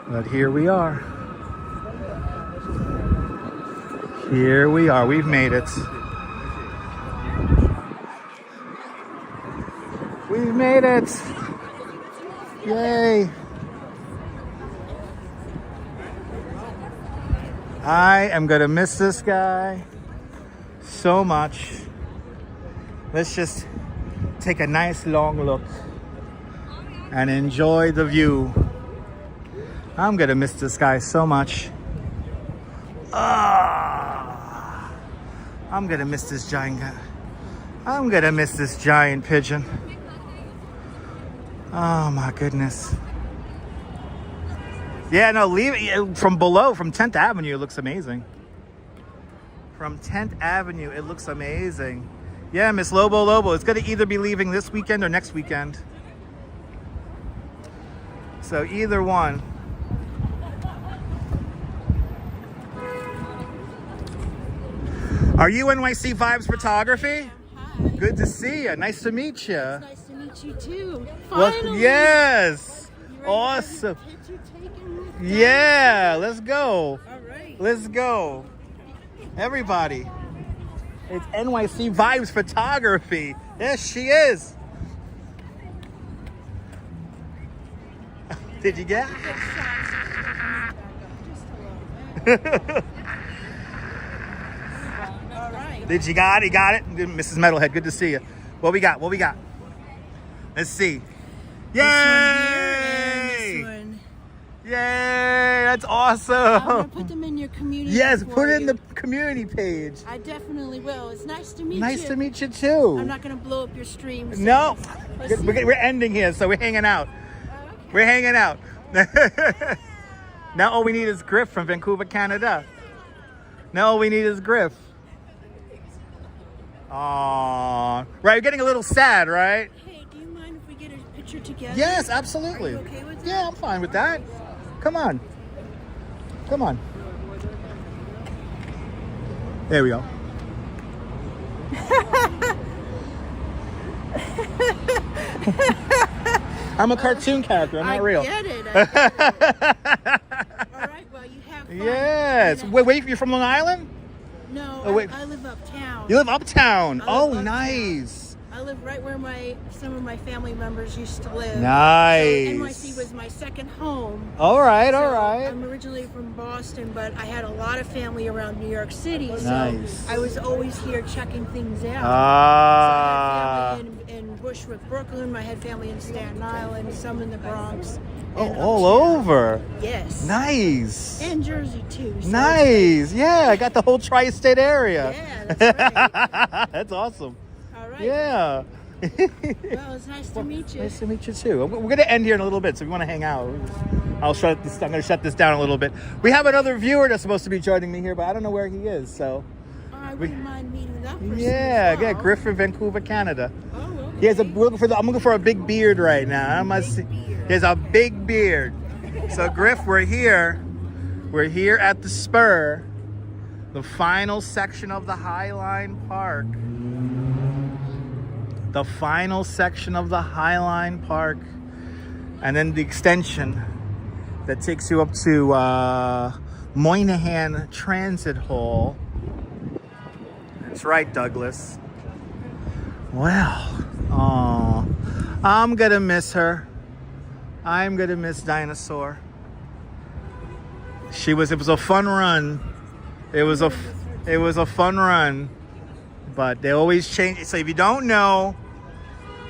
But here we are. Here we are. We've made it. We've made it. Yay. I am gonna miss this guy so much. Let's just take a nice long look and enjoy the view. I'm gonna miss this guy so much. I'm gonna miss this giant guy. I'm gonna miss this giant pigeon. Oh my goodness. Yeah, no, leave it from below, from 10th Avenue, it looks amazing. From 10th Avenue, it looks amazing. Yeah, Miss Lobo, it's gonna either be leaving this weekend or next weekend. So either one. Are you NYC Vibes Photography? Hi. Good to see you. Nice to meet you. Nice to meet you too. Well, Finally. yes. You ready Awesome. to get your picture taken? Yeah, let's go. All right. Let's go. Everybody. It's NYC Vibes Photography. Yes, she is. Did you get? All right. Did you got it? You got it? Mrs. Metalhead, good to see you. What we got? What we got? Let's see. Yay! This one. Yay! That's awesome. I'm gonna put them in your community. Yes, for put it in you. the community page. I definitely will. It's nice to meet you. Nice to meet you too. I'm not gonna blow up your stream. So No, let's see. we're ending here, so we're hanging out. Oh, okay. We're hanging out. Now all we need is Griff from Vancouver, Canada. Now all we need is Griff. Aww. Right, you're getting a little sad, right? Hey, do you mind if we get a picture together? Yes, absolutely. Are you okay with that? Yeah, I'm fine with that. Come on. Come on. There we go. I'm a cartoon character. I'm not real. I get it. All right, well, you have fun. Yes. Wait, you're from Long Island? No, Oh, wait. I live uptown. You live uptown. I Oh, live uptown. nice. I live right where some of my family members used to live. Nice. So NYC was my second home. All right, So all right. I'm originally from Boston, but I had a lot of family around New York City, so Nice. I was always here checking things out. Ah. So I had family in Bushwick, Brooklyn. I had family in Staten Island, some in the Bronx. Oh, and all uptown. over. Yes. Nice. And Jersey too. So Nice. Yeah, I got the whole tri-state area. Yeah, that's right. That's awesome. All right. Yeah. Well, it's nice to meet you. Nice to meet you too. We're going to end here in a little bit, so if you want to hang out, I'm going to shut this down a little bit. We have another viewer that's supposed to be joining me here, but I don't know where he is. So I wouldn't mind meeting that person. yeah, as well. yeah, Griff from Vancouver, Canada. Oh, okay. He has I'm looking for a big beard right now. I must see. beard. He has a big beard. So Griff, we're here. We're here at the Spur, the final section of the Highline Park. The final section of the Highline Park, and then the extension that takes you up to Moynihan Transit Hall. That's right, Douglas. Well, oh, I'm gonna miss her. I'm gonna miss Dinosaur. It was a fun run. It was a fun run, but they always change. So if you don't know,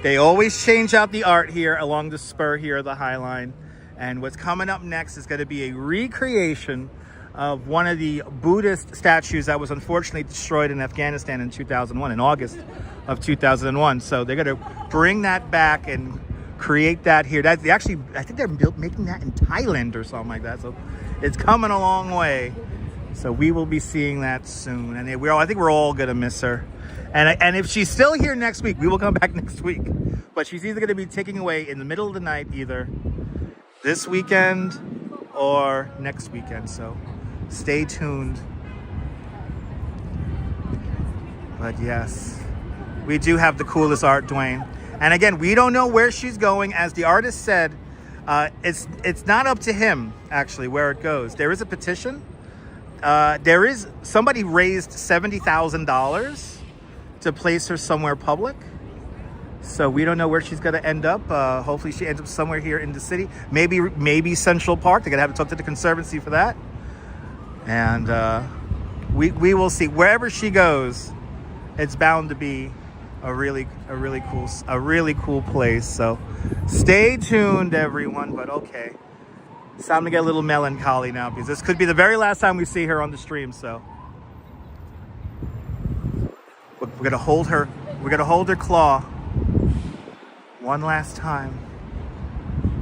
they always change out the art here along the spur here of the Highline. And what's coming up next is going to be a recreation of one of the Buddhist statues that was unfortunately destroyed in Afghanistan in 2001, in August of 2001. So they're going to bring that back and create that here. I think they're making that in Thailand or something like that. So it's coming a long way. So we will be seeing that soon. And I think we're all going to miss her. And if she's still here next week, we will come back next week. But she's either going to be taking away in the middle of the night, either this weekend or next weekend. So stay tuned. But yes, we do have the coolest art, Dwayne. And again, we don't know where she's going. As the artist said, it's not up to him, actually, where it goes. There is a petition. Somebody raised $70,000 to place her somewhere public. So we don't know where she's going to end up. Hopefully she ends up somewhere here in the city. Maybe Central Park. They're going to have to talk to the Conservancy for that. And we will see. Wherever she goes, it's bound to be a really cool place. So stay tuned, everyone. But okay, it's time to get a little melancholy now, because this could be the very last time we see her on the stream. So we're gonna hold her. We're gonna hold her claw one last time.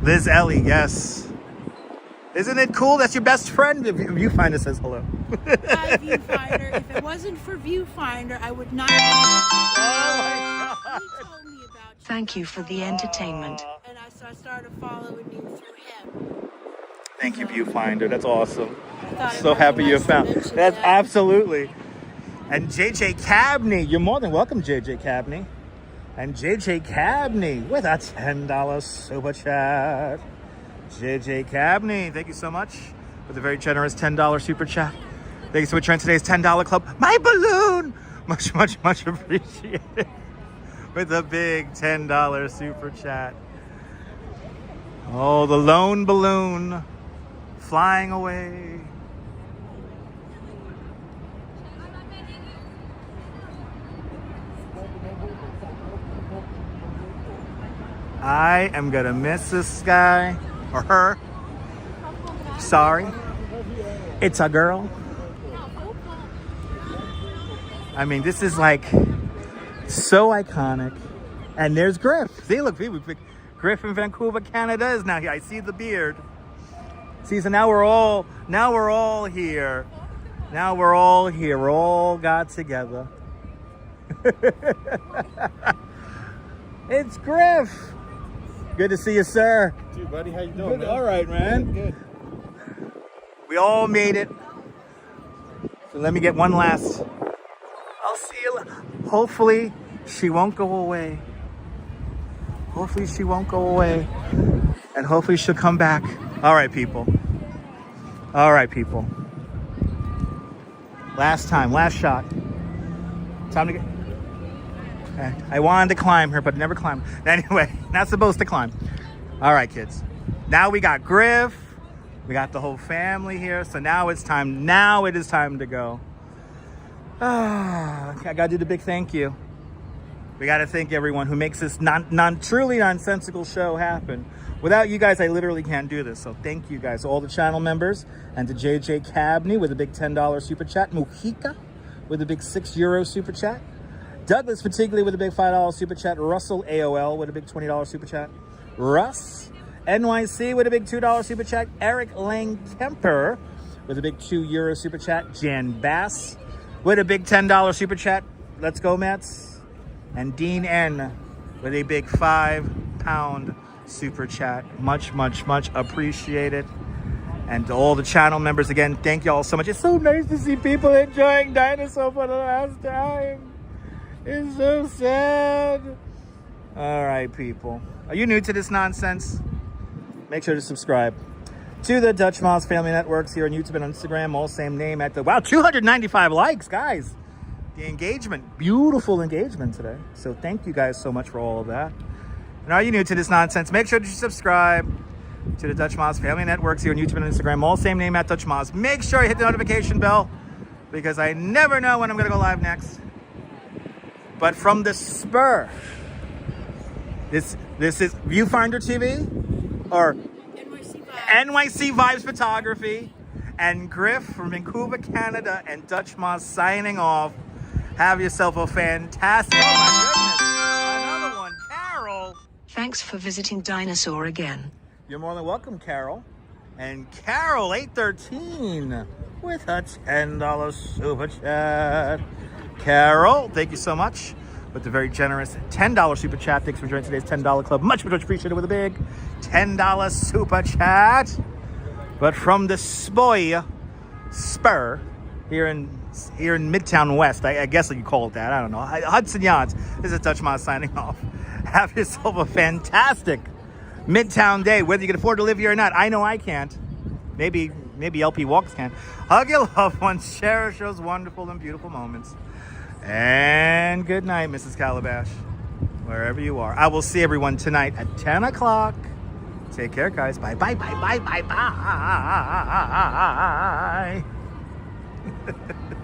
Liz Ellie, yes. Isn't it cool? That's your best friend. Viewfinder says hello. Hi, Viewfinder. If it wasn't for Viewfinder, I would not. Oh my God. He told me about you. Thank you for the entertainment. And so I started following you through him. Thank you, Viewfinder. That's awesome. Thought it So might be happy you nice to found. mention That's that. absolutely. And JJ Cabney, you're more than welcome, JJ Cabney. And JJ Cabney with a $10 super chat. JJ Cabney, thank you so much for the very generous $10 super chat. Thank you so much for joining today's $10 club. My balloon! Much, much, much appreciated. With a big $10 super chat. Oh, the lone balloon flying away. I am gonna miss this guy or her. Sorry. It's a girl. I mean, this is like so iconic. And there's Griff. See, look, Griff in Vancouver, Canada is now here. I see the beard. See, so now we're all here. Now we're all here. We're all got together. It's Griff. Good to see you, sir. Dude, buddy, how you doing, man? All right, man. Good. We all made it. So let me get one last. I'll see you. Hopefully, she won't go away. Hopefully, she won't go away. And hopefully, she'll come back. All right, people. All right, people. Last time, last shot. Time to get. Okay. I wanted to climb her, but never climbed. Anyway, not supposed to climb. All right, kids. Now we got Griff. We got the whole family here. So now it's time. Now it is time to go. I got to do the big thank you. We got to thank everyone who makes this truly nonsensical show happen. Without you guys, I literally can't do this. So thank you guys, all the channel members, and to JJ Cabney with a big $10 super chat. Mujica with a big €6 super chat. Douglas particularly with a big $5 super chat. Russell AOL with a big $20 super chat. Russ NYC with a big $2 super chat. Eric Lang Kemper with a big €2 super chat. Jan Bass with a big $10 super chat. Let's go, Mets. And Dean N with a big £5 super chat. Much, much, much appreciated. And to all the channel members, again, thank you all so much. It's so nice to see people enjoying Dinosaur for the last time. It's so sad. All right, people. Are you new to this nonsense? Make sure to subscribe to the Dutch Moss Family Networks here on YouTube and Instagram. All same name at the... Wow, 295 likes, guys. The engagement. Beautiful engagement today. So thank you guys so much for all of that. And are you new to this nonsense? Make sure to subscribe to the Dutch Moss Family Networks here on YouTube and Instagram. All same name at Dutch Moss. Make sure you hit the notification bell because I never know when I'm going to go live next. But from the spur, this is Viewfinder TV or NYC Vibes Photography and Griff from Vancouver, Canada, and Dutch Moss signing off. Have yourself a fantastic, oh my goodness, another one, Carol. Thanks for visiting Dinosaur again. You're more than welcome, Carol. And Carol 813 with a $10 super chat. Carol, thank you so much with the very generous $10 super chat. Thanks for joining today's $10 club. Much appreciated with a big $10 super chat. But from the spur here in Midtown West, I guess you call it that. I don't know. Hudson Yards. This is Dutch Moss signing off. Have yourself a fantastic Midtown day, whether you can afford to live here or not. I know I can't. Maybe LP Walks can. Hug your loved ones. Cherish those wonderful and beautiful moments. And good night, Mrs. Calabash, wherever you are. I will see everyone tonight at 10 o'clock. Take care, guys. Bye, bye, bye, bye, bye, bye.